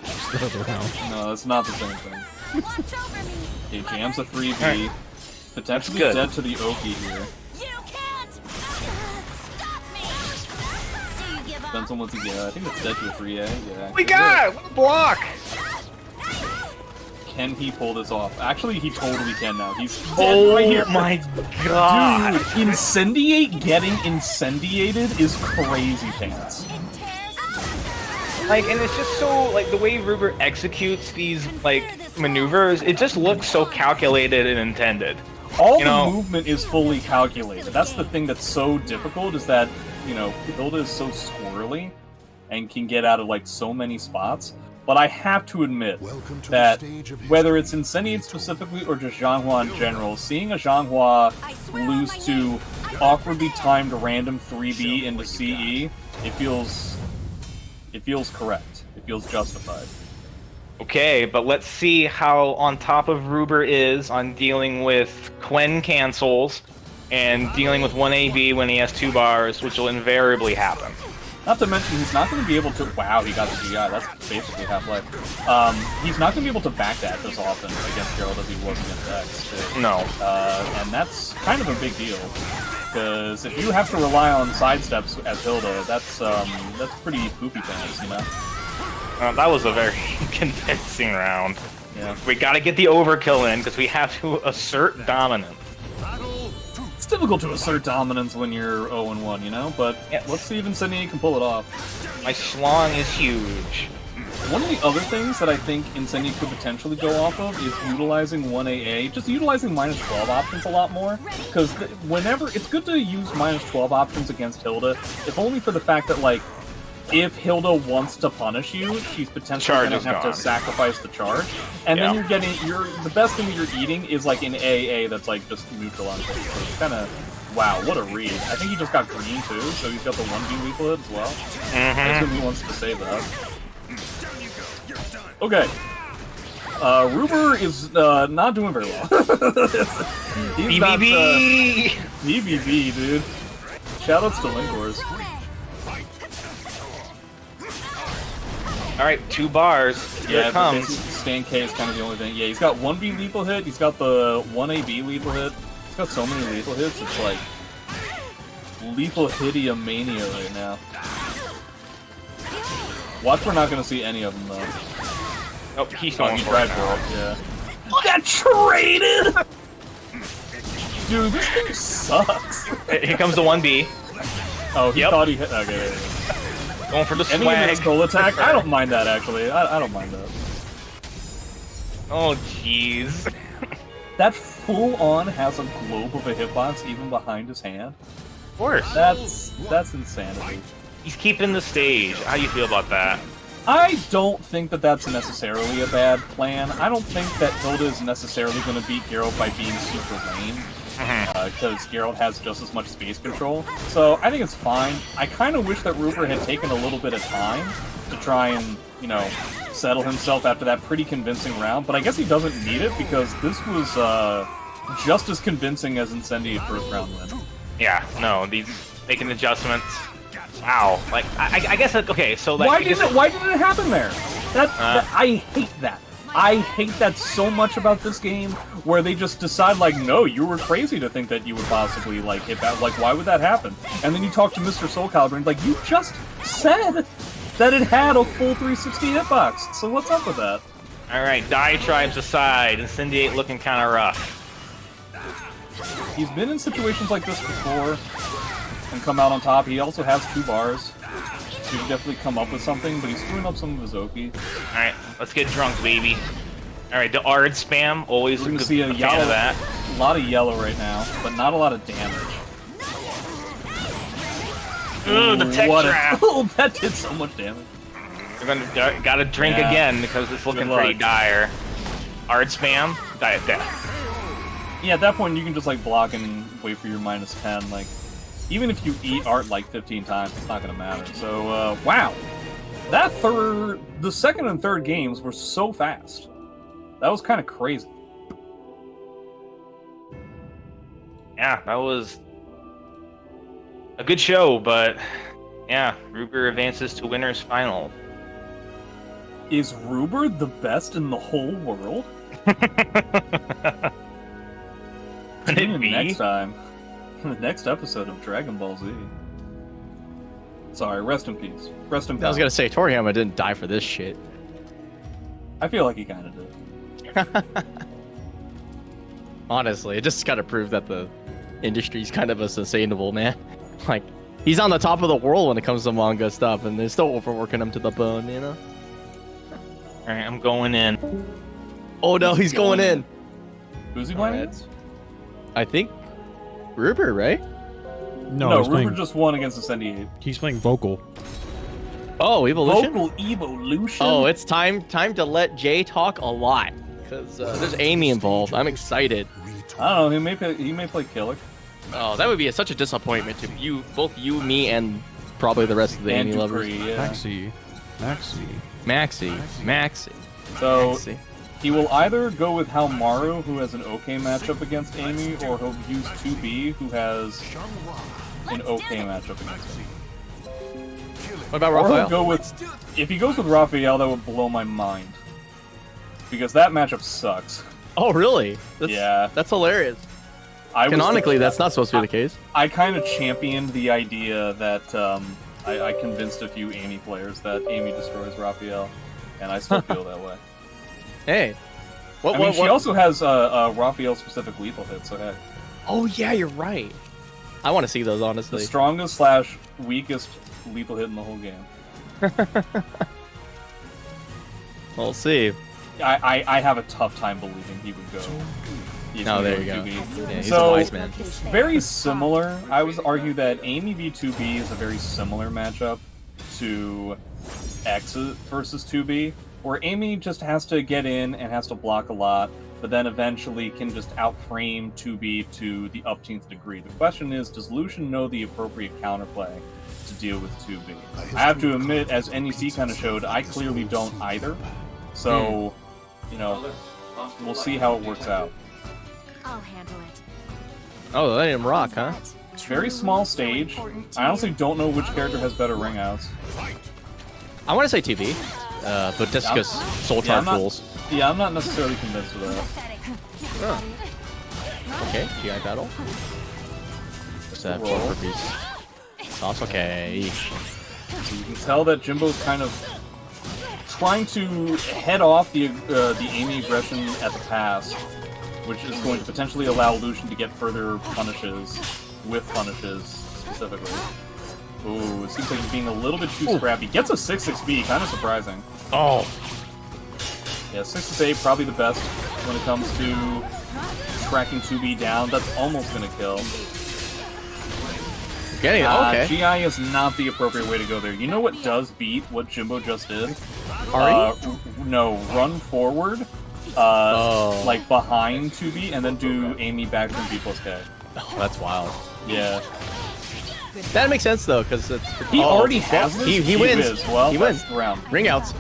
Just the other round. No, that's not the same thing. He jams a 3B. Alright. Potentially That's good. dead to the Oki here. Depends on what he get. I think it's dead to a 3A. Yeah. We got it! What a block! Can he pull this off? Actually, he totally can now. He's dead Oh right here. my god! Dude, Incendiate getting incendiated is crazy pants. Like, and it's just so, like, the way Ruber executes these, like, maneuvers, it just looks so calculated and intended. All You know- the movement is fully calculated. That's the thing that's so difficult is that, you know, Hilde is so squirrely and can get out of, like, so many spots. But I have to admit Welcome to that the stage of whether it's Incendiate specifically or just Zhanghua in general, seeing a Zhanghua lose to awkwardly timed random 3B into CE, it feels correct. It feels justified. Okay, but let's see how on top of Ruber is on dealing with Quen cancels and dealing with 1AB when he has 2 bars, which will invariably happen. Not to mention, he's not going to be able to... Wow, he got the GI. That's basically half-life. He's not going to be able to backdash as often against Geralt as he was against X. No. And that's kind of a big deal. Because if you have to rely on sidesteps as Hilde, that's pretty poopy pants, you know? That was a very convincing round. Yeah. We gotta get the overkill in because we have to assert dominance. It's difficult to assert dominance when you're 0-1, you know? But Yes. let's see if Incendiate can pull it off. My schlong is huge. One of the other things that I think Incendiate could potentially go off of is utilizing 1AA, just utilizing -12 options a lot more. Because whenever, it's good to use -12 options against Hilde, if only for the fact that, like, if Hilde wants to punish you, she's potentially Charge going is to have gone. to sacrifice the charge. And then the best thing that you're eating is, like, an AA that's, like, just neutral on it. So it's kind of, wow, what a read. I think he just got green, too, so he's got the 1B lethal hit as well. I assume he wants to save that. Okay. Ruber is not doing very well. He's not, BBB! BBB, dude. Shoutouts to Linkors. Alright, 2 bars. Here it comes. Stan K is kind of the only thing. Yeah, he's got 1B lethal hit, he's got the 1AB lethal hit. He's got so many lethal hits, it's like lethal hitia mania right now. Watch, we're not going to see any of them, though. Nope, he's Oh, going he for tried it for now. it, yeah. Got traded! Dude, this thing sucks. Here comes the 1B. Oh, he Yep. thought he hit. Okay. Going for the Any swag. of skull attack? I don't mind that, actually. I don't mind that. Oh, jeez. That full-on has a globe of a hitbox even behind his hand. Of course. That's insanity. He's keeping the stage. How do you feel about that? I don't think that that's necessarily a bad plan. I don't think that Hilde is necessarily going to beat Geralt by being super lame. Because Geralt has just as much space control. So I think it's fine. I kind of wish that Ruber had taken a little bit of time to try and, you know, settle himself after that pretty convincing round. But I guess he doesn't need it because this was just as convincing as Incendiate first round win. Yeah, no, these making adjustments. Wow. Like, I guess, okay, so like... Why didn't it happen there? I hate that. I hate that so much about this game, where they just decide, like, no, you were crazy to think that you would possibly, like, hit that. Like, why would that happen? And then you talk to Mr. SoulCalibur, and like, you just said that it had a full 360 hitbox. So what's up with that? Alright, diatribes aside, Incendiate looking kind of rough. He's been in situations like this before and come out on top. He also has 2 bars. So he can definitely come up with something, but he's screwing up some of his Oki. Alright, let's get drunk, baby. Alright, the Ard spam, always We're a gonna good see a fan yellow, of that. a lot of yellow right now, but not a lot of damage. Ooh, the tech What trap! Oh, that did so much damage. We're gonna gotta drink Yeah. again because it's looking Good luck. pretty dire. Ard spam, diet death. Yeah, at that point you can just like block and wait for your -10. Like, even if you eat art like 15 times, it's not gonna matter. So, wow, the second and third games were so fast. That was kind of crazy. Yeah, that was a good show, but yeah, Ruber advances to winners final. Is Ruber the best in the whole world? Could Tune it in be? next time. The next episode of Dragon Ball Z. Sorry, rest in peace. Rest in peace. I was gonna say Toriyama didn't die for this shit. I feel like he kind of did. Honestly, it just gotta prove that the industry's kind of a sustainable, man. Like, he's on the top of the world when it comes to manga stuff, and they're still overworking him to the bone, you know? Alright, I'm going in. Oh no, he's going in. Who's he playing Alright. against? I think Ruber, right? No, he's Ruber playing, just won against Incendiate. he's playing vocal. Oh, Evolution? Vocal Evolution? Oh, it's time to let Jay talk a lot. Because there's Amy involved. I'm excited. I don't know, he may play Kilik. Oh, that would be such a disappointment to you, both you, me, and probably the rest of the And Amy lovers. Dupree, yeah. Maxi. So, Maxi. he will either go with Haohmaru, who has an okay matchup against Amy, or he'll use 2B, who has an okay matchup against Amy. What about Or he'll Raphael? go with... If he goes with Raphael, that would blow my mind. Because that matchup sucks. Oh, really? Yeah. That's hilarious. I was- Canonically, that's not supposed to be the case. I kind of championed the idea that I convinced a few Amy players that Amy destroys Raphael, and I still feel that way. Hey, What? I mean, she also has a Raphael specific lethal hit, so hey. Oh yeah, you're right. I want to see those The honestly. strongest / weakest lethal hit in the whole game. We'll see. I have a tough time believing he would go. No, there you go. 2B. Yeah, he's So- a wise man. Very similar. I would argue that Amy v2B is a very similar matchup to X versus 2B, where Amy just has to get in and has to block a lot, but then eventually can just outframe 2B to the upteenth degree. The question is, does Lucian know the appropriate counterplay to deal with 2B? I have to admit, as NEC kind of showed, I clearly don't either. So, you know, we'll see how it works out. I'll handle it. Oh, they let him rock, huh? It's a very small stage. I honestly don't know which character has better ring outs. I want to say 2B, but just because SoulCalibur I'm not- rules. Yeah, I'm not necessarily convinced of that. Okay, GI battle. What's that? Roll. 4 per piece. Sauce, okay. So you can tell that Jimbo's kind of trying to head off the Amy aggression at the pass, which is going to potentially allow Lucian to get further punishes, with punishes specifically. Ooh, it seems like he's being a little bit too scrappy. Gets a 6-6B, kind of surprising. Oh, Yeah, 6-8 probably the best when it comes to tracking 2B down. That's almost gonna kill. getting it. Okay. GI is not the appropriate way to go there. You know what does beat what Jimbo just did? Ari? No, run forward, like behind 2B, and then do Amy back from B plus K. Oh, that's wild. Yeah. That makes sense though, because it's He already has this? He wins. Whiz. Well, he that's wins. the round. Ring outs.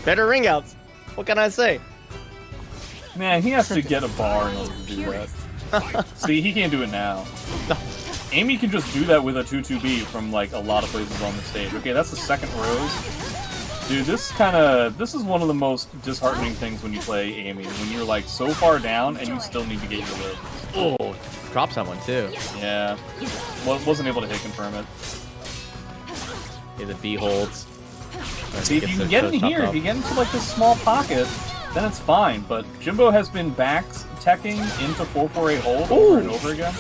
Better ring outs. What can I say? Man, he has to get a bar in order to do that. See, he can't do it now. Amy can just do that with a 2-2B from like a lot of places on the stage. Okay, that's the second rose. Dude, this is one of the most disheartening things when you play Amy, when you're like so far down and you still need to get your lives. Oh, drop someone too. Yeah. Wasn't able to hit confirm it. Okay, the B holds. See, if you can get in here, if you get into like this small pocket, then it's fine. But Jimbo has been back teching into 4-4-8 hold over and over again.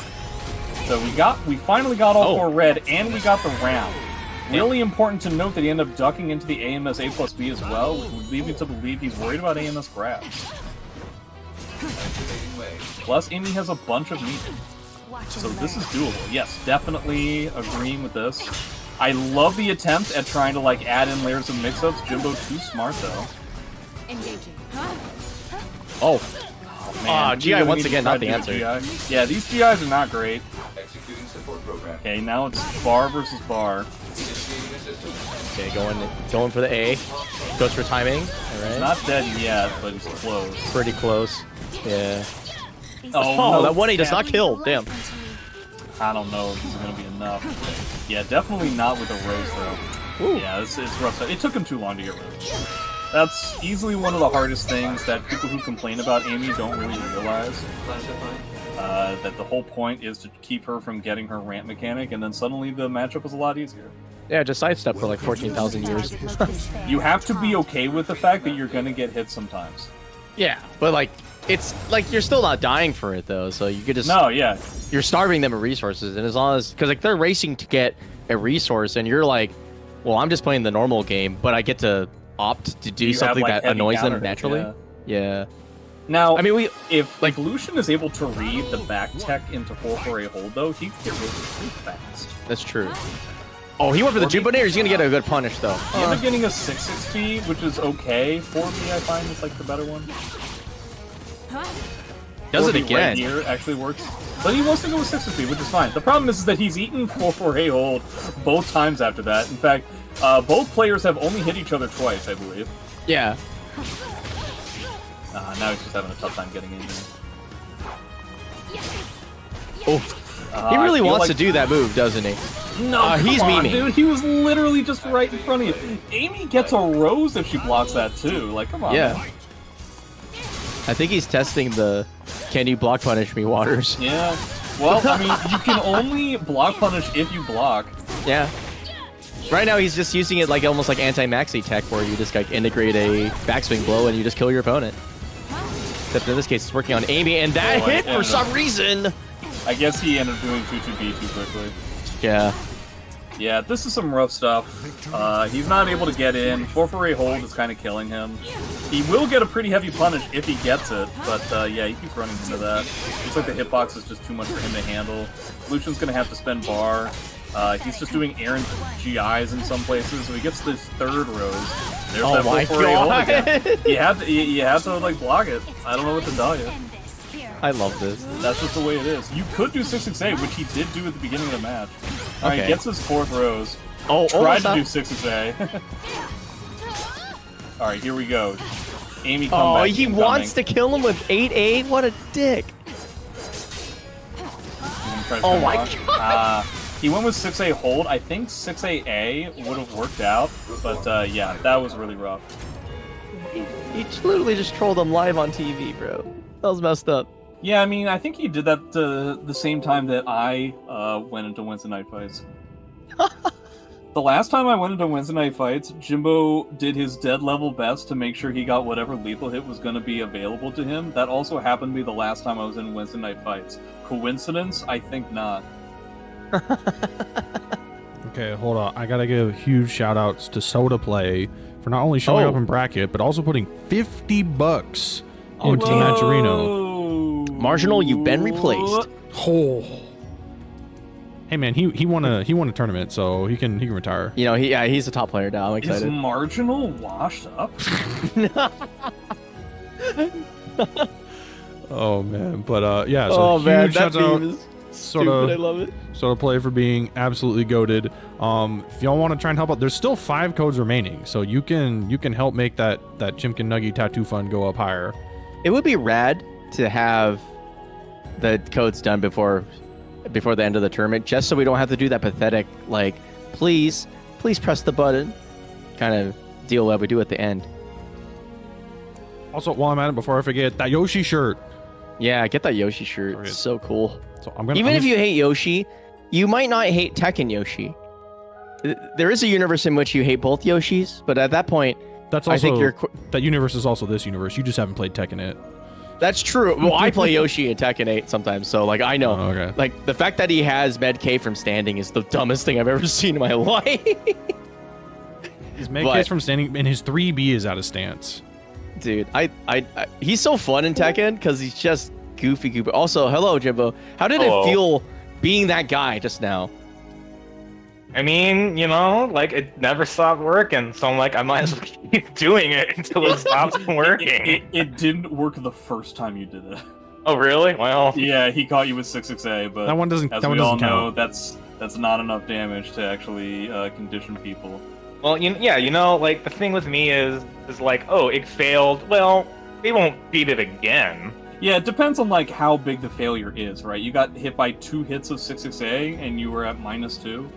So we finally got all 4 red, and we got the round. Really important to note that he ended up ducking into the AMS A plus B as well, which would lead me to believe he's worried about AMS grabs. Plus, Amy has a bunch of meat. So this is doable. Yes, definitely agreeing with this. I love the attempt at trying to like add in layers of mix-ups. Jimbo too smart though. Engaging. Oh, Man, GI really once need to again, try not to the do answer. GI. Yeah, these GIs are not great. Executing support program. Okay, now it's bar versus bar. Initiating assistance. okay, going for the A. Goes for timing. All right. Not dead yet, but it's close. Pretty close. Yeah. Oh, Oh, no, that 1A does snap. not kill. Damn. I don't know if this is gonna be enough. Yeah, definitely not with a rose though. Ooh. Yeah, it's rough. It took him too long to get rose. That's easily one of the hardest things that people who complain about Amy don't really realize. Classifying. That the whole point is to keep her from getting her ramp mechanic, and then suddenly the matchup is a lot easier. Yeah, just sidestep for like 14,000 years. You have to be okay with the fact that you're gonna get hit sometimes. Yeah, but like it's like you're still not dying for it though, so you could just No, yeah. you're starving them of resources, and as long as because like they're racing to get a resource, and you're like, well, I'm just playing the normal game, but I get to opt to do You have, something like, that heavy annoys them counter hits, naturally. Yeah. Now, I mean, if Lucian is able to read the back tech into 4-4-8 hold, though, he can get rid of it pretty fast. that's true. Oh, he went for the Jimbonator. He's gonna get a good punish though. He ended up getting a 6-6B, which is okay. 4B, I find, is like the better one. Does it 4B again? Right here actually works. But he wants to go with 6-6B, which is fine. The problem is that he's eaten 4-4-8 hold both times after that. In fact, both players have only hit each other twice, I believe. Yeah. Now he's just having a tough time getting in here. Oh, he I really feel wants like- to do that move, doesn't he? No, he's come on, memeing. dude. He was literally just right in front of you. Amy gets a rose if she blocks that too. Like, come on. Yeah. man. I think he's testing the "Can you block punish me" waters. Yeah. Well, I mean, you can only block punish if you block. Yeah. Right now he's just using it like almost like anti-maxi tech, where you just like integrate a backswing blow and you just kill your opponent. Except in this case, it's working on Amy, and that Oh, hit and for some reason. I guess he ended up doing 2-2B too quickly. Yeah. Yeah, this is some rough stuff. He's not able to get in. 4-4-A hold is kind of killing him. He will get a pretty heavy punish if he gets it, but yeah, he keeps running into that. Looks like the hitbox is just too much for him to handle. Lucian's gonna have to spend bar. He's just doing errant GIs in some places, so he gets this third rose. There's Oh that my 4-4-A hold again. god! You have to like block it. I don't know what to tell you. End this here. I love this. That's just the way it is. You could do 6-6-A, which he did do at the beginning of the match. Alright, Okay. gets his 4th rose. Oh, Tried to almost do up. 6-6-A. Alright, here we go. Amy comeback Oh, he incoming. wants to kill him with 8A? What a dick. Oh my god! He went with 6A hold. I think 6A would have worked out, but yeah, that was really rough. He literally just trolled him live on TV, bro. That was messed up. Yeah, I mean, I think he did that the same time that I went into Wednesday Night Fights. The last time I went into Wednesday Night Fights, Jimbo did his dead level best to make sure he got whatever lethal hit was going to be available to him. That also happened to be the last time I was in Wednesday Night Fights. Coincidence? I think not. Okay, hold on. I gotta give huge shout outs to Soda Play for not only showing Oh. up in bracket, but also putting $50 Oh, into damn. Matcherino. Marginal, you've been replaced. Oh. Hey man, he won a tournament, so he can retire. You know, he's a top player now. I'm Is excited. Marginal washed up? Oh man, but yeah, so Oh huge man, that shout out meme is Soda, stupid. I love it. Soda Play for being absolutely goated. If y'all want to try and help out, there's still 5 codes remaining, so you can help make that Chimkin Nuggy tattoo fund go up higher. It would be rad to have the codes done before the end of the tournament, just so we don't have to do that pathetic, like, please press the button kind of deal that we do at the end. Also, while I'm at it, before I forget, that Yoshi shirt. Yeah, get that Yoshi shirt. Okay. It's so cool. So I'm gonna Even if you hate Yoshi, you might not hate Tekken Yoshi. There is a universe in which you hate both Yoshis, but at that point, that's I also think you're that universe is also this universe. You just haven't played Tekken it. That's true. Well, I play Yoshi in Tekken 8 sometimes, so like I know. Oh, okay. Like the fact that he has Med K from standing is the dumbest thing I've ever seen in my life. His med But- case from standing and his 3B is out of stance. Dude, I he's so fun in Tekken because he's just goofy. Also, hello Jimbo. How did Hello. it feel being that guy just now? I mean, you know, like it never stopped working, so I'm like, I might as well keep doing it until it stops working. It didn't work the first time you did it. Oh, really? Well, Yeah, he caught you with 6-6-A, but That one doesn't. as That one we all doesn't know, count. that's not enough damage to actually condition people. well, yeah, you know, like the thing with me is like, oh, it failed. Well, they won't beat it again. Yeah, it depends on like how big the failure is, right? You got hit by 2 hits of 6-6-A and you were at -2.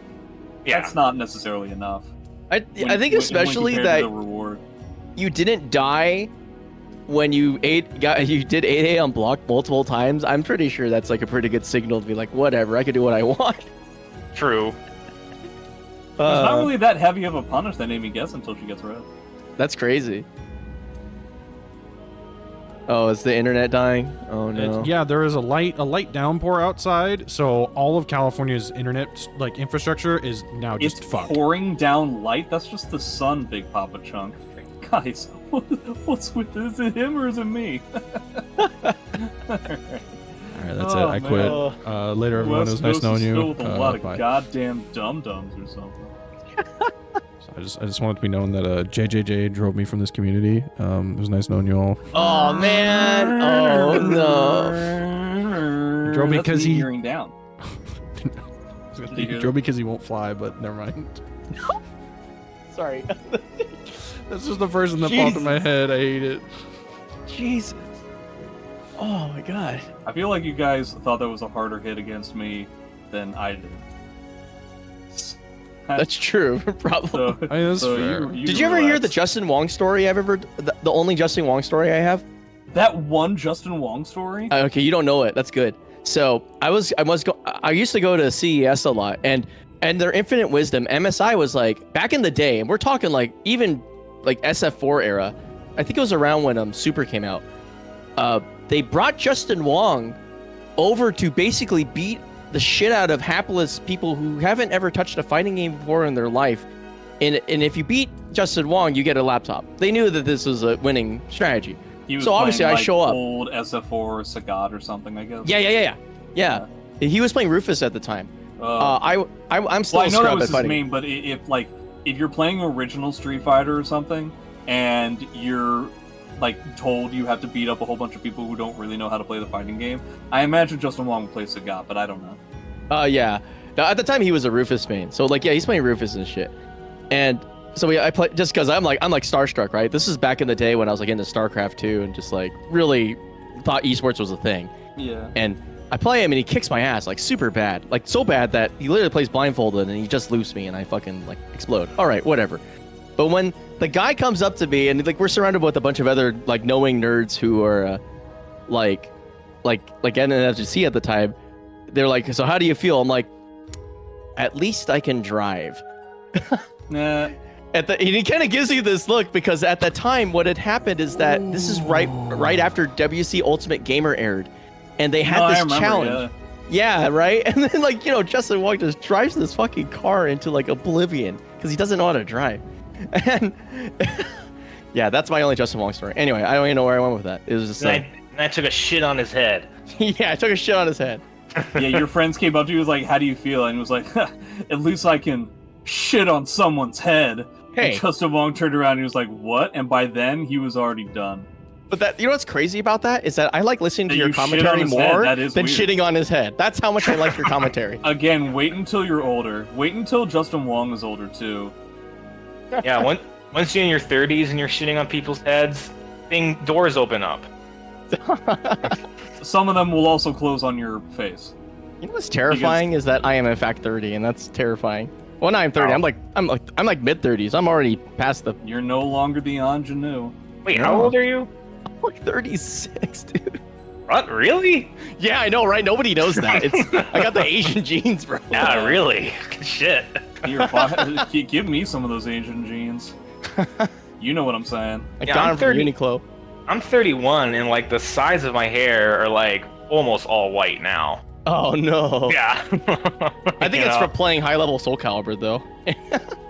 Yeah. That's not necessarily enough. I think especially compared that to the reward. you didn't die when you did 8A on block multiple times. I'm pretty sure that's like a pretty good signal to be like, whatever, I can do what I want. True. It's not really that heavy of a punish that Amy gets until she gets red. That's crazy. Oh, is the internet dying? Oh no. Yeah, there is a light downpour outside, so all of California's internet like infrastructure is now just It's fucked. pouring down light. That's just the sun, Bigpapachunk. Guys, what's with this? Is it him or is it me? All right, that's it. Oh, I man. quit. Later, everyone. It was nice West Coast knowing is you. filled with a lot of Bye. goddamn dum-dums or something. I just wanted to be known that JJJ drove me from this community. It was nice knowing you all. Oh man. Oh no. Drove me That's 'cause me he- gearing down. He drove me because he won't fly, but never mind. Sorry. That's just the first one that popped in my head. I hate it. Jesus. Oh my god. I feel like you guys thought that was a harder hit against me than I did. That's true. Probably. So, I mean, that's so fair. Did you ever hear the relax. Justin Wong story I've ever? The only Justin Wong story I have? That one Justin Wong story? Okay, you don't know it. That's good. So I used to go to CES a lot, and their Infinite Wisdom MSI was like back in the day, and we're talking like even like SF4 era. I think it was around when Super came out. they brought Justin Wong over to basically beat the shit out of hapless people who haven't ever touched a fighting game before in their life. And if you beat Justin Wong, you get a laptop. They knew that this was a winning strategy. So obviously I show up. Old SF4 Sagat or something, I guess. Yeah. He was playing Rufus at the time. I'm still well, I know that scrub was at his fighting. main, but if you're playing original Street Fighter or something, and you're like told you have to beat up a whole bunch of people who don't really know how to play the fighting game, I imagine Justin Wong would play Sagat, but I don't know. Yeah. Now, at the time he was a Rufus main, so like he's playing Rufus and shit. And so I play just because I'm like starstruck, right? This is back in the day when I was like into StarCraft 2 and just like really thought esports was a thing. Yeah. And I play him and he kicks my ass like super bad, like so bad that he literally plays blindfolded and he just loops me and I fucking like explode. All right, whatever. But when the guy comes up to me and like we're surrounded with a bunch of other like knowing nerds who are like NFGC at the time, they're like, so how do you feel? I'm like, at least I can drive. Nah. And he kind of gives you this look because at the time what had happened is that this is right after WC Ultimate Gamer aired, and they had this challenge. Yeah, right. And then like Justin Wong just drives this fucking car into like oblivion because he doesn't know how to drive. And yeah, that's my only Justin Wong story. Anyway, I don't even know where I went with that. It was just and I took a shit on his head. Yeah, I took a shit on his head. Yeah, your friends came up to you and was like, how do you feel? And he was like, at least I can shit on someone's head. Hey. And Justin Wong turned around and he was like, what? And by then he was already done. But that what's crazy about that is that I like listening to That your you shit on commentary his more head, that is than weird. shitting on his head. That's how much I like your commentary. Again, wait until you're older. Wait until Justin Wong is older too. Yeah, once you're in your 30s and you're shitting on people's heads, doors open up. Some of them will also close on your face. You know what's terrifying is that I am in fact 30, and that's terrifying. Well, now I'm 30. Oh. I'm like mid 30s. I'm already past the. You're no longer the ingenue. Wait, how old are you? I'm like 36, dude. What? Really? Yeah, I know, right? Nobody knows that. I got the Asian genes, bro. Yeah, really? Shit. Here, give me some of those Asian genes. You know what I'm saying. I Yeah, got I'm them from 30. Uniqlo. I'm 31, and like the sides of my hair are like almost all white now. Oh no. Yeah. I think it's from playing high level SoulCalibur though.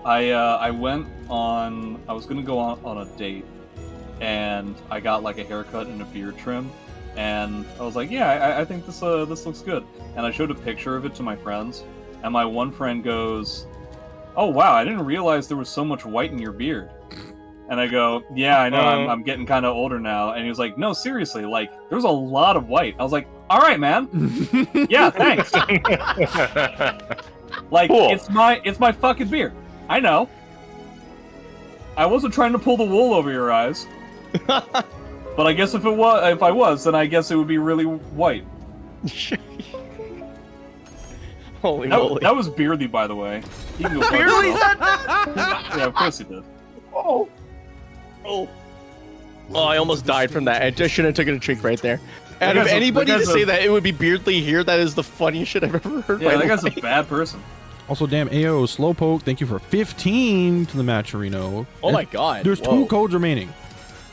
I went on. I was gonna go on a date, and I got like a haircut and a beard trim, and I was like, yeah, I think this looks good. And I showed a picture of it to my friends, and my one friend goes, "Oh wow, I didn't realize there was so much white in your beard." And I go, "Yeah, I know. I'm getting kind of older now." And he was like, "No, seriously, like there's a lot of white." I was like, "All right, man. Yeah, thanks." Like Cool. it's my fucking beard. I know. I wasn't trying to pull the wool over your eyes. But I guess if I was, then I guess it would be really white. Holy moly. That was Beardy, by the way. He can go fuck Beardy himself. said Yeah, of course he did. Oh, I almost died from that. I just shouldn't have taken a drink right there. And if anybody to say that it would be Beardly here, that is the funniest shit I've ever heard. Yeah, in my that guy's life. a bad person. Also, damn, AO Slowpoke, thank you for 15 to the Matcherino. Oh my god. There's Whoa. 2 codes remaining.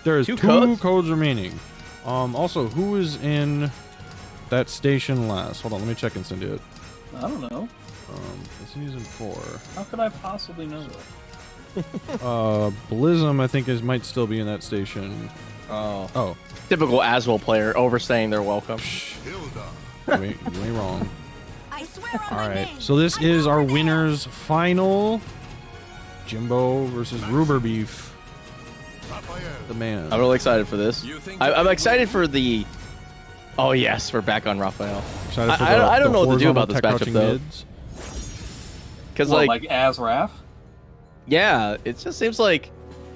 There's Two 2 codes? codes remaining. Also, who is in that station last? Hold on, let me check Incendiate. I don't know. Incendiate's in 4. How could I possibly know that? Blizzum, I think, might still be in that station. Oh. Typical Aswell player overstaying their welcome. You ain't wrong. I swear on All my right, name. so this is our winners final. Jimbo versus RuberBeef. The man. I'm really excited for this. I'm excited for the. Oh yes, we're back on Raphael. Excited for I don't the know what to do about horizontal this tech matchup, crouching though. mids. Because Like Azraf? yeah, it just seems like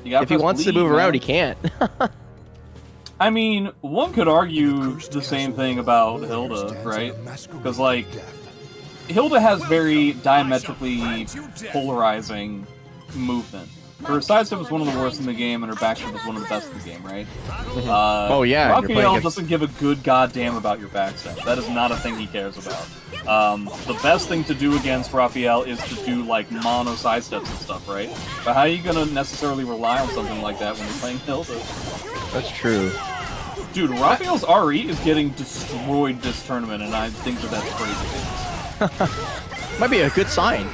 You gotta if he press wants to bleed, move around, he man. can't. I mean, one could argue the same thing about Hilde, right? Because, like, Hilde has very diametrically polarizing movement. Her sidestep is one of the worst in the game, and her backstep is one of the best in the game, right? Oh, yeah, you're playing Raphael against- doesn't give a good goddamn about your backstep. That is not a thing he cares about. The best thing to do against Raphael is to do, like, mono sidesteps and stuff, right? But how are you gonna necessarily rely on something like that when you're playing Hilde? That's true. Dude, Raphael's RE is getting destroyed this tournament, and I think that that's crazy. Might be a good sign.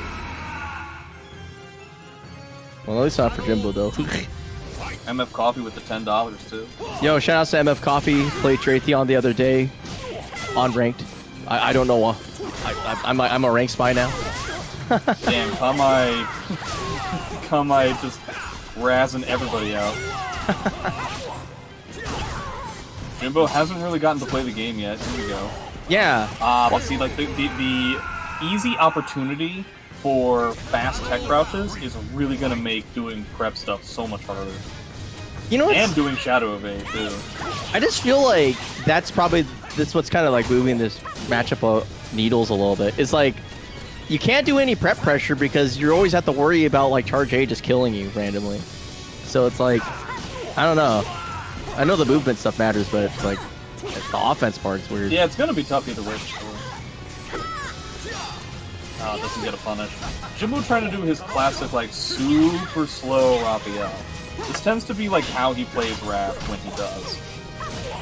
Well, at least not for Jimbo, though. MF Coffee with the $10, too. Yo, shout out to MF Coffee. Played Raytheon the other day. On ranked. I don't know. I'm a rank spy now. Damn, Konmai just razzing everybody out. Jimbo hasn't really gotten to play the game yet. Here we go. Yeah. But see, like, the easy opportunity for fast tech crouches is really gonna make doing prep stuff so much harder. You know what's... And doing Shadow Evade, too. I just feel like that's what's kind of like moving this matchup of needles a little bit. It's like, you can't do any prep pressure because you always have to worry about like charge A just killing you randomly. So it's like, I don't know. I know the movement stuff matters, but it's like, the offense part's weird. Yeah, it's gonna be tough either way. Oh, doesn't get a punish. Jimbo trying to do his classic, like, super slow Raphael. This tends to be like how he plays rap when he does.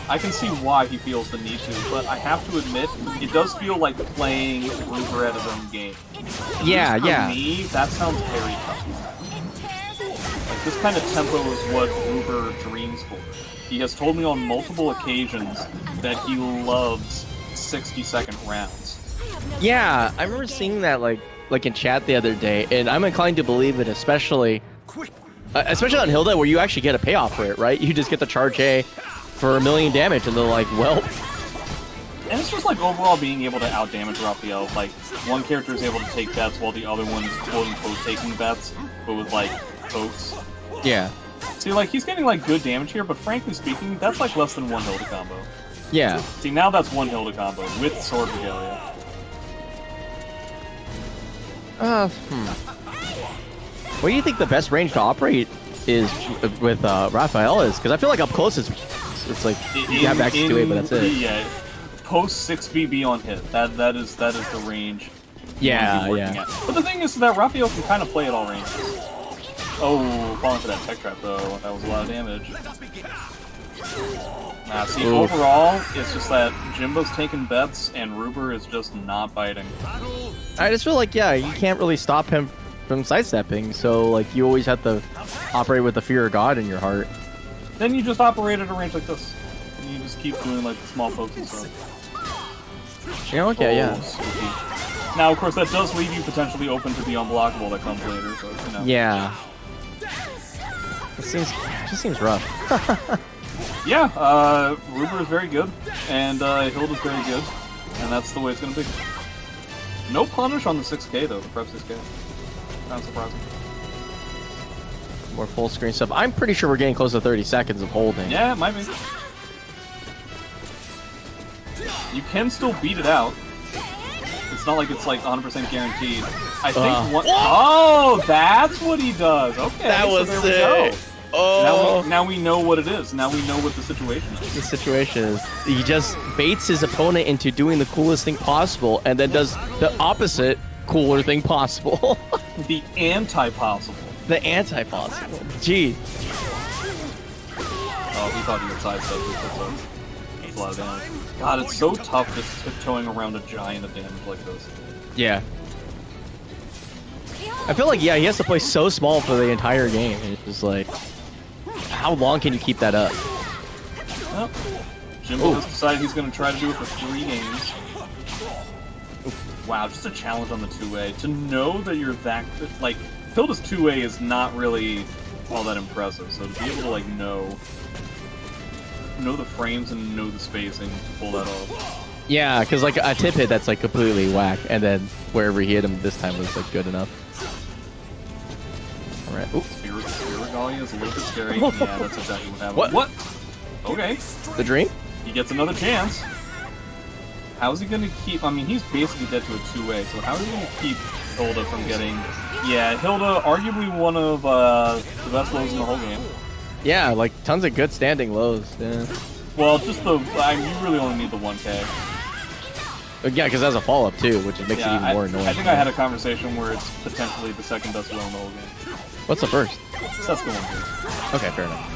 I can see why he feels the need to, but I have to admit, it does feel like playing Ruber at his own game. Yeah, for yeah. me, that sounds very tough. Like, this kind of tempo is what Ruber dreams for. He has told me on multiple occasions that he loves 60-second rounds. Yeah, I remember seeing that like in chat the other day, and I'm inclined to believe it, especially on Hilde, where you actually get a payoff for it, right? You just get the charge A for 1,000,000 damage, and they're like, well. And it's just like overall being able to outdamage Raphael. Like, one character is able to take bets while the other one is quote-unquote taking bets, but with like pokes. Yeah. See, like, he's getting like good damage here, but frankly speaking, that's like less than one Hilde combo. Yeah. See, now that's one Hilde combo with Sword Regalia. What do you think the best range to operate is with Raphael is? Because I feel like up close it's like you have access to it, but that's it. Yeah, post 6BB on hit. That is the range. Yeah, working yeah. at. But the thing is that Raphael can kind of play at all ranges. Oh, falling for that tech trap though. That was a lot of damage. Nah, see, overall, it's just that Jimbo's taking bets and Ruber is just not biting. I just feel like, yeah, you can't really stop him from sidestepping, so like you always have to operate with the fear of God in your heart. Then you just operate at a range like this. And you just keep doing like the small pokes and stuff. Yeah, okay, yeah. Spooky. Now, of course, that does leave you potentially open to the unblockable that comes later, so, you know. Yeah. It just seems rough. Yeah, Ruber is very good, and Hilde is very good, and that's the way it's gonna be. No punish on the 6K though, the prep 6K. Not surprising. More full screen stuff. I'm pretty sure we're getting close to 30 seconds of holding. Yeah, it might be. You can still beat it out. It's not like it's like 100% guaranteed. I think one. Oh, that's what he does. Okay, That was so sick. there we go. Oh. Now we know what it is. Now we know what the situation is. The situation is he just baits his opponent into doing the coolest thing possible and then does the opposite cooler thing possible. The anti-possible. The anti-possible. Gee. Oh, he thought he would sidestep this. That's a lot of damage. God, it's so tough just tiptoeing around a giant of damage like this. Yeah. I feel like, yeah, he has to play so small for the entire game. It's just like, how long can you keep that up? Well, Jimbo has decided he's going to try to do it for 3 games. Wow, just a challenge on the 2A. To know that you're that... Like, Hilde's 2A is not really all that impressive, so to be able to, like, know the frames and know the spacing to pull that off. Yeah, because like a tip hit that's like completely whack, and then wherever he hit him this time was like good enough. All right. Oop. Spear Regalia is a little bit scary. Yeah, that's exactly what happened. What? Okay. The dream? He gets another chance. How's he gonna keep... I mean, he's basically dead to a 2A, so how is he gonna keep Hilde from getting... Yeah, Hilde, arguably one of the best lows in the whole game. Yeah, like tons of good standing lows. Yeah. Well, just the... I mean, you really only need the 1K. Yeah, because that's a follow-up too, which makes it even more annoying. I think I had a conversation where it's potentially the second best low in the whole game. What's the first? So that's the 1K. Okay, fair enough.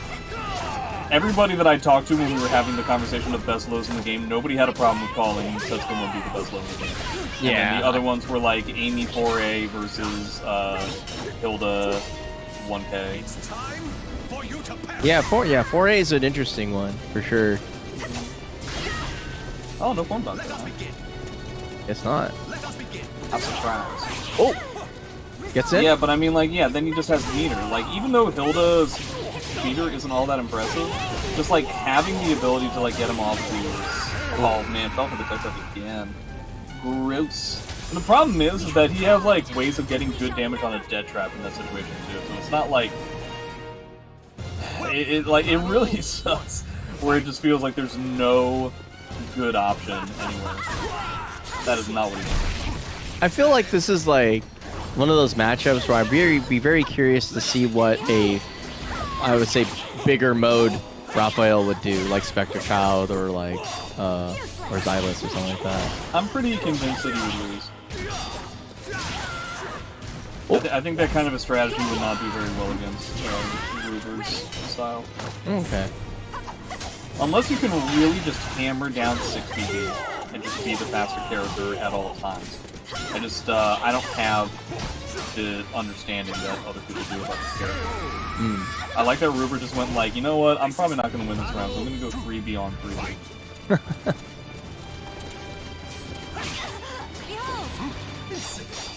everybody that I talked to when we were having the conversation of best lows in the game, nobody had a problem with calling Tetsuko would be the best low in the game. Yeah. And then the other ones were like Amy 4A versus Hilde 1K. It's time for you to pass. Yeah, 4A is an interesting one for sure. Oh, no form dunk. Let us begin. It's not. Let us begin. I'm surprised. Oh, gets it. Yeah, but I mean, like, yeah, then he just has meter. Like, even though Hilda's meter isn't all that impressive, just like having the ability to like get him off these. Oh man, fell for the touch up again. Gross. And the problem is that he has like ways of getting good damage on a dead trap in that situation too. So it's not like it really sucks. Where it just feels like there's no good option anywhere. That is not what he does. I feel like this is like one of those matchups where I'd be very curious to see what I would say bigger mode Raphael would do, like Spectre Child or like or Xylus or something like that. I'm pretty convinced that he would lose. I think that kind of a strategy would not do very well against Ruber's style. Okay. Unless you can really just hammer down 6BB and just be the faster character at all times. I don't have the understanding that other people do about this character. I like that Ruber just went like, you know what, I'm probably not going to win this round, so I'm going to go 3B on 3B.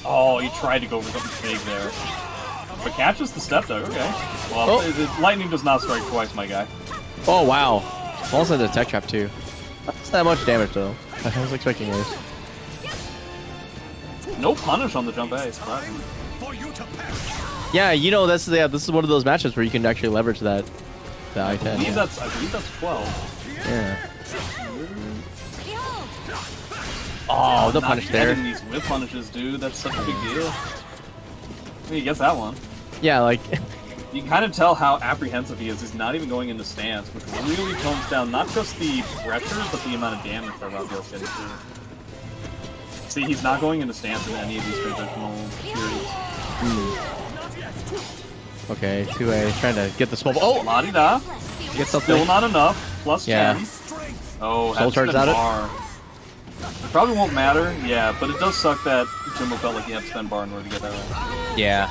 Oh, he tried to go for something big there. But catches the step dog, okay. Well, lightning does not strike twice, my guy. Oh wow. Falls into the tech trap too. That's not much damage though. I was expecting this. No punish on the jump A, surprising. For you to pass. Yeah, you know this is one of those matches where you can actually leverage that the I-10. I believe Yeah. that's 12. Yeah. Oh, the Not punish there. getting these whip punishes, dude. That's such a big deal. I mean, he gets that one. Yeah, like You can kind of tell how apprehensive he is. He's not even going into stance, which really tones down not just the pressure, but the amount of damage that Raphael's getting through. See, he's not going into stance in any of these transitional periods. okay, 2A trying to get the small. Oh, La-di-da. get something. Still not enough. Plus Yeah. 10. Oh, Soul has charge to out it? bar. It probably won't matter, yeah, but it does suck that Jimbo felt like he had to spend bar in order to get that right. Yeah.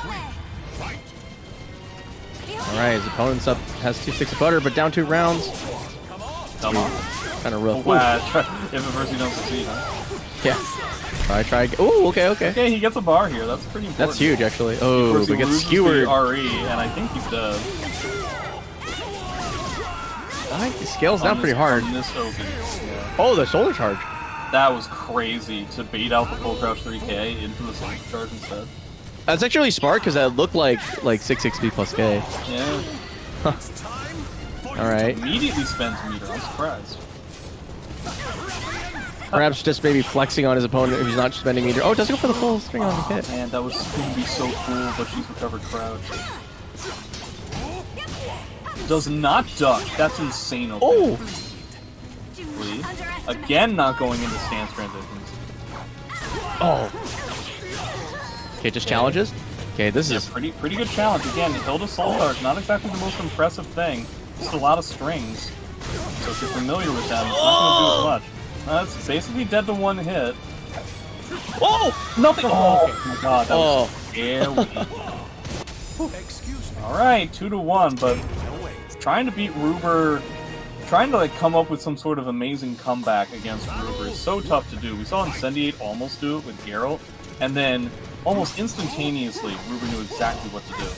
All right, his opponent's up has 2-6 of butter, but down 2 rounds. Come on. Kind of rough. Wow, if at first you don't succeed, huh? Yeah. Try. Oh, okay. Okay, he gets a bar here. That's pretty important. That's huge, actually. Oh, First we he get loses skewered. the RE, and I think he's dead. He scales down pretty hard. On this Oki. Yeah. Oh, the shoulder charge. That was crazy to bait out the full crouch 3K into the shoulder charge instead. That's actually smart because that looked like 660 plus K. Yeah. All right. Immediately spends meter. I'm surprised. Perhaps just maybe flexing on his opponent if he's not spending meter. Oh, it does go for the full string on the hit. Man, that was going to be so cool, but she's recovered crouch. Does not duck. That's insane. Okay. Oh! Please. Again, not going into stance transitions. Oh. Okay, just challenges. Okay, this Yeah, is pretty good challenge. Again, Hilde Soul Charge, not exactly the most impressive thing. Just a lot of strings. So if you're familiar with them, it's not going to do as much. It's basically dead to one hit. Oh! Nothing. Oh, my god, that was scary. Excuse me. Alright, 2-1, but trying to beat Ruber, trying to like come up with some sort of amazing comeback against Ruber is so tough to do. We saw Incendiate almost do it with Geralt, and then almost instantaneously, Ruber knew exactly what to do.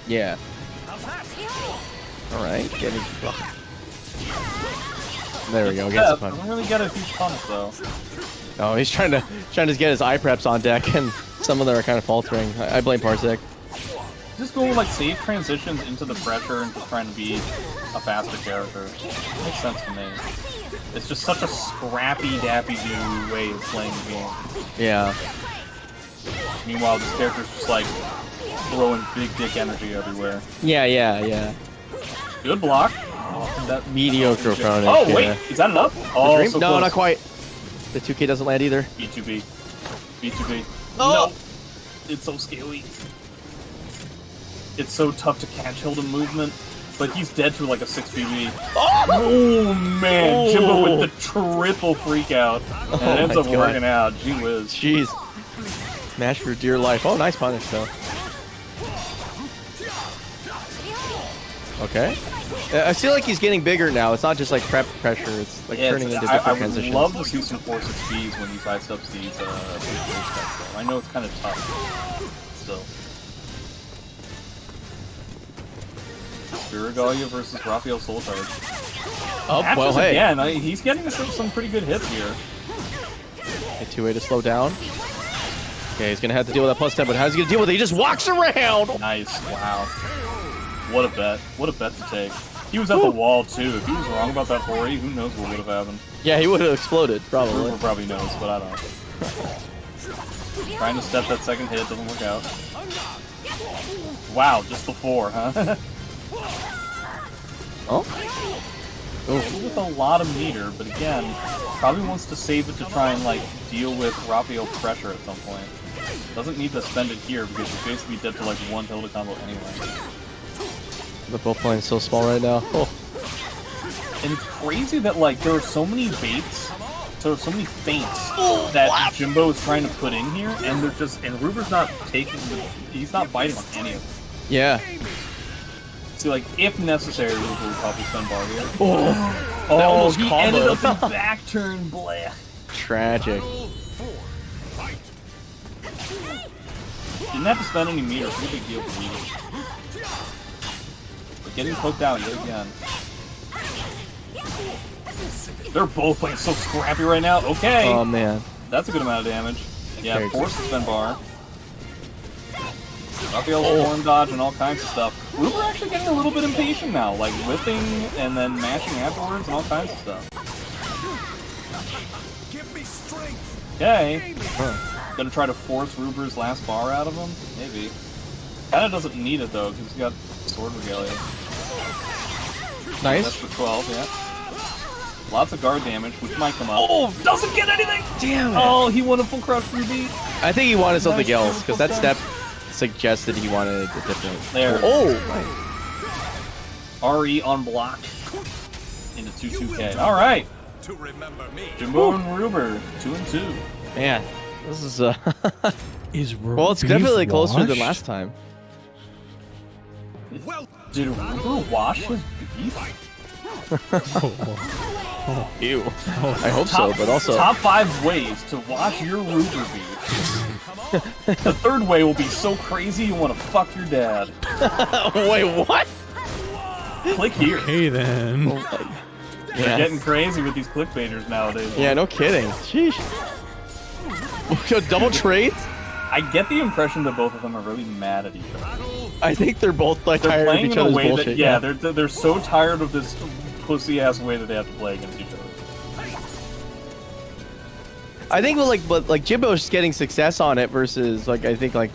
Yeah. All right. Getting. There we go. Gets the punch. Doesn't really get a huge punish though. Oh, he's trying to get his eye preps on deck, and some of them are kind of faltering. I blame Parsec. Just going like safe transitions into the pressure and just trying to be a faster character. Makes sense to me. It's just such a scrappy, dappy-do way of playing the game. Yeah. Meanwhile, this character's just like throwing big dick energy everywhere. Yeah. Good block. That Mediocre opponent. Oh wait, yeah. is that enough? Oh, Dream? so No, close. not quite. The 2K doesn't land either. B2B. B2B. Oh! No. It's so scaly. It's so tough to catch Hilde movement. but he's dead to like a 6 BB. Oh man, Jimbo with the triple freak out. And it ends up working out. Gee whiz. Jeez. Smash for dear life. Oh, nice punish though. Okay. I feel like he's getting bigger now. It's not just like prep pressure. It's like turning into different transitions. I would love to see some 4-6 Bs when he sidesteps these I know it's kind of tough. Still. Spirigalia versus Raphael Soul Charge. Oh, well, hey. Again, he's getting some pretty good hits here. A 2-way to slow down. Okay, he's going to have to deal with that +10, but how's he going to deal with it? He just walks around! Nice. Wow. What a bet. What a bet to take. He was at the wall, too. If he was wrong about that 4-8, who knows what would have happened. Yeah, he would have exploded, probably. Ruber probably knows, but I don't know. Trying to step that second hit, doesn't work out. Wow, just the 4, huh? Oh? With a lot of meter, but again, probably wants to save it to try and like deal with Raphael pressure at some point. Doesn't need to spend it here because he's basically dead to like one Hilde combo anyway. They're both playing so small right now. Oh. And it's crazy that like there are so many baits, so many feints that Jimbo is trying to put in here, and they're just Ruber's not he's not biting on any of them. Yeah. See, like, if necessary, Ruber would probably spend bar here. Oh, he ended up in back turn, bleh. Tragic. Didn't have to spend any meter, pretty big deal for meter. But getting poked out yet again. They're both playing so scrappy right now. Okay. Oh, man. That's a good amount of damage. Yeah, Very forced to spend bar. Raphael's form dodge and all kinds of stuff. Ruber actually getting a little bit impatient now, like whipping and then mashing afterwards and all kinds of stuff. Give me strength. Okay. Gonna try to force Ruber's last bar out of him? Maybe. Kinda doesn't need it though, because he's got Sword Regalia. Nice. That's for 12, yeah. Lots of guard damage, which might come up. Oh, Doesn't get anything! damn it. Oh, he won a full crouch freebie. I think he wanted something else, because that step suggested he wanted a different. There. Oh! RE on block. Into 2-2K. Alright. To remember me. Jimbo and Ruber, 2-2. Man, this is Is well, it's definitely closer than last time. Well, Did Ruber wash his beef? Ew. I hope so, but also Top 5 ways to wash your Ruber beef. The third way will be so crazy you want to fuck your dad. Wait, what? Click here. Okay then. They're getting crazy with these clickbaiters nowadays. Yeah, no kidding. Sheesh. Double trades? I get the impression that both of them are really mad at each other. I think they're both like They're tired of playing each in a other's way bullshit. that they're so tired of this pussy ass way that they have to play against each other. I think like Jimbo's getting success on it versus like I think like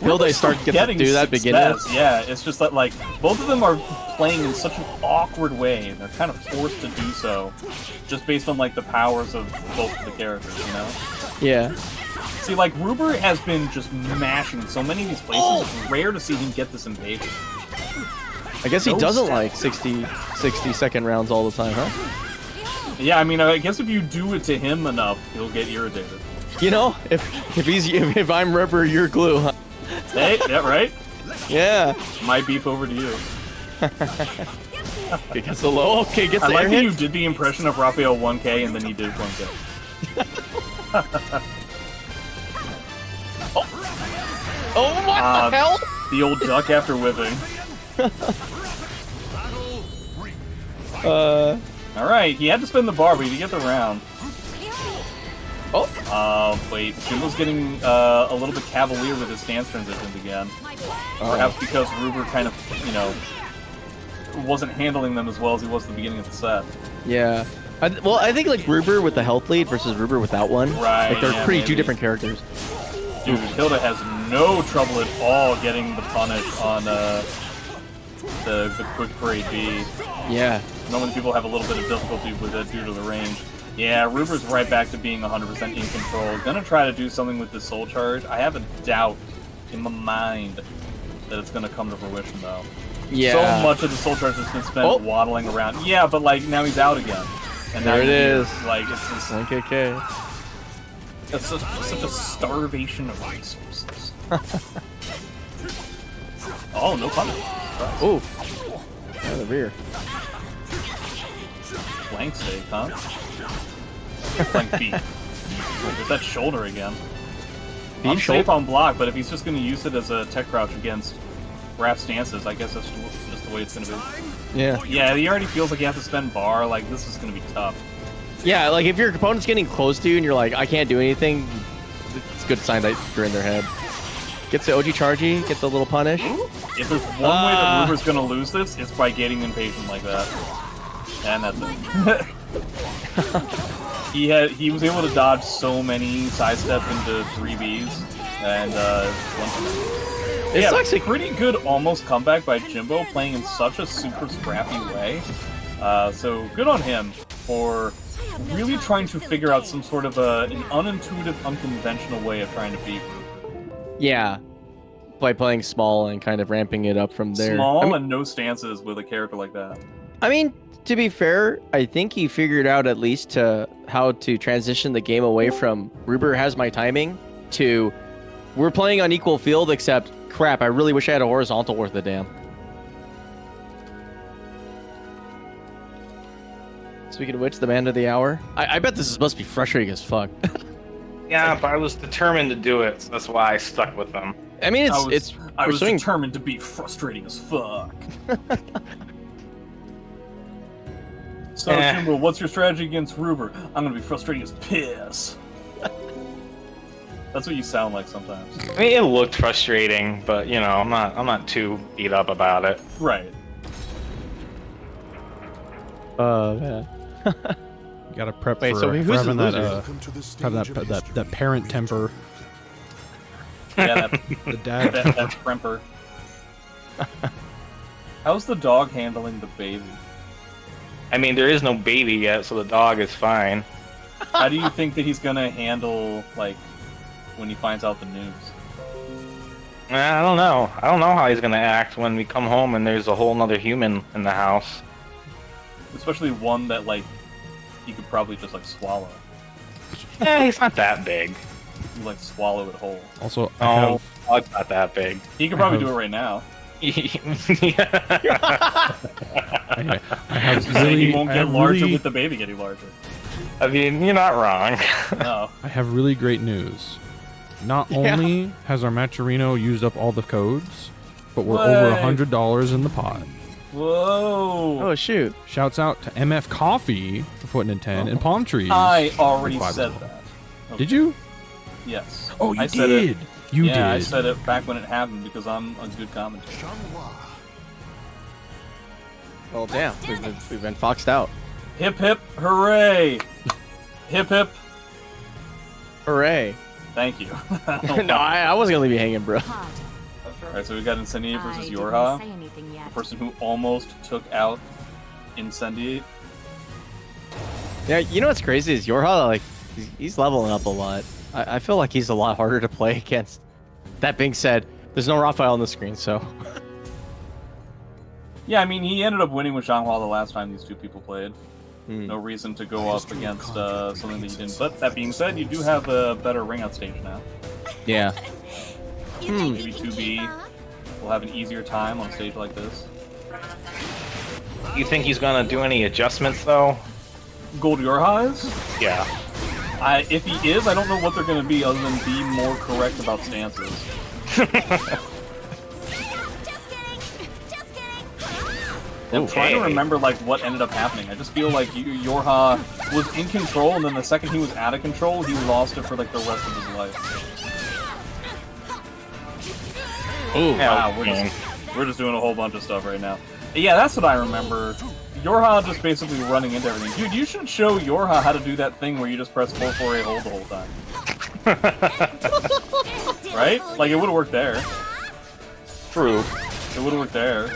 Hilde start to do that beginning. Yeah, it's just that like both of them are playing in such an awkward way, and they're kind of forced to do so, just based on like the powers of both of the characters, you know? Yeah. See, like Ruber has been just mashing so many of these places. It's rare to see him get this impatient. I guess he doesn't like 60-second rounds all the time, huh? Yeah, I mean, I guess if you do it to him enough, he'll get irritated. You know, if I'm rubber, you're glue, huh? Hey, yeah, right? Yeah. My beef over to you. Okay, gets the low. Okay, gets I the like air that hit. you did the impression of Raphael 1K and then he did 1K. Oh, what the hell? The old duck after whipping. Alright, he had to spin the bar, but he did get the round. Oh. Wait, Jimbo's getting a little bit cavalier with his stance transitions again. Perhaps because Ruber kind of, you know, wasn't handling them as well as he was at the beginning of the set. Yeah. Well, I think like Ruber with the health lead versus Ruber without one. Right, Like they're yeah, two maybe. different characters. Dude, Hilde has no trouble at all getting the punish on the quick parade B. Yeah. Normally people have a little bit of difficulty with it due to the range. Yeah, Ruber's right back to being 100% in control. Gonna try to do something with this soul charge. I have a doubt in my mind that it's gonna come to fruition though. Yeah. So much of the soul charge has been spent waddling around. Yeah, but like now he's out again. And now There it is. Like it's just One KK. it's such a starvation of resources. Oh, no punish. Ooh. Out of the rear. Flank stake, huh? Flank beat. There's that shoulder again. I'm safe on block, but if he's just going to use it as a tech crouch against Raph stances, I guess that's just the way it's going to be. Yeah. Yeah, he already feels like you have to spend bar. Like, this is going to be tough. Yeah, like if your opponent's getting close to you and you're like, I can't do anything, it's a good sign that you're in their head. Gets the OG chargy, gets the little punish. If there's one way that Ruber's going to lose this, it's by getting impatient like that. And that's it. He was able to dodge so many sidestep into 3Bs, and it's a pretty good almost comeback by Jimbo, playing in such a super scrappy way. So good on him for really trying to figure out some sort of an unintuitive, unconventional way of trying to beat Ruber. Yeah, by playing small and kind of ramping it up from there. Small and no stances with a character like that. I mean, to be fair, I think he figured out at least how to transition the game away from Ruber has my timing to we're playing on equal field, except crap, I really wish I had a horizontal worth a damn. Speaking of which, the man of the hour. I bet this must be frustrating as fuck. Yeah, but I was determined to do it, so that's why I stuck with them. I mean, I was determined to be frustrating as fuck. So, Jimbo, what's your strategy against Ruber? I'm gonna be frustrating as piss. That's what you sound like sometimes. I mean, it looked frustrating, but you know, I'm not too beat up about it. Right. Man. You gotta prep for having that parent temper. Yeah, The dad. that tremper. How's the dog handling the baby? I mean, there is no baby yet, so the dog is fine. How do you think that he's gonna handle, like, when he finds out the news? I don't know. I don't know how he's gonna act when we come home and there's a whole nother human in the house. Especially one that, like, he could probably just, like, swallow. He's not that big. You, like, swallow it whole. Also, Oh, dog's not that big. He could probably do it right now. Yeah. I have Just saying he won't get larger really, with the baby getting larger. I mean, you're not wrong. No. I have really great news. Not only has our Matcherino used up all the codes, but we're over $100 in the pot. Whoa. Oh, shoot. Shouts out to MF Coffee for putting in 10 and Palm Trees. I already for $5. said that. Okay. Did you? Yes. Oh, you I said did. It. You did. Yeah, I said it back when it happened because I'm a good commentator. Well, damn. We've been foxed out. Hip hip hooray! Hip hip. Hooray. Thank you. No, I wasn't going to leave you hanging, bro. Alright, so we got Incendiate versus didn't Yorha. say anything yet. The person who almost took out Incendiate. Yeah, you know what's crazy is Yorha, like, he's leveling up a lot. I feel like he's a lot harder to play against. That being said, there's no Raphael on the screen, so... Yeah, I mean, he ended up winning with Zhanghua the last time these two people played. No reason to go up against something that you didn't. But that being said, you do have a better ring out stage now. Yeah. Maybe 2B will have an easier time on a stage like this. You think he's gonna do any adjustments though? Gold Yorha is? Yeah. If he is, I don't know what they're going to be other than be more correct about stances. I'm trying to remember like what ended up happening. I just feel like Yorha was in control, and then the second he was out of control, he lost it for like the rest of his life. Oh, Wow, we're just doing a whole bunch of stuff right now. Yeah, that's what I remember. Yorha just basically running into everything. Dude, you should show Yorha how to do that thing where you just press 4-4-A hold the whole time. Right? Like, it would have worked there. True. It would have worked there.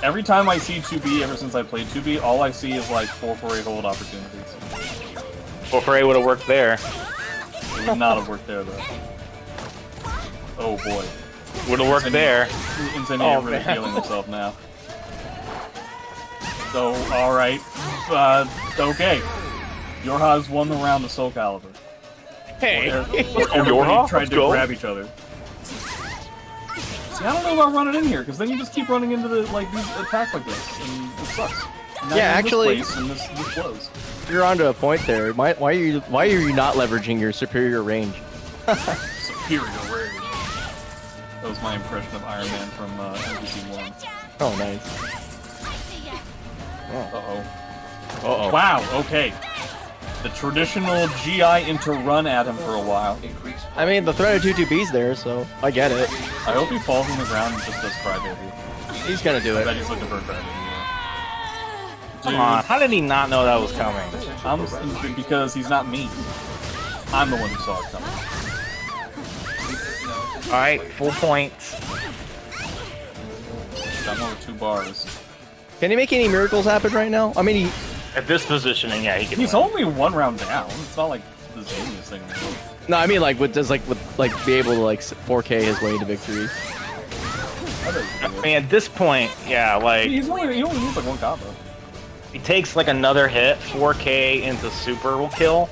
Every time I see 2B, ever since I played 2B, all I see is, like, 4-4-A hold opportunities. 4-4-A would have worked there. It would not have worked there, though. Oh, boy. Would've worked there. Incendiate really feeling himself now. So, alright. Okay. Yorha's won the round of SoulCalibur. Hey. Everybody Yorha? tried Let's to go. grab each other. See, I don't know about running in here, because then you just keep running into these attacks like this, and it sucks. And now Yeah, you're in actually- this place, and this blows. You're onto a point there. Why are you not leveraging your superior range? Superior range. That was my impression of Iron Man from NBC 1. Oh, nice. Uh-oh. Uh-oh. Wow, okay. The traditional GI into run at him for a while. Increase I mean, the threat of 2-2-B's there, so I get it. I hope he falls on the ground and just does crybaby. He's gonna do I bet it. he's looking for a crybaby. Come on, how did he not know that was coming? Because he's not me. I'm the one who saw it coming. Alright, full points. I'm over 2 bars. Can he make any miracles happen right now? I mean, At this positioning, yeah, he can He's win. only 1 round down. It's not like the Zanius thing. no, I mean, like, be able to, like, 4K his way to victory. I mean, at this point, yeah, like, He only needs like 1 combo. he takes like another hit, 4K into super will kill.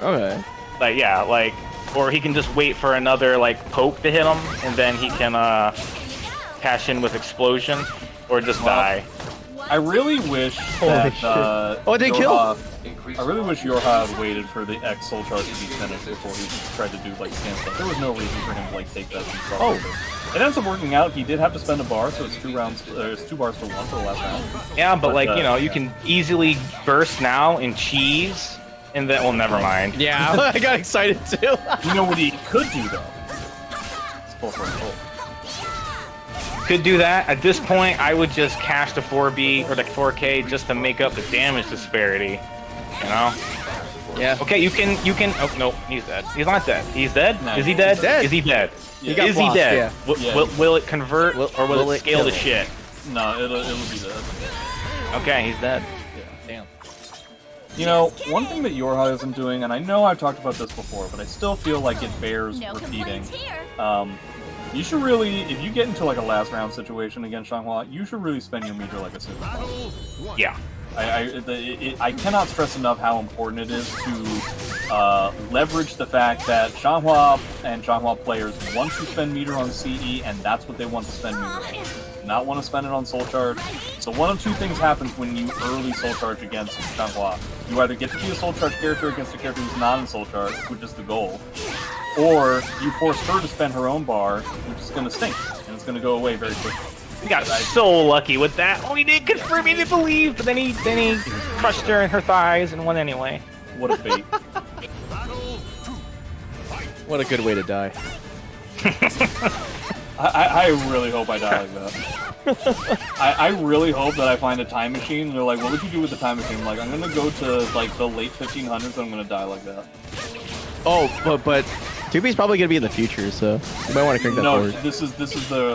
Okay. Like, yeah, like, or he can just wait for another, like, poke to hit him, and then he can, cash in with explosion, or just die. I really wish that, Oh, it did kill? I really wish Yorha had waited for the X Soul Charge to be finished before he tried to do, like, stand stuff. There was no reason for him to, like, take that and Oh. It ends up working out. He did have to spend a bar, so it's 2 rounds, it's 2 bars to 1 for the last round. Yeah, but like, you know, you yeah. can easily burst now and cheese, and then, well, never mind. Yeah, I got excited too. You know what he could do, though? It's full for a full. Could do that. At this point, I would just cash the 4B or the 4K just to make up the damage disparity. You know? Yeah. Okay, you can. Oh no, he's dead. He's not dead. He's dead. No, Is he dead? he's dead. Is he dead? He got Is he flossed, dead? yeah. Yeah. Will it convert or will it scale kill to him? shit? No, it'll be dead. Okay, he's dead. Damn. You know, one thing that Yorha isn't doing, and I know I've talked about this before, but I still feel like it bears No repeating. complaints here. You should really, if you get into like a last round situation against Xianghua, you should really spend your meter like a super. Yeah. I cannot stress enough how important it is to leverage the fact that Xianghua and Xianghua players want to spend meter on CE, and that's what they want to spend meter on. Not want to spend it on Soul Charge. So one of 2 things happens when you early Soul Charge against Xianghua. You either get to be a Soul Charge character against a character who's not in Soul Charge, which is the goal, or you force her to spend her own bar, which is going to stink, and it's going to go away very quickly. He got so lucky with that. Oh, he didn't confirm me to believe, but then he crushed her in her thighs and won anyway. What a fate. What a good way to die. I really hope I die like that. I really hope that I find a time machine, and they're like, what would you do with the time machine? I'm like, I'm going to go to, like, the late 1500s, and I'm going to die like that. Oh, but 2B's probably gonna be in the future, so you might want to crank that No, forward. this is the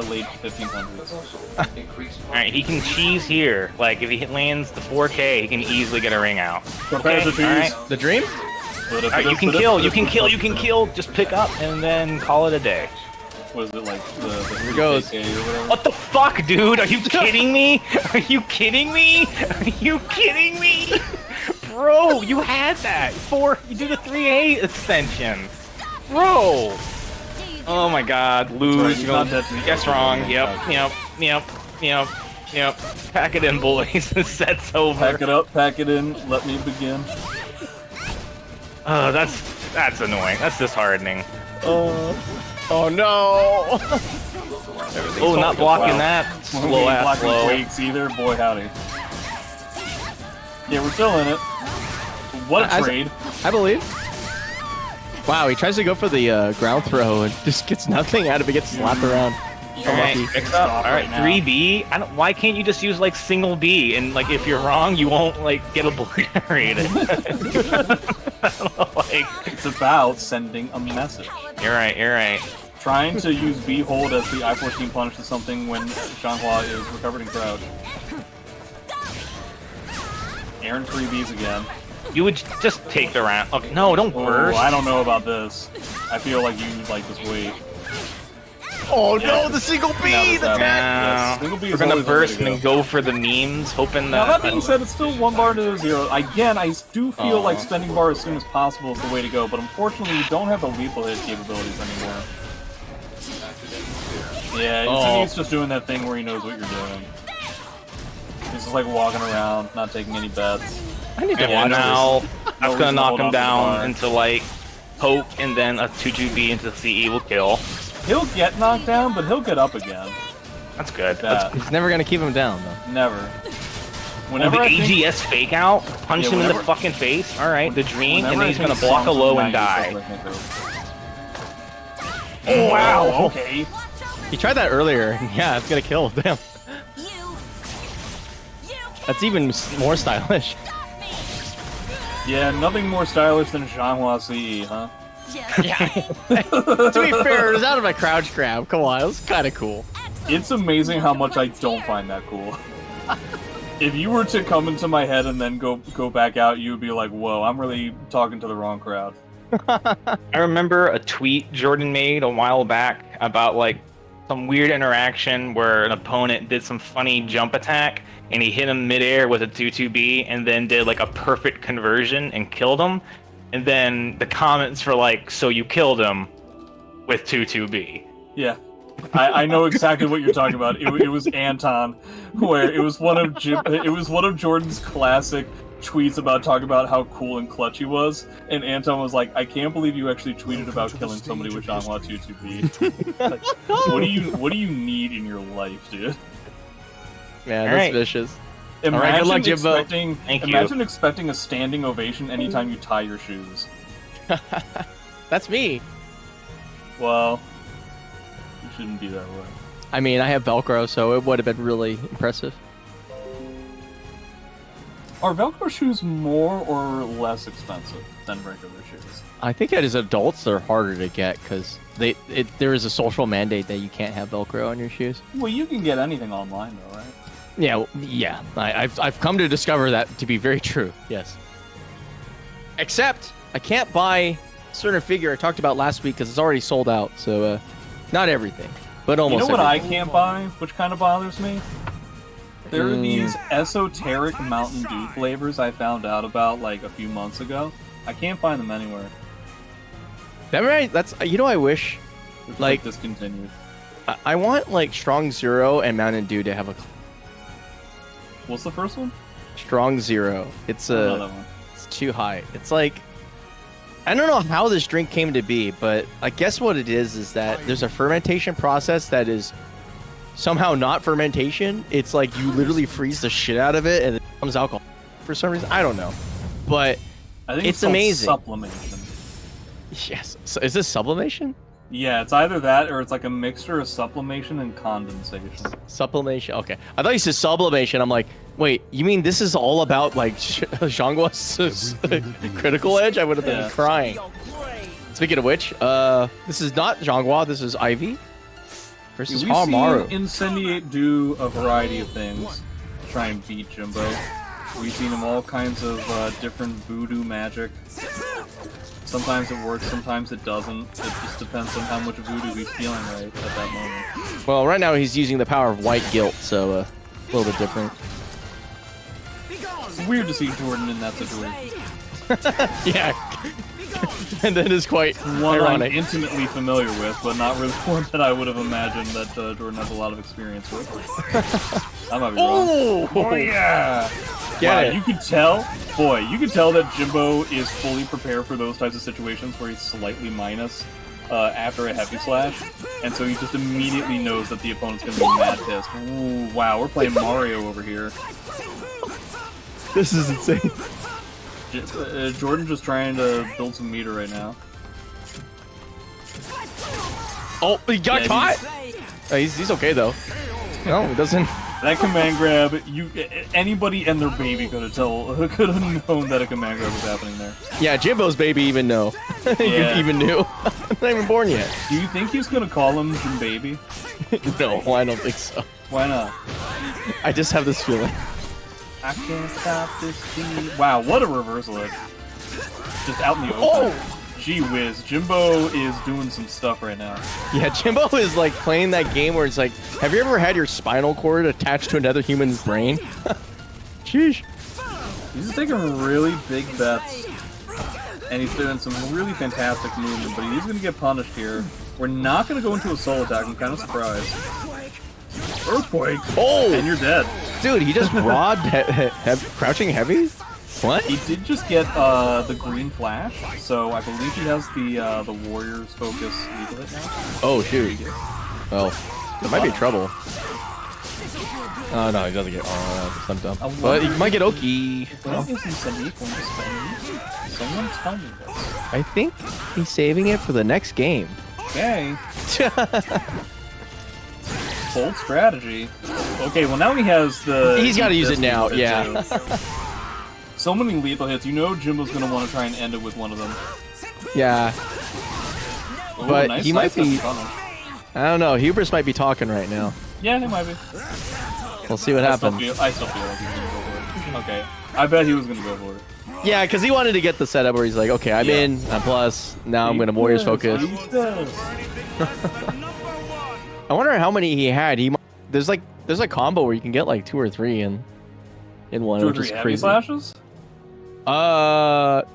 late 1500s. Increase Alright, he can cheese here. Like, if he lands the 4K, he can easily get a ring out. Prepare to cheese. alright. The dream? Alright, you can kill. Just pick up and then call it a day. Was it like the Here goes. KK or whatever? What the fuck, dude? Are you kidding me? Are you kidding me? Are you kidding me? Bro, you had that. You did a 3A extension. Bro. Oh my god, lose. Sorry, he's not dead. Guess wrong. Yep. Pack it in, boys. The set's over. Pack it up, pack it in, let me begin. Oh, that's annoying. That's disheartening. Oh no! Oh, not blocking Wow. that. We Slow ain't ass blocking slow. quakes either, boy howdy. Yeah, we're still in it. What a As- trade. I believe. Wow, he tries to go for the ground throw and just gets nothing out of it. Gets slapped around. Alright, lucky. fix up. Stop Alright, right now. 3B. Why can't you just use like single B and like if you're wrong you won't like get obliterated? Like, It's about sending a message. you're right. Trying to use B hold as the I-14 punish to something when Xianghua is recovered in crouch. Aaron 3Bs again. You would just take the round. Okay, no, don't Oh, burst. I don't know about this. I feel like you like this wait. Oh no, the single B! The tag! Now, Single B we're is gonna always the way burst to and go for the memes, hoping Now that. that being said, it's still 1 bar to 0. Again, I do feel like spending bar as soon as possible is the way to go, but unfortunately we don't have the lethal hit capabilities anymore. Yeah, Incendiate's just doing that thing where he knows what you're doing. He's just like walking around, not taking any bets. I need to Yeah, watch now this. that's reason gonna to knock hold him on to the bar. down into like poke and then a 2-2B into CE will kill. He'll get knocked down, but he'll get up again. That's good. That. He's never gonna keep him down though. Never. Oh, Whenever the I think, AGS fake out, punch Yeah, him in the whenever- fucking face. All right, the dream, and whenever then I he's gonna think block a songs low of and 90s, die. that's what I think of. Oh Wow, okay. He tried that earlier. Yeah, it's gonna kill. Damn. That's even more stylish. Yeah, nothing more stylish than Xianghua CE, huh? To be fair, it was out of a crouch grab. Come on, it was kind of cool. It's amazing how much I don't find that cool. If you were to come into my head and then go back out, you would be like, whoa, I'm really talking to the wrong crowd. I remember a tweet Jordan made a while back about like some weird interaction where an opponent did some funny jump attack and he hit him midair with a 2-2B and then did like a perfect conversion and killed him. And then the comments were like, so you killed him with 2-2B. Yeah. I know exactly what you're talking about. It was Anton, where it was one of Jordan's classic tweets about talking about how cool and clutch he was, and Anton was like, "I can't believe you actually tweeted about killing somebody with Xianghua 2-2B." Like, what do you need in your life, dude? Man, All that's right. vicious. Imagine right, good luck, Jimbo. Imagine expecting a standing ovation anytime you tie your shoes. That's me. Well, you shouldn't be that way. I mean, I have Velcro, so it would have been really impressive. Are Velcro shoes more or less expensive than regular shoes? I think as adults, they're harder to get because there is a social mandate that you can't have Velcro on your shoes. Well, you can get anything online though, right? Yeah. I've come to discover that to be very true. Yes. Except I can't buy a certain figure I talked about last week because it's already sold out. So not everything, but almost. You know what I everything. can't buy, which kind of bothers me? There are these esoteric Mountain Dew flavors I found out about like a few months ago. I can't find them anywhere. That's I wish It's like discontinued. I want like Strong Zero and Mountain Dew to have a What's the first one? Strong Zero. It's Another one. it's too high. It's like I don't know how this drink came to be, but I guess what it is that there's a fermentation process that is somehow not fermentation. It's like you literally freeze the shit out of it and it becomes alcohol for some reason. I don't know, but I think it's called amazing. Sublimation. yes. So is this sublimation? Yeah, it's either that or it's like a mixture of sublimation and condensation. Sublimation. Okay, I thought you said sublimation. I'm like, wait, you mean this is all about like Zhanghua's critical edge? I would have been Yeah. crying. Speaking of which, this is not Zhanghua. This is Ivy versus We've Haohmaru. seen Incendiate do a variety of things to try and beat Jimbo. We've seen him all kinds of different voodoo magic. Sometimes it works, sometimes it doesn't. It just depends on how much voodoo he's feeling right at that moment. Well, right now he's using the power of white guilt, so a little bit different. It's weird to see Jordan in that situation. Yeah, and that is quite One ironic. I'm intimately familiar with, but not really one that I would have imagined that Jordan has a lot of experience with. I might be wrong. Oh yeah! Get Wow, it. you could tell that Jimbo is fully prepared for those types of situations where he's slightly minus after a heavy slash, and so he just immediately knows that the opponent's gonna be mad pissed. Ooh, wow, we're playing Mario over here. This is insane. Jordan just trying to build some meter right now. Oh, he got Yeah, caught. Oh, he's okay though. No, he doesn't. That command grab, anybody and their baby could have known that a command grab was happening there. Yeah, Jimbo's baby even know. Yeah. even knew. Not even born yet. Do you think he's gonna call him Jim Baby? No, I don't think so. Why not? I just have this feeling. I can't stop this beat. Wow, what a reversal edge. Just out in the open. Oh! Gee whiz, Jimbo is doing some stuff right now. Yeah, Jimbo is like playing that game where it's like, have you ever had your spinal cord attached to another human's brain? Sheesh. He's taking really big bets. And he's doing some really fantastic movement, but he's going to get punished here. We're not going to go into a soul attack. I'm kind of surprised. Earthquake! Oh! And you're dead. Dude, he just robbed crouching heavy? What? He did just get the green flash, so I believe he has the warrior's focus lethal hit now. Oh, shoot. Well, there might be trouble. Oh, no, he doesn't get... Oh, some dumb. But he might get Oki. When is Incendiate going to spend? Someone tell me this. I think he's saving it for the next game. Okay. Bold strategy. Okay, well now he has the... He's got to use it now, yeah. So many lethal hits. You know Jimbo's going to want to try and end it with one of them. Yeah. Ooh, But nice he might be... punish. I don't know. Hubris might be talking right now. Yeah, he might be. We'll see what happens. I still feel like he's going to go for it. Okay. I bet he was going to go for it. Yeah, because he wanted to get the setup where he's like, okay, I'm in, I'm plus, now I'm going to Warriors focus. I wonder how many he had. There's a combo where you can get like 2 or 3 in one, which is heavy crazy. slashes? Not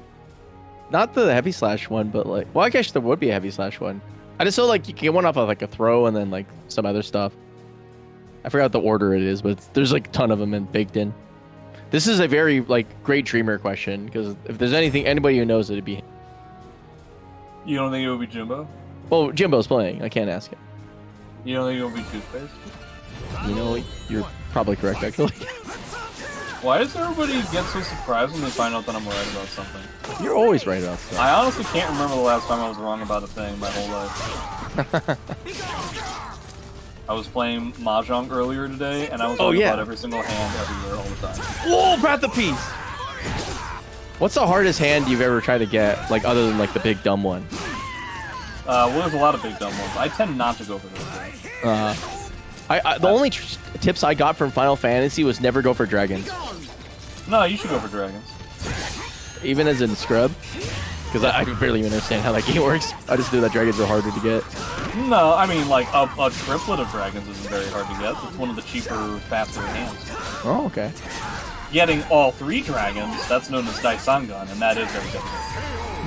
the heavy slash one, but like, well, I guess there would be a heavy slash one. I just saw like you can get one off of like a throw and then like some other stuff. I forgot the order it is, but there's like a ton of them baked in. This is a very like great dreamer question because if there's anybody who knows it, it'd be him. You don't think it would be Jimbo? Well, Jimbo's playing. I can't ask him. You don't think it would be Toothpaste? You know, you're probably correct actually. Why does everybody get so surprised when they find out that I'm right about something? You're always right about stuff. I honestly can't remember the last time I was wrong about a thing my whole life. I was playing Mahjong earlier today, and I was right about every single hand everywhere all the time. Whoa, Path of Peace! What's the hardest hand you've ever tried to get, like other than like the big dumb one? Well, there's a lot of big dumb ones. I tend not to go for those things. The only tips I got from Final Fantasy was never go for dragons. No, you should go for dragons. Even as in scrub? Because I barely even understand how that game works. I just knew that dragons are harder to get. No, I mean, like, a triplet of dragons isn't very hard to get. It's one of the cheaper, faster hands. Oh, okay. Getting all 3 dragons, that's known as Daisangan, and that is very difficult.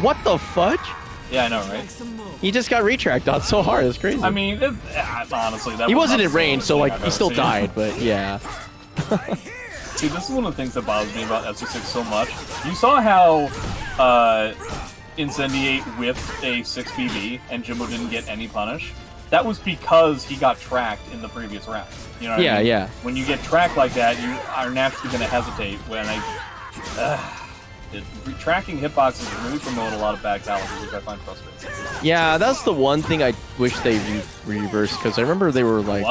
What the fudge? Yeah, I know, right? He just got retracked on so hard. It's crazy. I mean, honestly, that he was wasn't not in the range, slowest so thing like I've he ever still seen. died. But yeah. Dude, this is one of the things that bothers me about SC6 so much. You saw how Incendiate whiffed a 6 BB and Jimbo didn't get any punish? That was because he got tracked in the previous round. You know what I mean? Yeah. When you get tracked like that, you are naturally going to hesitate. Tracking hitboxes really promote a lot of bad caliber, which I find frustrating. Yeah, that's the one thing I wish they reversed, because I remember they were like...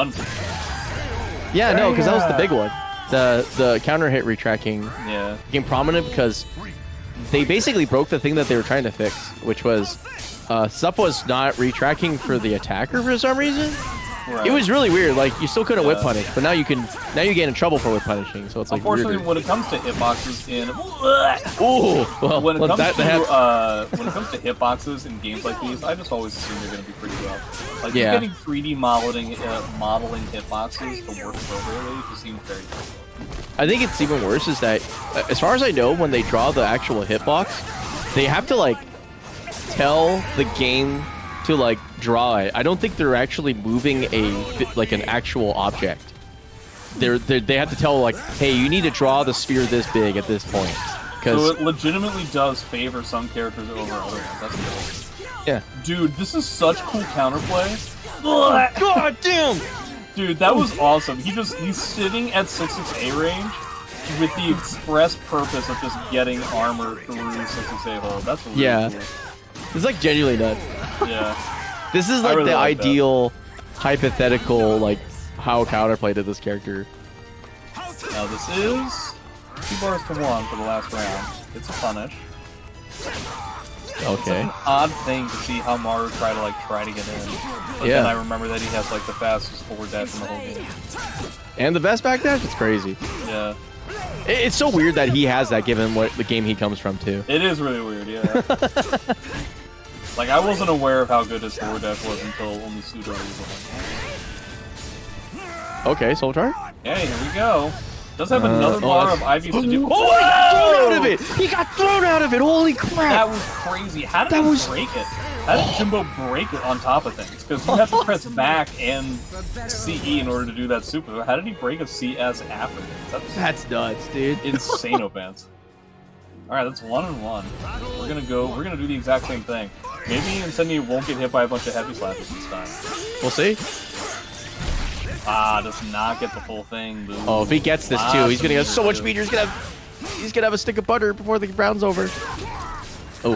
Yeah, no, because that was the big one. The counter hit retracking became prominent because they basically broke the thing that they were trying to fix, which was stuff was not retracking for the attacker for some reason. Right. It was really weird. Like you still couldn't whip punish, but now you get in trouble for whip punishing. So it's like unfortunately weirder. when it comes to hitboxes when it comes to hitboxes in games like these, I just always assume they're going to be pretty rough. Like getting 3D modeling hitboxes to work appropriately just seems very difficult. I think it's even worse is that, as far as I know, when they draw the actual hitbox, they have to like tell the game to like draw it. I don't think they're actually moving an actual object. They have to tell like, hey, you need to draw the sphere this big at this point. So it legitimately does favor some characters over others. That's cool. Yeah. Dude, this is such cool counterplay. God damn! Dude, that was awesome. He's sitting at 6-6A range with the express purpose of just getting armor through 6-6A hole. That's really cool. It's like genuinely nuts. Yeah. This is like really the ideal hypothetical like how counterplay to this character. Now this is 2 bars to 1 for the last round. It's a punish. Okay. It's an odd thing to see Haohmaru try to get in. But then I remember that he has like the fastest forward dash in the whole game. And the best back dash? It's crazy. Yeah. It's so weird that he has that given what the game he comes from too. It is really weird, yeah. Like, I wasn't aware of how good his forward dash was until only Pseudo recently. Okay, SoulCalibur. Okay, here we go. Does have another bar of IVs to do. Oh, he got thrown out of it! He got thrown out of it! Holy crap! That was crazy. How did he break it? How did Jimbo break it on top of things? Because you have to press back and CE in order to do that super. How did he break a CS after this? That's nuts, dude. Insane offense. Alright, that's 1-1. We're gonna do the exact same thing. Maybe Incendiate won't get hit by a bunch of heavy slashes this time. We'll see. Ah, does not get the full thing, dude. Oh, if he gets this too, he's gonna get so much speed. He's gonna have a stick of butter before the round's over. Oh.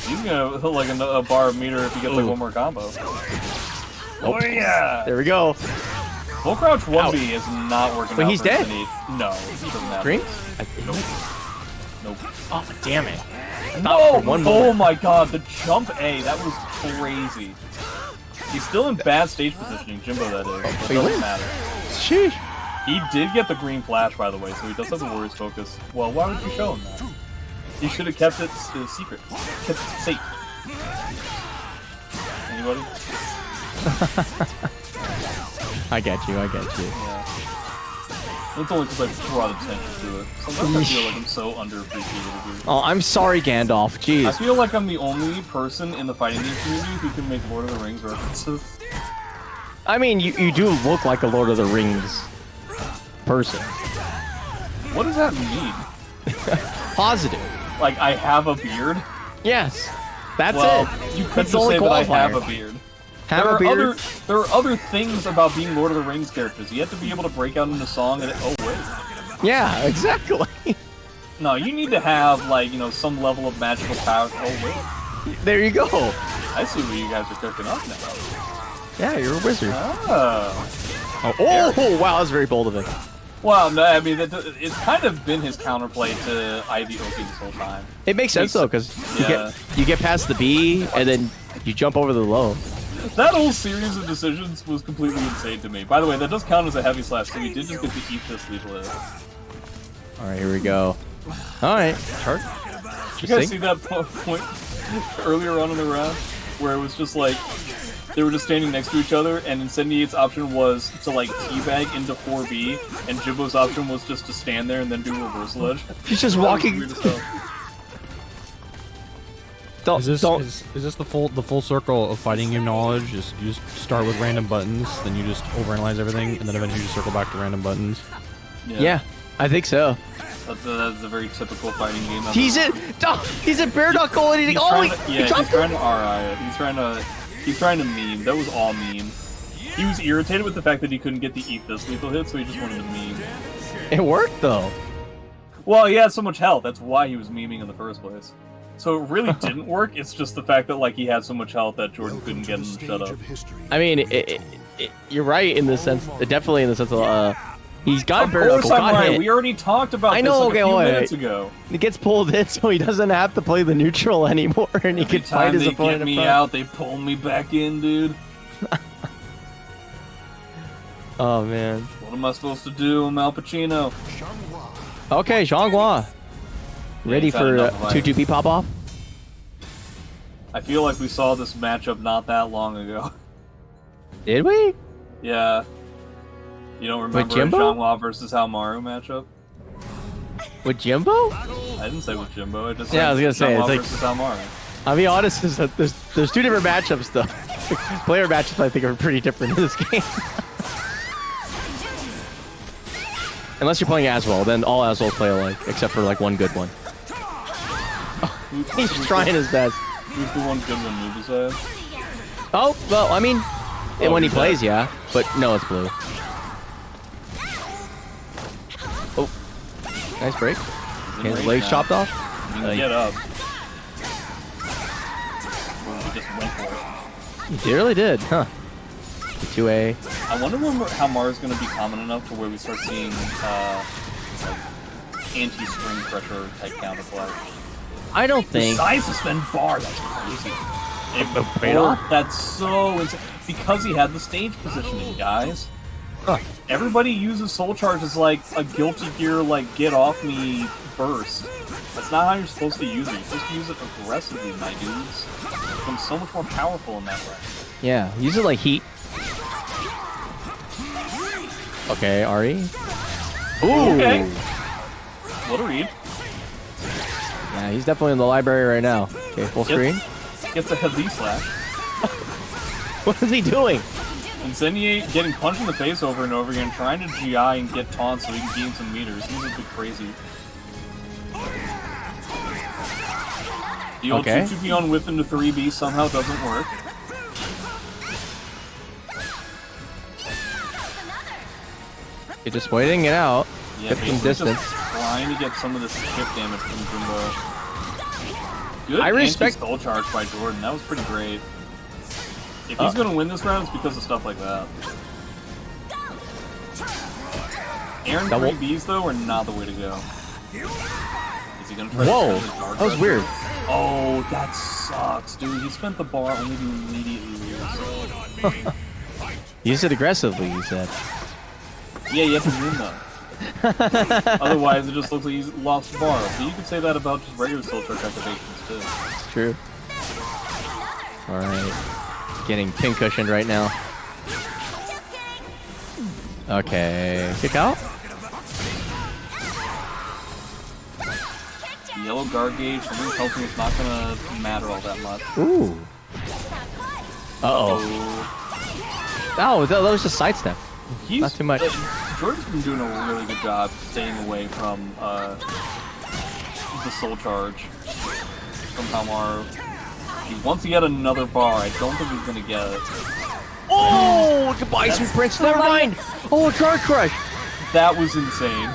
He's gonna hit like a bar of meter if he gets like one more combo. Oh yeah! There we go. Full crouch 1B is not working out. Wait, he's for dead? Incendiate. No, he doesn't have Green? it. Nope. Nope. Oh, damn it. No! One Oh more. my god, the jump A, that was crazy. He's still in bad stage positioning, Jimbo that is. It doesn't matter. Sheesh. He did get the green flash, by the way, so he does have the Warriors focus. Well, why would you show him that? He should have kept it secret. Kept it safe. Anybody? I get you. Yeah. That's only because I brought attention to it. Sometimes I feel like I'm so underappreciated here. Oh, I'm sorry, Gandalf. I Jeez. feel like I'm the only person in the fighting game community who can make Lord of the Rings references. I mean, you do look like a Lord of the Rings person. What does that mean? Positive. Like, I have a beard? Yes. That's Well, it. you could That's just the only say that I have qualifier. a beard. Have a beard. There are other things about being Lord of the Rings characters. You have to be able to break out into song and oh wait. Yeah, exactly. No, you need to have like, you know, some level of magical power. Oh wait. There you go. I see what you guys are cooking up now. Yeah, you're a wizard. Oh. Oh, wow, that's very bold of him. Well, no, I mean, it's kind of been his counterplay to Ivy Oki this whole time. It makes sense though, because Yeah. you get past the B and then you jump over the low. That whole series of decisions was completely insane to me. By the way, that does count as a heavy slash, so we did just get to eat this lethal hit. All right, here we go. All right, chart. You guys see that point earlier on in the round where it was just like they were just standing next to each other, and Incendiate's option was to like teabag into 4B, and Jimbo's option was just to stand there and then do reversal edge. He's just That was walking. weird as hell. Is this the full circle of fighting game knowledge? You just start with random buttons, then you just overanalyze everything, and then eventually you circle back to random buttons. Yeah, I think so. That's a very typical fighting game. He's in bare knuckle and He's trying to, yeah, he's trying to RI it. He's trying to meme. That was all meme. He was irritated with the fact that he couldn't get the eat this lethal hit, so he just wanted to meme. It worked though. Well, he had so much health. That's why he was memeing in the first place. So it really didn't work. It's just the fact that like he had so much health that Jordan couldn't get him to shut up. I mean, you're right in the sense, definitely in the sense of he's got bare knuckle. I'm right. We already talked about I know. this like Okay, a few wait. minutes ago. He gets pulled in, so he doesn't have to play the neutral anymore, and he Every can fight time his they opponent. get in me front. out, they pull me back in, dude. Oh man. What am I supposed to do? I'm Al Pacino. Okay, Xianghua. Ready he's had for enough of 2-2-B pop off? I feel like we saw this matchup not that long ago. Did we? Yeah. You don't remember Jimbo? Xianghua versus Haohmaru matchup? With Jimbo? I didn't say with Jimbo. I just Yeah, I was gonna say, Xianghua it's like- versus Haohmaru. I'll be honest, is that there's two different matchups though. Player matchups I think are pretty different in this game. Unless you're playing Aswell, then all Aswells play alike, except for like one good one. He's trying his best. Who's the one good one Mubasa has? Oh, well, I mean, Oh, when he he's plays, dead. yeah. But no, it's blue. Oh, nice break. Okay, his range legs now. chopped off. You can get up. Well, he just went for it. He really did, huh? The 2A. I wonder when Haohmaru's going to be common enough to where we start seeing like anti-spring pressure type counterplay. I don't The think. side suspend bar, that's crazy. paid off? That's so insane. Because he had the stage positioning, guys. Huh. Everybody uses Soul Charge as like a Guilty Gear, like, get off me burst. That's not how you're supposed to use it. You're supposed to use it aggressively, my dudes. It becomes so much more powerful in that way. Yeah, use it like heat. Okay, Ari. Ooh. Okay. What a read. Yeah, he's definitely in the library right now. Okay, full screen. Gets a heavy slash. What is he doing? Incendiate getting punched in the face over and over again, trying to GI and get taunts so he can gain some meters. He's a bit crazy. The old 2-2-P on whip into 3B somehow doesn't work. You're just waiting it out. Yeah, Get some basically distance. just trying to get some of this chip damage from Jimbo. Good I respect anti-soul charge by Jordan. That was pretty great. If he's gonna win this round, it's because of stuff like that. Aaron 3Bs though are not the way to go. Is he gonna try Whoa, to dark that was weird. Oh, that sucks, dude. He spent the bar only to immediately lose. Use it aggressively, he said. Yeah, you have to win though. Otherwise, it just looks like he's lost the bar. But you could say that about just regular soul charge activations too. It's true. Alright. Getting pin-cushioned right now. Okay. Kick out? Yellow guard gauge, something tells me it's not gonna matter all that much. Ooh. Uh-oh. Oh, that was just sidestep. Not too much. Jordan's been doing a really good job staying away from the soul charge from Haohmaru. Once he had another bar, I don't think he's gonna get it. Oh, goodbye, Sweet Prince. Never mind. Oh, a guard crush. That was insane.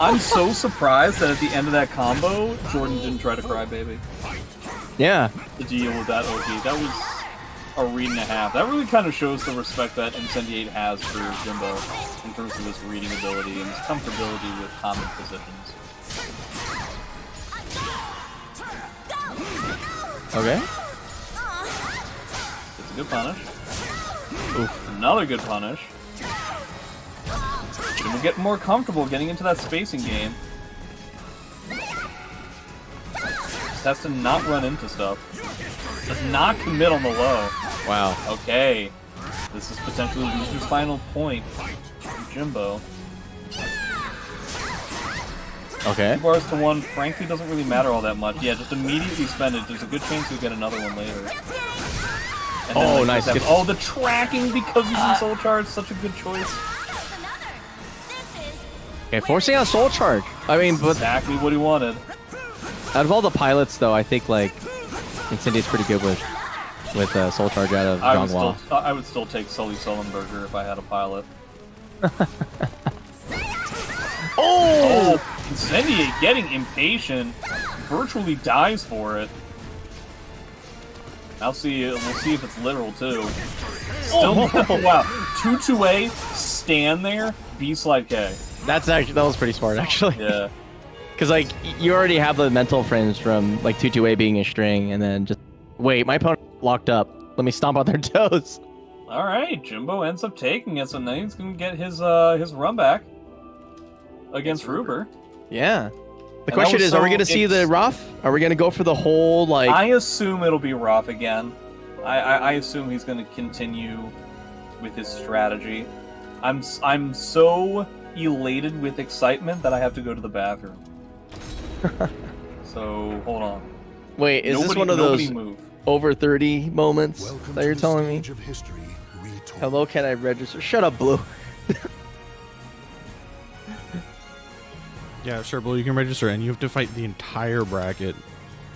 I'm so surprised that at the end of that combo, Jordan didn't try to cry baby. Yeah. To deal with that OG. That was a read and a half. That really kind of shows the respect that Incendiate has for Jimbo in terms of his reading ability and his comfortability with common positions. Okay. It's a good punish. Oof, another good punish. Jimbo getting more comfortable getting into that spacing game. Just has to not run into stuff. Does not commit on the low. Wow. Okay. This is potentially loser's final point from Jimbo. Okay. 2 bars to 1, frankly, doesn't really matter all that much. Yeah, just immediately spend it. There's a good chance you'll get another one later. And then, Oh, nice. Oh, the tracking because he's in Soul Charge. Such a good choice. Okay, forcing out Soul Charge. I mean, but Exactly what he wanted. out of all the pilots, though, I think, like, Incendiate's pretty good with Soul Charge out of Zhonghua. I would still take Sully Sullenberger if I had a pilot. Oh! Incendiate getting impatient. Virtually dies for it. We'll see if it's literal too. Still, wow. 2-2A, stand there, B slide K. That was pretty smart, actually. Yeah. Because, like, you already have the mental frames from, like, 2-2A being a string, and then just, wait, my opponent locked up. Let me stomp on their toes. Alright, Jimbo ends up taking it, so now he's gonna get his run back against Ruber. Yeah. The question is, are we going to see the Rough? Are we going to go for the whole, like... I assume it'll be Rough again. I assume he's going to continue with his strategy. I'm so elated with excitement that I have to go to the bathroom. So, hold on. Wait, is this one of those over 30 moments that you're telling me? Hello, can I register? Shut up, Blue. Yeah, sure, Blue, you can register, and you have to fight the entire bracket.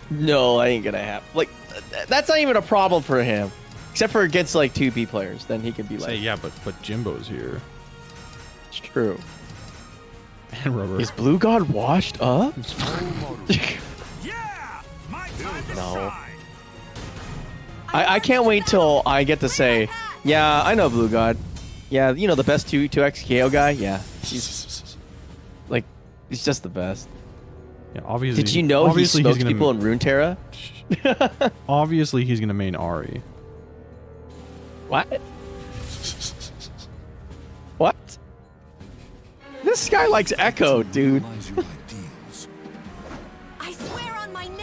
No, I ain't gonna have. Like, that's not even a problem for him. Except for against, like, 2B players. Then he can be like... Say, yeah, but Jimbo's here. It's true. And Rubber. Is Blue God washed up? No. I can't wait till I get to say, yeah, I know Blue God. Yeah, you know, the best 2x KO guy? Yeah. He's just the best. Yeah, obviously. Did you know he smokes people in Runeterra? Obviously, he's gonna main Ari. What? What? This guy likes Echo, dude.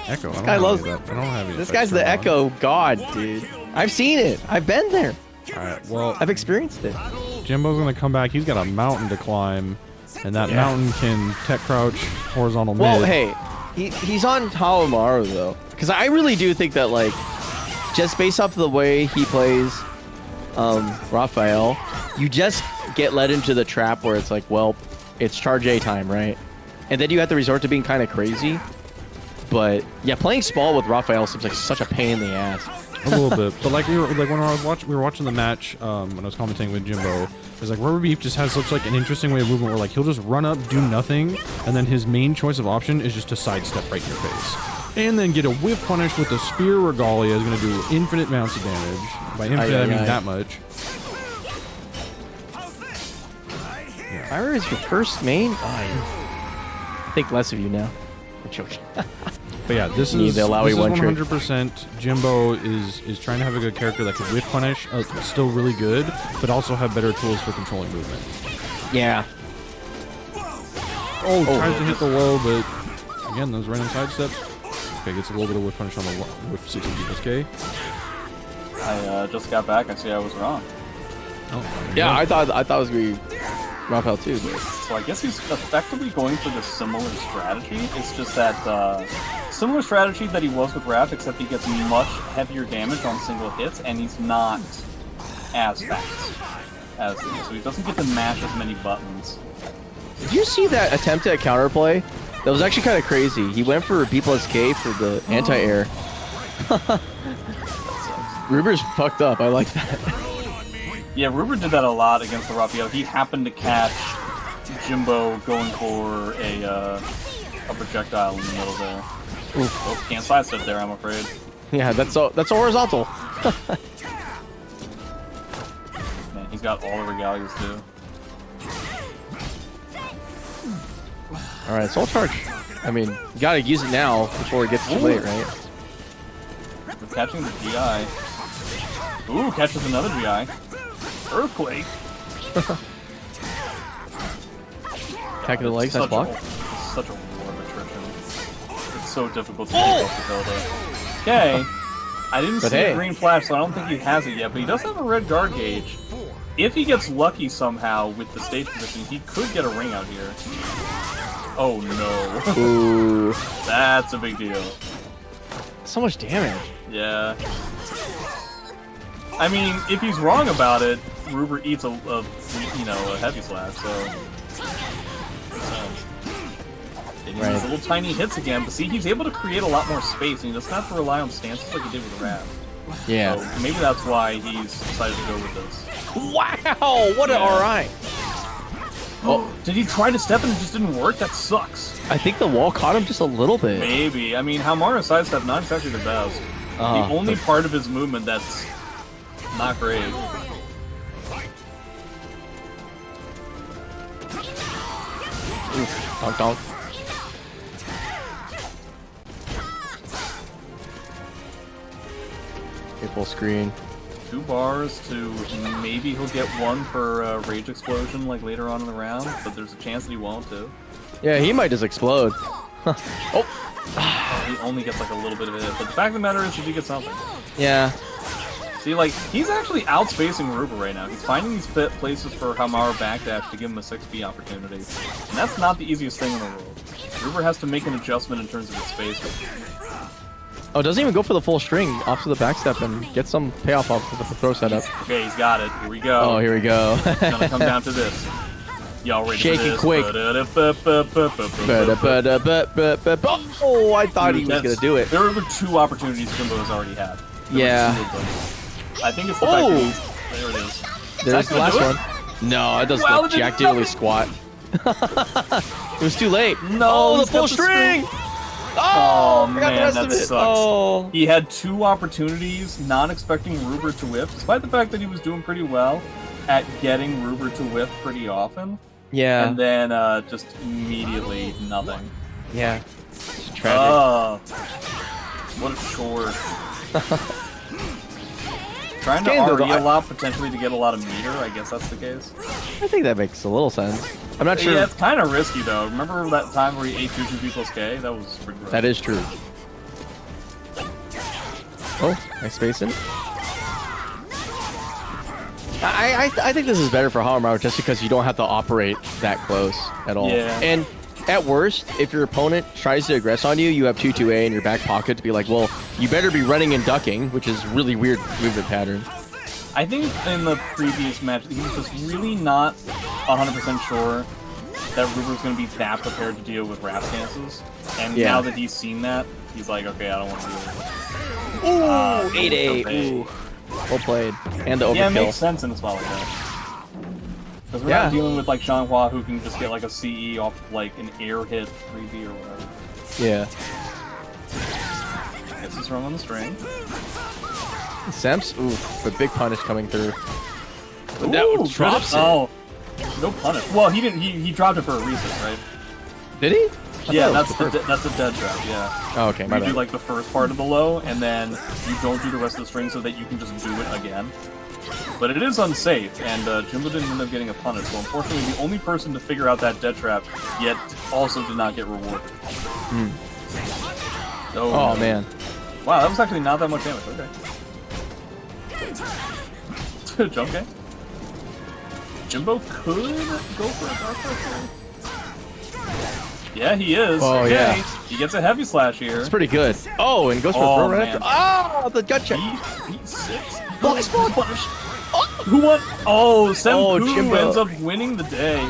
Echo. This guy loves. I don't have any This effects guy's the turned on. Echo god, dude. I've seen it. I've been there. All right. Well, I've experienced it. Jimbo's gonna come back. He's got a mountain to climb, and that mountain can tech crouch horizontal Well, mid. hey, he's on Haohmaru though, because I really do think that like, just based off of the way he plays, Raphael, you just get led into the trap where it's like, well, it's charge A time, right? And then you have to resort to being kind of crazy. But yeah, playing Spall with Raphael seems like such a pain in the ass. A little bit, but like when we were watching the match when I was commentating with Jimbo, it's like RuberBeef just has such like an interesting way of movement where like he'll just run up, do nothing, and then his main choice of option is just to sidestep right in your face, and then get a whiff punish with the spear regalia is going to do infinite amounts of damage. By infinite, I mean that much. Ira is your first main? I think less of you now. I'm joking. But yeah, this Need is to allow you one trick. 100%. Jimbo is trying to have a good character that can whiff punish, still really good, but also have better tools for controlling movement. Yeah. Tries to hit the low, but again, those random side steps. Okay, gets a little bit of whiff punish on the whiff 60 DPSK. I just got back. I see I was wrong. Oh, Yeah, I thought it was gonna be Raphael too. But So I guess he's effectively going for the similar strategy. It's just that similar strategy that he was with Raph, except he gets much heavier damage on single hits, and he's not as fast as him, so he doesn't get to mash as many buttons. did you see that attempt at counterplay? That was actually kind of crazy. He went for B+K for the anti-air. Ruber's fucked up. I like that. Yeah, Ruber did that a lot against the Raphael. He happened to catch Jimbo going for a projectile in the middle there. Oof. Oh, can't sidestep there, I'm afraid. Yeah, that's a horizontal. Man, he's got all the regalias too. All right, soul charge. I mean, you gotta use it now before it gets too late, right? We're catching the GI. Ooh, catches another GI. Earthquake. Attack of the legs, nice block. Such a war of attrition. It's so difficult to keep up with Hilde. Okay. I didn't see a green flash, so I don't think he has it yet, but he does have a red guard gauge. If he gets lucky somehow with the stage position, he could get a ring out here. Oh no. Ooh. That's a big deal. So much damage. Yeah. I mean, if he's wrong about it, Ruber eats a heavy slash, so... And he needs little tiny hits again, but see, he's able to create a lot more space, and he doesn't have to rely on stances like he did with the Raph. Yeah. So maybe that's why he's decided to go with this. Wow, what an RI. Oh, did he try to step and it just didn't work? That sucks. I think the wall caught him just a little bit. Maybe. I mean, Haohmaru's sidestep not exactly the best. The only part of his movement that's not great. Oof, donk donk. Okay, full screen. 2 bars to maybe he'll get one for Rage Explosion like later on in the round, but there's a chance that he won't too. Yeah, he might just explode. He only gets like a little bit of a hit, but the fact of the matter is he did get something. Yeah. See, like, he's actually outspacing Ruber right now. He's finding these places for Haohmaru backdash to give him a 6B opportunity. And that's not the easiest thing in the world. Ruber has to make an adjustment in terms of his spacing. Oh, doesn't even go for the full string off to the backstep and get some payoff off with the throw setup. Okay, he's got it. Here we go. Oh, here we go. It's gonna come down to this. Y'all ready Shake for it this? quick. Oh, I thought he was gonna do it. There were 2 opportunities Jimbo has already had. Yeah. I think it's the fact that he's... There it is. There's the last one. No, it doesn't look Jack Diddley squat. It was too late. No, the full string! Oh, forgot the man, rest that of it. sucks. Oh. He had 2 opportunities, not expecting Ruber to whiff, despite the fact that he was doing pretty well at getting Ruber to whiff pretty often. Yeah. And then just immediately nothing. Yeah. It's tragic. What a chore. Trying to Scandal, RE a lot, potentially to get a lot of meter, I guess that's the case. I think that makes a little sense. I'm not sure. Yeah, it's kind of risky though. Remember that time where he ate 2 P+K? That was pretty rough. That is true. Oh, nice spacing. I think this is better for Haohmaru just because you don't have to operate that close at all. Yeah. And at worst, if your opponent tries to aggress on you, you have 2-2A in your back pocket to be like, well, you better be running and ducking, which is really weird movement pattern. I think in the previous match, he was just really not 100% sure that Ruber's going to be that prepared to deal with wrap stances. And now that he's seen that, he's like, okay, I don't want to deal with it. Ooh, 8-8. Ooh. Well played. And the overkill. Yeah, it makes sense in a spot like that. Because we're not dealing with like Xianghua who can just get like a CE off like an air hit 3B or whatever. Yeah. Gets us wrong on the string. Semps? Ooh, the big punish coming through. Ooh, That drops it. Oh, no punish. Well, he didn't. He dropped it for a reason, right? Did he? Yeah, that's a dead trap. Yeah. Oh, okay. My You do bad. like the first part of the low, and then you don't do the rest of the string so that you can just do it again. But it is unsafe, and Jimbo didn't end up getting a punish. So unfortunately, the only person to figure out that dead trap yet also did not get rewarded. Oh, no. man. Wow, that was actually not that much damage. Okay. Jump game. Jimbo could go for a dark slash. Yeah, he is. Oh, okay. yeah. He gets a heavy slash here. It's pretty good. Oh, and goes for a throw right man. after. Oh, the gut check. Beat 6. Block spot. Who won? Oh, Senpu Jimbo. ends up winning the day.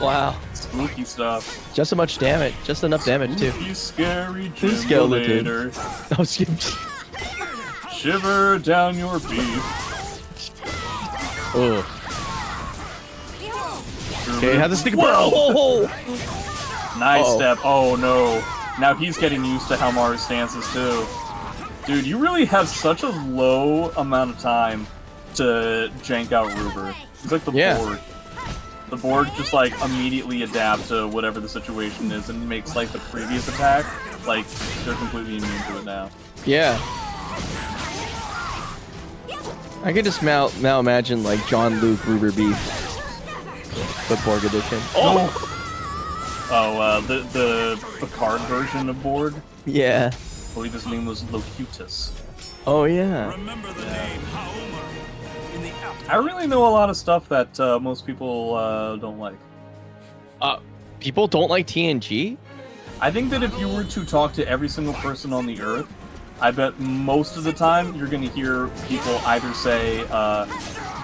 Wow. Spooky stuff. Just so much damage. Just enough damage, too. Spooky, scary Skeleton. Jimbonator. Oh, skip. Shiver down your beef. Oh. Okay, have the stick. Whoa. Oh. Nice step. Oh no. Now he's getting used to Haohmaru's stances too. Dude, you really have such a low amount of time to jank out Ruber. He's like the board. The board just like immediately adapts to whatever the situation is and makes like the previous attack like they're completely immune to it now. Yeah. I could just now imagine like John Luke RuberBeef. The Borg edition. Oh! The Picard version of Borg? Yeah. I believe his name was Locutus. Oh, yeah. Remember the name Haohmaru in the I really know a lot of stuff that most people don't like. People don't like TNG? I think that if you were to talk to every single person on the Earth, I bet most of the time you're going to hear people either say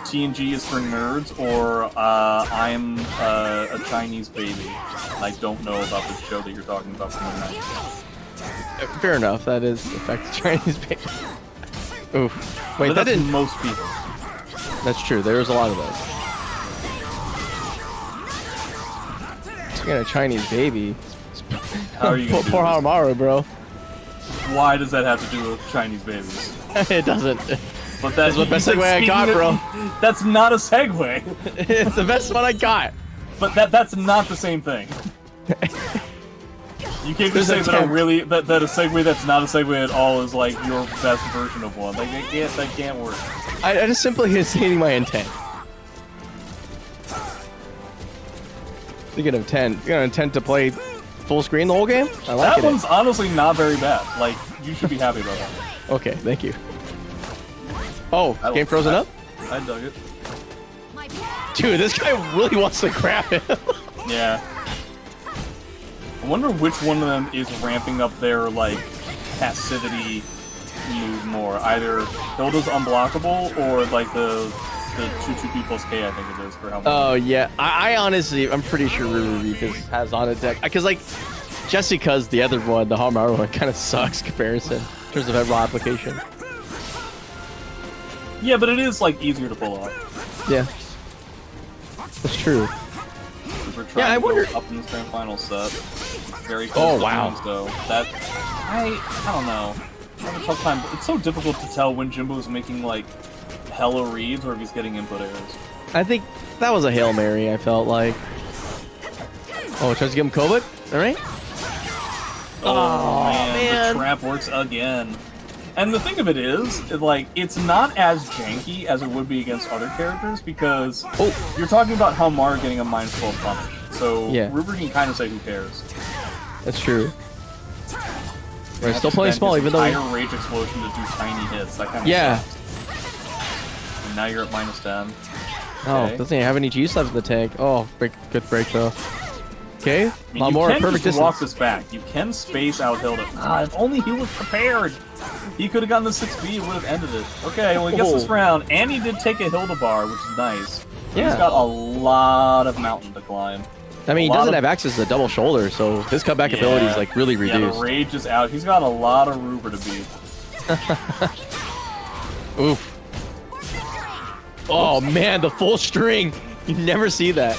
TNG is for nerds or I'm a Chinese baby. I don't know about the show that you're talking about from the 90s. Fair enough. That is affects Chinese people. Oof. Wait, But that that's didn't. most people. That's true. There's a lot of those. Speaking of Chinese baby. How are you gonna do Poor this? Haohmaru, bro. Why does that have to do with Chinese babies? It doesn't. But that's the best segue I got, bro. That's not a segue. It's the best one I got. But that's not the same thing. You can't just say that a segue that's not a segue at all is like your best version of one. Like that can't work. I just simply stating my intent. Speaking of intent, you're gonna intend to play full screen the whole game? I like That one's honestly not very bad. Like you should be happy about that. Okay, thank you. Oh, game frozen up? I dug it. Dude, this guy really wants to grab him. Yeah. I wonder which one of them is ramping up their like passivity move more. Either Hilda's unblockable or like the 2-2P plus K I think it is for how much. Oh yeah, I honestly, I'm pretty sure RuberBeef has on a deck because like just because the other one, the Haohmaru one, kind of sucks comparison in terms of headroll application. Yeah, but it is like easier to pull off. Yeah, that's true. We're trying Yeah, I to wonder. go up in this grand final set. It's very close Oh to wow. wins, though. That I don't know. I have a tough time. It's so difficult to tell when Jimbo's making like hella reads or if he's getting input errors. I think that was a Hail Mary. I felt like. Oh, tries to give him COVID. All right. Oh, man. The trap works again. And the thing of it is, like, it's not as janky as it would be against other characters because you're talking about Haohmaru getting a -12 punish. So Yeah. Ruber can kind of say who cares. That's true. We're still playing small, even though. Higher rage explosion to do tiny hits. That kind of Yeah. sucks. And now you're at -10. Oh, Okay. doesn't he have any juice left in the tank? Oh, good break though. Okay, I a mean, lot you more can perfect just walk distance. this back. You can space out Hilde. If only he was prepared. He could have gotten the 6B and would have ended it. Okay, well, he gets this round, and he did take a Hilde bar, which is nice. Yeah. He's got a lot of mountain to climb. I mean, he a lot doesn't of- have access to the double shoulder, so his comeback ability is like really Yeah, reduced. the rage is out. He's got a lot of Ruber to beat. Oof. Oh man, the full string. You never see that.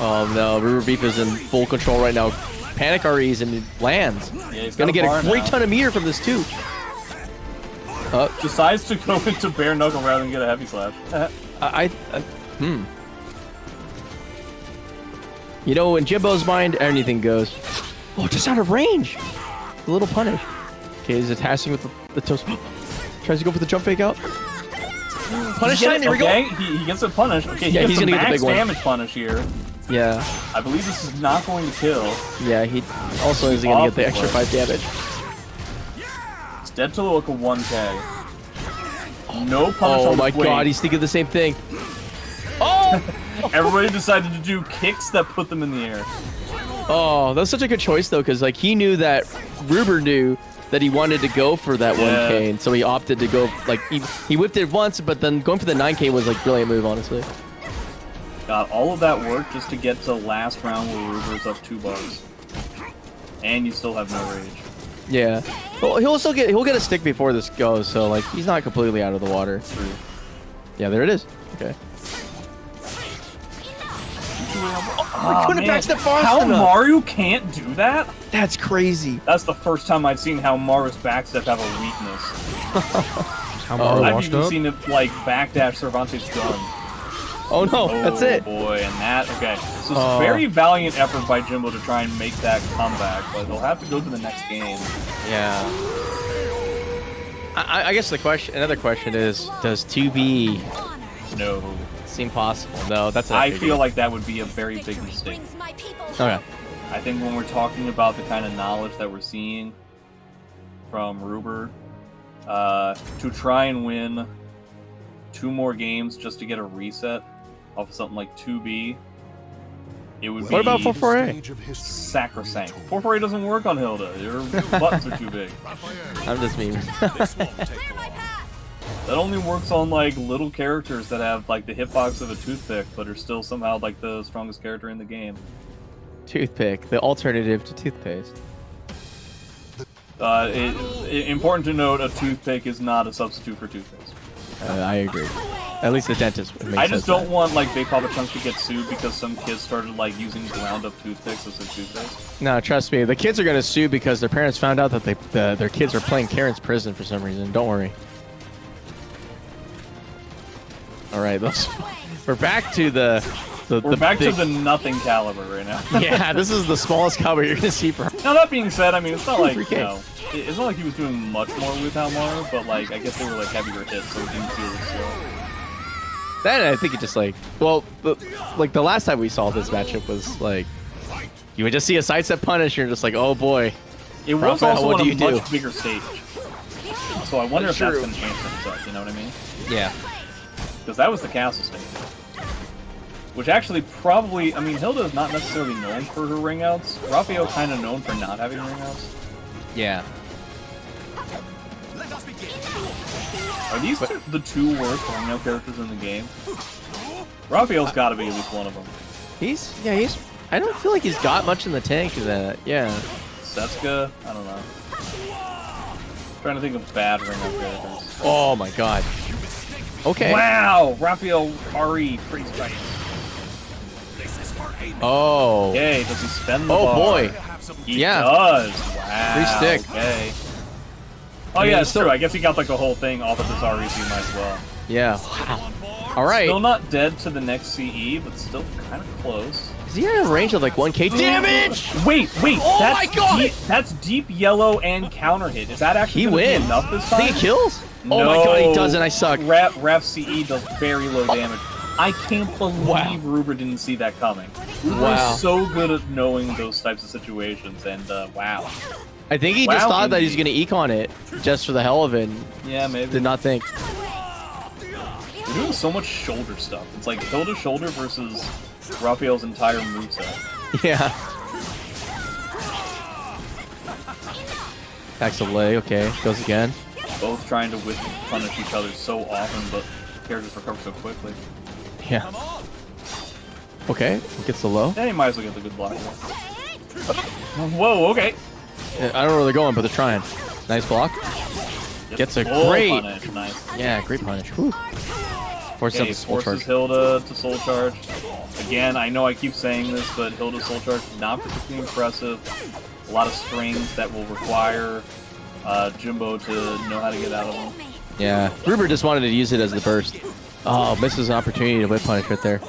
Oh no, RuberBeef is in full control right now. Panic REs and it lands. Yeah, he's Gonna got get bar a great now. ton of meter from this too. Decides to go into bare knuckle rather than get a heavy slash. You know, in Jimbo's mind, anything goes. Oh, just out of range. A little punish. Okay, he's attaching with the toast. Tries to go for the jump fake out. Punish time, here we go. Okay, he gets a punish. Okay, he Yeah, gets he's the gonna get the max big one. damage punish here. Yeah, I believe this is not going to kill. yeah, he also is gonna get the extra Awful. 5 damage. It's dead to look a 1K. No punish Oh on the my quake. god, he's thinking the same thing. Oh! Everybody decided to do kicks that put them in the air. Oh, that was such a good choice though, because like he knew that Ruber knew that he wanted to go for that 1K, and so he opted to go like he whipped it once, but then going for the 9K was like brilliant move, honestly. Got all of that work just to get to last round where Ruber's up 2 bars. And you still have no rage. Yeah. Well, he'll get a stick before this goes, so like he's not completely out of the water. True. Yeah, there it is. Okay. Oh, couldn't backstep fast How enough. Mario can't do that? That's crazy. That's the first time I've seen how Mario's backstep have a weakness. How Mario I've washed even up? seen it like backdash Cervantes gun. Oh no, that's it. Oh boy, and that, okay. So it's a very valiant effort by Jimbo to try and make that comeback, but he'll have to go to the next game. Yeah. I guess another question is, does 2B No. seem possible? No, that's I feel like that would be a very big mistake. Okay. I think when we're talking about the kind of knowledge that we're seeing from Ruber, to try and win 2 more games just to get a reset off of something like 2B, it would be What about 4-4A? sacrosanct. 4-4A doesn't work on Hilde. Your buttons are too big. I'm just memeing. That only works on like little characters that have like the hitbox of a toothpick, but are still somehow like the strongest character in the game. Toothpick, the alternative to toothpaste. Important to note, a toothpick is not a substitute for toothpaste. I agree. At least the dentist makes I just sense don't that. want like Bigpapachunk to get sued because some kids started like using ground up toothpicks as their toothpaste. No, trust me. The kids are gonna sue because their parents found out that their kids are playing Karen's Prison for some reason. Don't worry. All right, we're back to We're back big, to the nothing caliber right now. Yeah, this is the smallest caliber you're gonna see for. Now that being said, I mean it's not like 3K. it's not like he was doing much more with Haohmaru, but like I guess they were like heavier hits, so it didn't feel as slow. Then I think it just like, well, like the last time we saw this matchup was like, you would just see a sidestep punish, you're just like, oh boy. It was Raphael, also what on do a you do? much bigger stage, so I wonder if that's True. gonna change things up. You know what I mean? Yeah. Because that was the castle stage. Which actually probably, I mean, Hilde is not necessarily known for her ring outs. Raphael kind of known for not having ring outs. Yeah. Are these the 2 worst ring out characters in the game? Raphael's got to be at least one of them. I don't feel like he's got much in the tank of that. Yeah. Setsuka, I don't know. Trying to think of bad ring out characters. Oh my god. Okay. Wow! Raphael RE, pretty straight. Oh. Yay, does he spend the Oh bar? boy. He Yeah. does. Wow. Free stick. Okay. Oh I mean, yeah, he's it's still- true. I guess he got like a whole thing off of this RE, so he might as well. Yeah. Wow. All right. Still not dead to the next CE, but still kind of close. Is he at a range of like 1K damage? Wait. Oh that's my God! Deep, that's deep yellow and counter hit. Is that actually He gonna be wins. enough this I time? think he kills. Oh my god, he doesn't. I suck. Ref CE does very low damage. I can't believe Ruber didn't see that coming. Ruber Wow. is so good at knowing those types of situations, and wow. I think he just Wow, thought that he's indeed. gonna econ it just for the hell of it. And Yeah, maybe. did not think. We're doing so much shoulder stuff. It's like Hilde's shoulder versus Raphael's entire moveset. Yeah. Attacks the leg. Okay, goes again. Both trying to whip punish each other so often, but characters recover so quickly. Yeah. Okay, gets the low. Yeah, you might as well get the good block. Whoa, okay. I don't know where they're going, but they're trying. Nice block. Gets a full great. punish. Nice. Yeah, great punish. Whew. Forces out Okay, the soul forces charge. Hilde to soul charge. Again, I know I keep saying this, but Hilde's soul charge not particularly impressive. A lot of strings that will require Jimbo to know how to get out of them. Yeah, Ruber just wanted to use it as the burst. Oh, misses an opportunity to whip punish right there.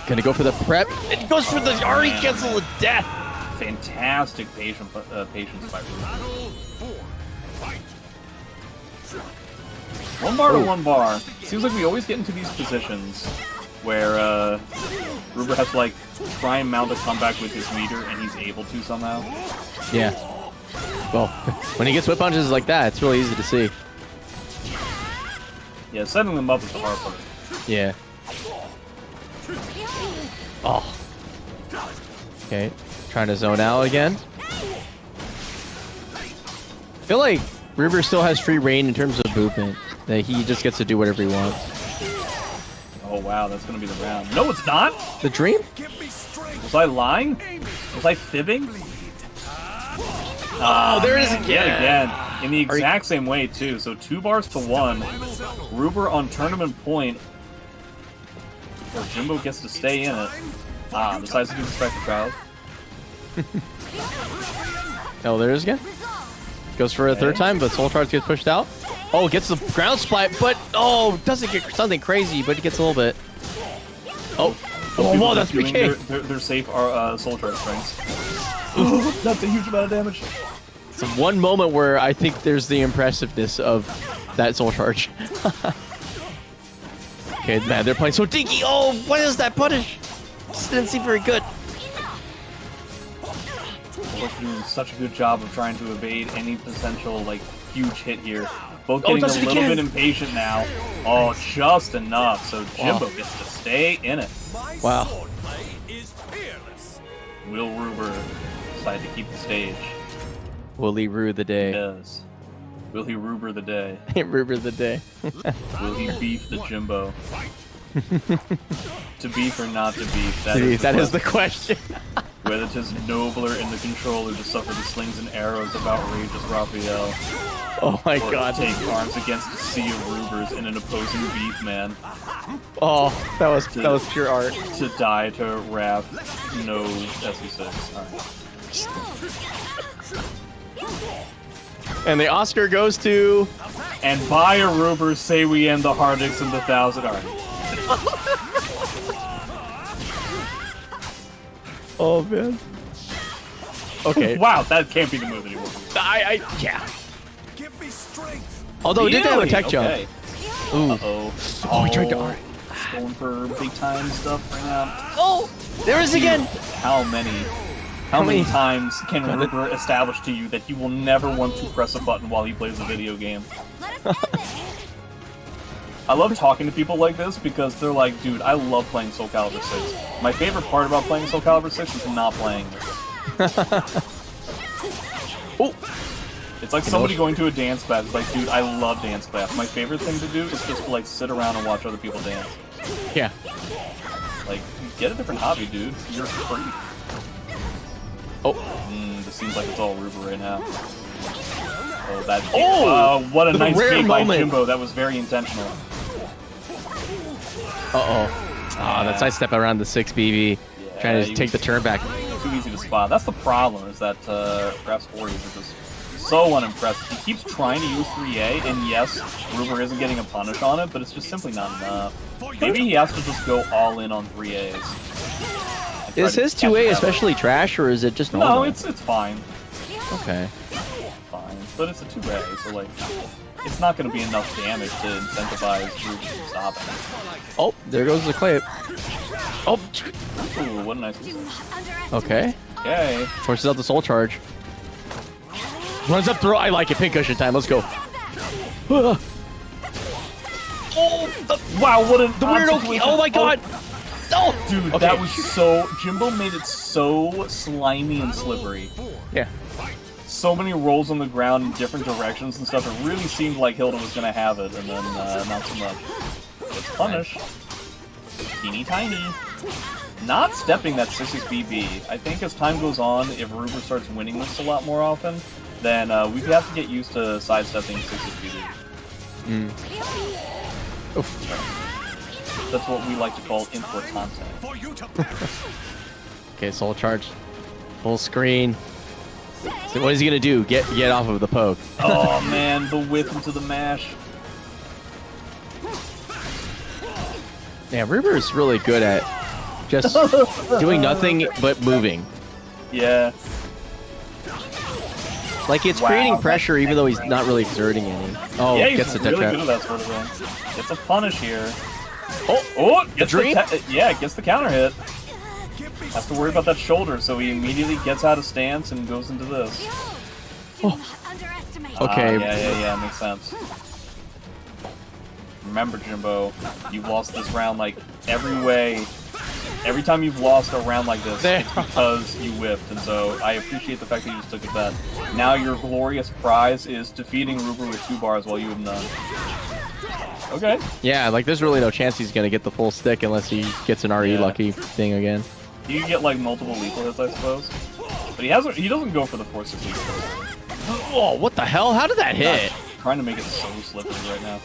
Gonna go for the prep. It goes for the RE cancel to death. Fantastic patience by Ruber. One bar to one bar. Seems like we always get into these positions where Ruber has to like try and mount a comeback with his meter, and he's able to somehow. Yeah. Well, when he gets whip punches like that, it's really easy to see. Yeah, setting them up is the hard part. Yeah. Oh. Okay. Trying to zone out again. I feel like Ruber still has free reign in terms of movement. That he just gets to do whatever he wants. Oh wow, that's gonna be the round. No, it's not. The dream? Was I lying? Was I fibbing? Oh, there it is again. Yet again, in the exact same way too. So 2 bars to 1. Ruber on tournament point. Or Jimbo gets to stay in it. Decides to do the Spectre Child. Oh, there it is again. Goes for a third time, but Soul Charge gets pushed out. Oh, gets the ground splat, but doesn't get something crazy, but he gets a little bit. Oh, whoa, that's doing PK. their safe Soul Charge strings. That's a huge amount of damage. It's one moment where I think there's the impressiveness of that Soul Charge. Okay, man, they're playing so dinky. Oh, what is that punish? This didn't seem very good. Both doing such a good job of trying to evade any potential like huge hit here. Both Oh, getting a does it little again. bit impatient now. Oh, just enough. So Jimbo gets to stay in it. Wow. Will Ruber decide to keep the stage? Will he rue the He day? does. Will he Ruber the day? Ruber the day. Will he beef the Jimbo? To beef or not to beef? That is the question. Whether 'tis nobler in the controller to suffer the slings and arrows of outrageous Raphael, Oh my or god. to take arms against a sea of Rubers in an opposing beef man, Oh, that was pure art. to die to Raph, no SE6. Alright. And the Oscar goes to. And by a Ruber, say we end the Hardix and the 1,000. Alright. Oh man. Okay. Wow, that can't be the move anymore. Yeah. Although it did have a tech jump. Okay. Ooh. Uh-oh. Oh, he tried to R. He's going for big time stuff right now. Oh, there it is again. How many times can Ruber establish to you that he will never want to press a button while he plays a video game? I love talking to people like this because they're like, dude, I love playing SoulCalibur 6. My favorite part about playing SoulCalibur 6 is not playing it. Oh. It's like somebody going to a dance class. It's like, dude, I love dance class. My favorite thing to do is just like sit around and watch other people dance. Yeah. Like, get a different hobby, dude. You're free. Oh. This seems like it's all Ruber right now. Oh, that. Oh! What a nice rare bait by moment. Jimbo. That was very intentional. Uh-oh. Ah, that side step around the 6 BB. Trying to he take the turn back. Too easy to spot. That's the problem, is that Raph's Warriors are just so unimpressive. He keeps trying to use 3A, and yes, Ruber isn't getting a punish on it, but it's just simply not enough. Maybe he has to just go all in on 3As. Is his 2A especially trash, or is it just normal? No, it's fine. Okay. Fine. But it's a 2A, so like, it's not going to be enough damage to incentivize Ruber to stop it. Oh, there goes the clip. Oh. Ooh, what a nice mistake. Okay. Okay. Forces out the soul charge. Runs up throw. I like it. Pincushion time. Let's go. Oh, Wow, what a the weird Oki. Oh my god. No. Dude, Okay. that was so... Jimbo made it so slimy and slippery. Yeah. So many rolls on the ground in different directions and stuff. It really seemed like Hilde was going to have it, and then not so much. It's punished. Teeny tiny. Not stepping that 6 BB. I think as time goes on, if Ruber starts winning this a lot more often, then we have to get used to sidestepping 6 BB. That's what we like to call importante. Okay, soul charge. Full screen. So what is he gonna do? Get off of the poke. Oh man, the whip into the mash. Yeah, Ruber is really good at just doing nothing but moving. Yeah. Like it's Wow, creating pressure even though he's not really exerting any. Oh, Yeah, he's gets the death really trap. good at that sort of thing. Gets a punish here. Oh, Gets dream? gets the counter hit. Has to worry about that shoulder, so he immediately gets out of stance and goes into this. Underestimate. Okay. Yeah, makes sense. Remember, Jimbo, you've lost this round like every way. Every time you've lost a round like this, it's because you whiffed, and so I appreciate the fact that you just took it that. Now your glorious prize is defeating Ruber with 2 bars while you have none. Okay. Yeah, like there's really no chance he's gonna get the full stick unless he gets an RE Yeah. lucky thing again. You can get like multiple lethal hits, I suppose. But he doesn't go for the 4-6 lethal. Oh, what the hell? How did that hit? Trying to make it so slippery right now.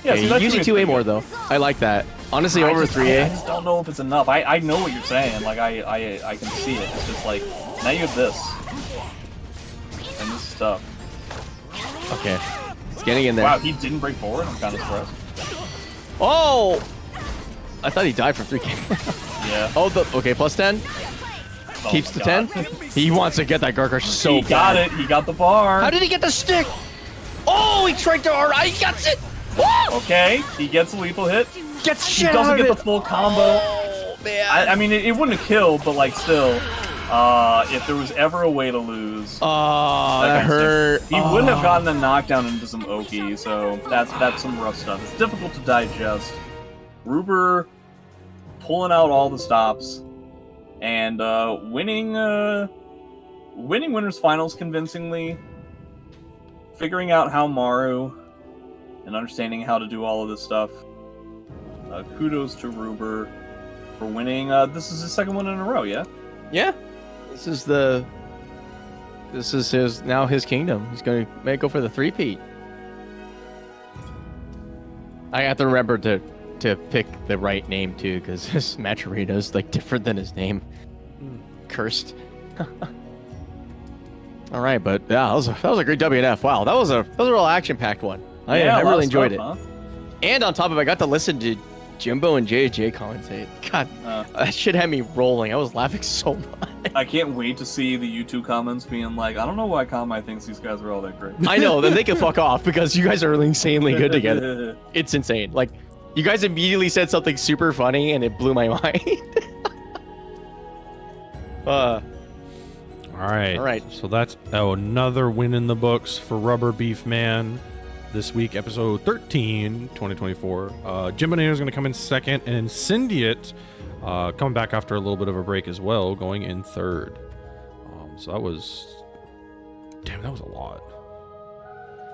Okay, that using 2A more though. I like that. Honestly, over I 3A. just don't know if it's enough. I know what you're saying. Like I can see it. It's just like now you have this, and this is tough. Okay, it's getting in there. Wow, he didn't break forward. I'm kind of surprised. Oh, I thought he died for 3K. Yeah. Oh, okay, plus 10. Oh Keeps my the God. 10. He wants to get that Guard Crush so He got bad. it. He got the bar. How did he get the stick? Oh, he tried to R. He gets it. Woo! Okay, he gets a lethal hit. Gets He shit doesn't out of get it. the full combo. Oh man. I mean, it wouldn't have killed, but like still, if there was ever a way to lose, Oh, that kind of hurt. he would have gotten a knockdown into some Oki. So that's some rough stuff. It's difficult to digest. Ruber pulling out all the stops and winning winners finals convincingly, figuring out Haohmaru and understanding how to do all of this stuff. Kudos to Ruber for winning. This is his second one in a row, yeah? Yeah. This is his kingdom. He's going to go for the 3-peat. I have to remember to pick the right name too, because his Machinegunkills is like different than his name. Cursed. All right, but yeah, that was a great WNF. Wow, that was a real action-packed one. I A lot really of enjoyed stuff, it. huh? And on top of it, I got to listen to Jimbo and JJ commentate. God, that shit had me rolling. I was laughing so much. I can't wait to see the YouTube comments being like, I don't know why Konmai thinks these guys are all that great. I know, then they can fuck off because you guys are really insanely good together. It's insane. Like, you guys immediately said something super funny and it blew my mind. All right. All right. So that's another win in the books for RuberBeefMan. This week, episode 13, 2024. Jimbonator is going to come in second, and Incendiate coming back after a little bit of a break as well, going in third. So that was... Damn, that was a lot.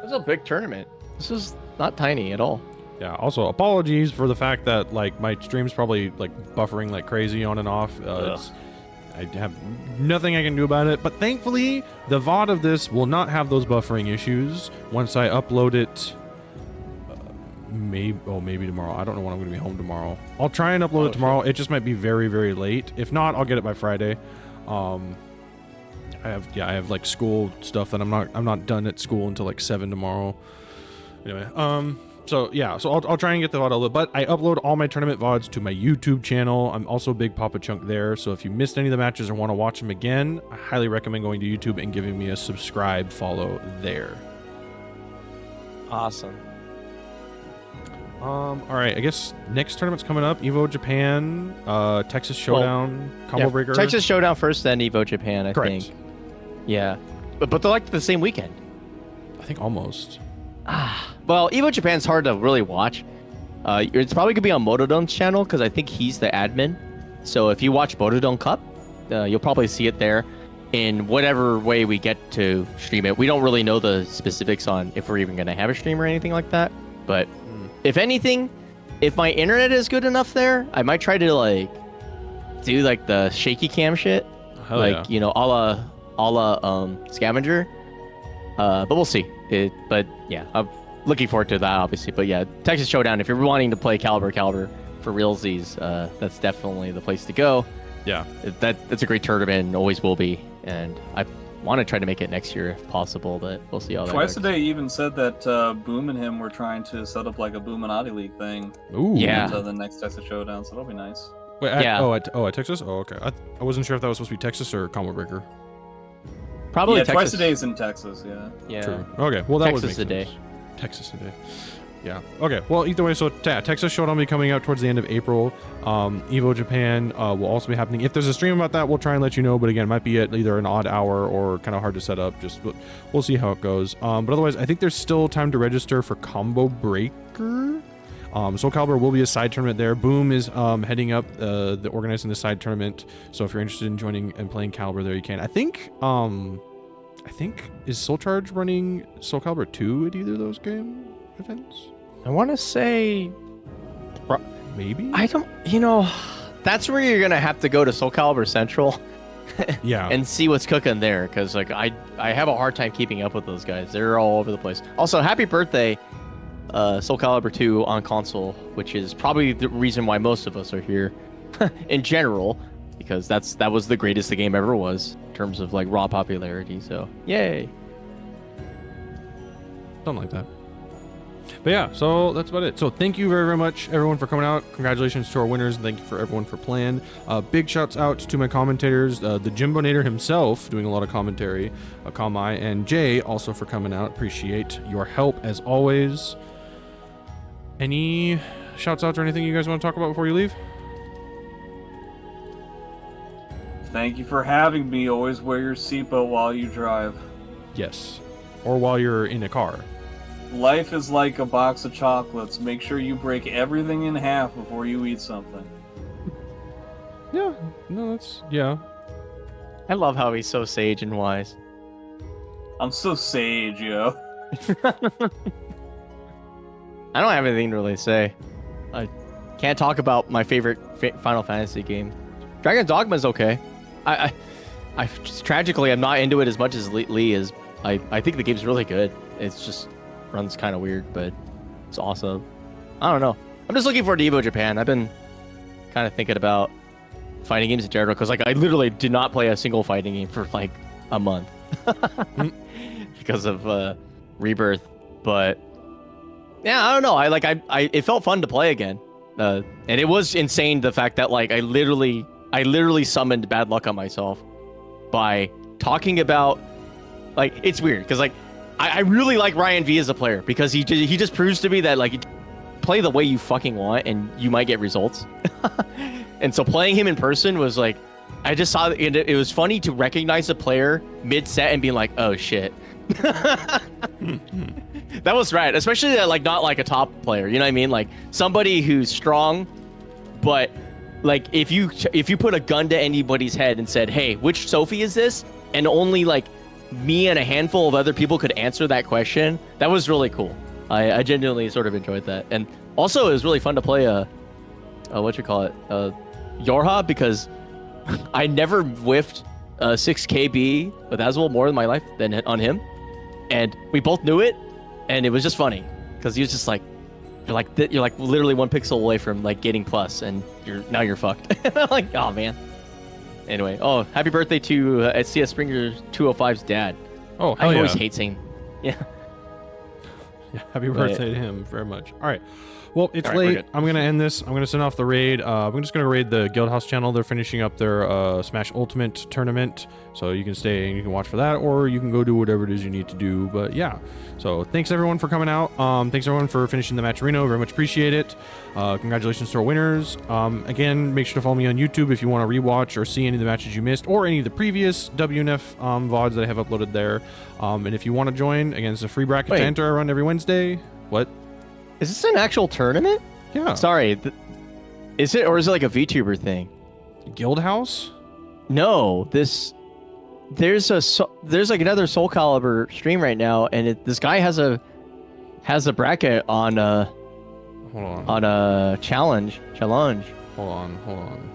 This is a big tournament. This is not tiny at all. Yeah, also, apologies for the fact that, like, my stream's probably, like, buffering like crazy on and off. I have nothing I can do about it, but thankfully, the VOD of this will not have those buffering issues once I upload it. Maybe tomorrow. I don't know when I'm going to be home tomorrow. I'll try and upload it tomorrow. It just might be very, very late. If not, I'll get it by Friday. I have like school stuff that I'm not done at school until like 7 tomorrow. Anyway, so I'll try and get the VOD uploaded, but I upload all my tournament VODs to my YouTube channel. I'm also Bigpapachunk there, so if you missed any of the matches or want to watch them again, I highly recommend going to YouTube and giving me a subscribe follow there. Awesome. All right, I guess next tournament's coming up. Evo Japan, Texas Showdown, Combo Breaker. Texas Showdown first, then Evo Japan, I Correct. think. Yeah. but they're like the same weekend. I think almost. Well, Evo Japan's hard to really watch. It's probably gonna be on Motodon's channel because I think he's the admin. So if you watch Motodon Cup, you'll probably see it there. In whatever way we get to stream it, we don't really know the specifics on if we're even gonna have a stream or anything like that. But if anything, if my internet is good enough there, I might try to like do like the shaky cam shit, Hell like yeah. you know, a la Scavenger. But we'll see. But yeah, I'm looking forward to that, obviously. But yeah, Texas Showdown. If you're wanting to play Calibur for realsies, that's definitely the place to go. Yeah. That's a great tournament and always will be. And I want to try to make it next year if possible, but we'll see how that Twice goes. a day even said that Boom and him were trying to set up like a Boominati League thing. Ooh. Yeah. Until the next Texas Showdown, so that'll be nice. Wait, Yeah. at Texas? Oh, okay. I wasn't sure if that was supposed to be Texas or Combo Breaker. Probably Yeah, Texas. twice a day is in Texas, yeah. Yeah. True. Okay. Well, that would Texas make a day. sense. Texas a day. Yeah. Okay. Well, either way, so Texas Showdown will be coming out towards the end of April. Evo Japan will also be happening. If there's a stream about that, we'll try and let you know. But again, it might be at either an odd hour or kind of hard to set up. We'll see how it goes. But otherwise, I think there's still time to register for Combo Breaker. SoulCalibur will be a side tournament there. Boom is heading up the organizing the side tournament. So if you're interested in joining and playing Calibur there, you can. I think is Soul Charge running SoulCalibur 2 at either of those game events? I want to say, Maybe. I don't, that's where you're going to have to go to SoulCalibur Central Yeah. and see what's cooking there. Because like I have a hard time keeping up with those guys. They're all over the place. Also, happy birthday, SoulCalibur 2 on console, which is probably the reason why most of us are here in general, because that was the greatest the game ever was in terms of like raw popularity. So yay. Something like that. But yeah, so that's about it. So thank you very, very much, everyone, for coming out. Congratulations to our winners, and thank you for everyone for playing. Big shouts out to my commentators, the Jimbonator himself, doing a lot of commentary, Konmai, and Jay also for coming out. Appreciate your help as always. Any shouts out or anything you guys want to talk about before you leave? Thank you for having me. Always wear your seatbelt while you drive. Yes. Or while you're in a car. Life is like a box of chocolates. Make sure you break everything in half before you eat something. Yeah. No, yeah. I love how he's so sage and wise. I'm so sage, yo. I don't have anything to really say. I can't talk about my favorite Final Fantasy game. Dragon Dogma is okay. I just, tragically, I'm not into it as much as Lee is. I think the game's really good. It's just runs kind of weird, but it's awesome. I don't know. I'm just looking forward to Evo Japan. I've been kind of thinking about fighting games in general because like I literally did not play a single fighting game for like a month because of Rebirth. But yeah, I don't know. It felt fun to play again, and it was insane the fact that like I literally summoned bad luck on myself by talking about like it's weird because like I really like Ryan V as a player because he just proves to me that like you play the way you fucking want and you might get results. And so playing him in person was like I just saw it was funny to recognize a player mid set and being like, oh shit. That was right, especially like not like a top player, you know what I mean? Like somebody who's strong, but like if you put a gun to anybody's head and said, hey, which Sophie is this? And only like me and a handful of other people could answer that question. That was really cool. I genuinely sort of enjoyed that. And also it was really fun to play Yorha because I never whiffed 6 KB with Azul more in my life than on him. And we both knew it, and it was just funny because he was just like, you're like literally 1 pixel away from like getting plus, and you're fucked. And I'm like, oh man. Anyway, happy birthday to CS Springer 205's dad. Oh, hell I always yeah. hate saying, yeah. Yeah, happy But- birthday to him very much. All right. Well, it's All right, we're late. good. I'm going to end this. I'm going to send off the raid. I'm just going to raid the Guildhouse channel. They're finishing up their Smash Ultimate tournament. So you can stay and you can watch for that, or you can go do whatever it is you need to do. But yeah. So thanks everyone for coming out. Thanks everyone for finishing the Matcherino. Very much appreciate it. Congratulations to our winners. Again, make sure to follow me on YouTube if you want to rewatch or see any of the matches you missed, or any of the previous WNF VODs that I have uploaded there. And if you want to join, again, it's a free bracket Wait. to enter. I run every Wednesday. What? Is this an actual tournament? Yeah. Sorry. Is it, or is it like a VTuber thing? Guildhouse? No, there's like another SoulCalibur stream right now, and this guy has a bracket on Hold on. a challenge. Hold on.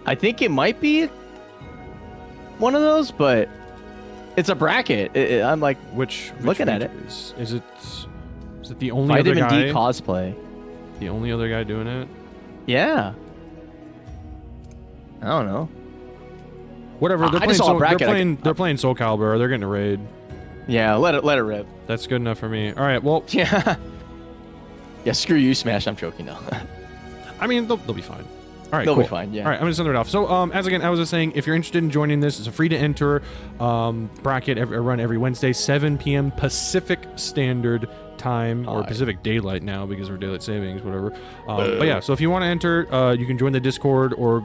I think it might be one of those, but it's a bracket. I'm like Which Looking at feature is it the only Vitamin other guy? D cosplay. The only other guy doing it? Yeah. I don't know. Whatever. They're I playing just saw a bracket. they're playing SoulCalibur. They're getting a raid. Yeah, let it rip. That's good enough for me. All right. Well, Yeah. Yeah, screw you, Smash. I'm joking now. I mean, they'll be fine. All right, They'll cool. be fine, yeah. All right, I'm gonna send it off. So, as I was saying, if you're interested in joining this, it's a free to enter bracket. I run every Wednesday, 7 p.m. Pacific Standard Time, or Alright. Pacific Daylight now because we're daylight savings, whatever. But yeah, so if you want to enter, you can join the Discord or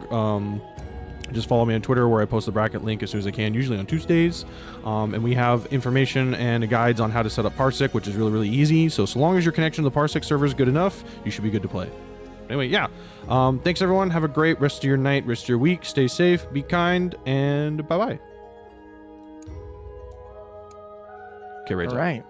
just follow me on Twitter where I post the bracket link as soon as I can, usually on Tuesdays. And we have information and guides on how to set up Parsec, which is really, really easy. So long as your connection to the Parsec server is good enough, you should be good to play. Anyway, yeah. Thanks, everyone. Have a great rest of your night, rest of your week. Stay safe, be kind, and bye-bye. Okay, right. All right.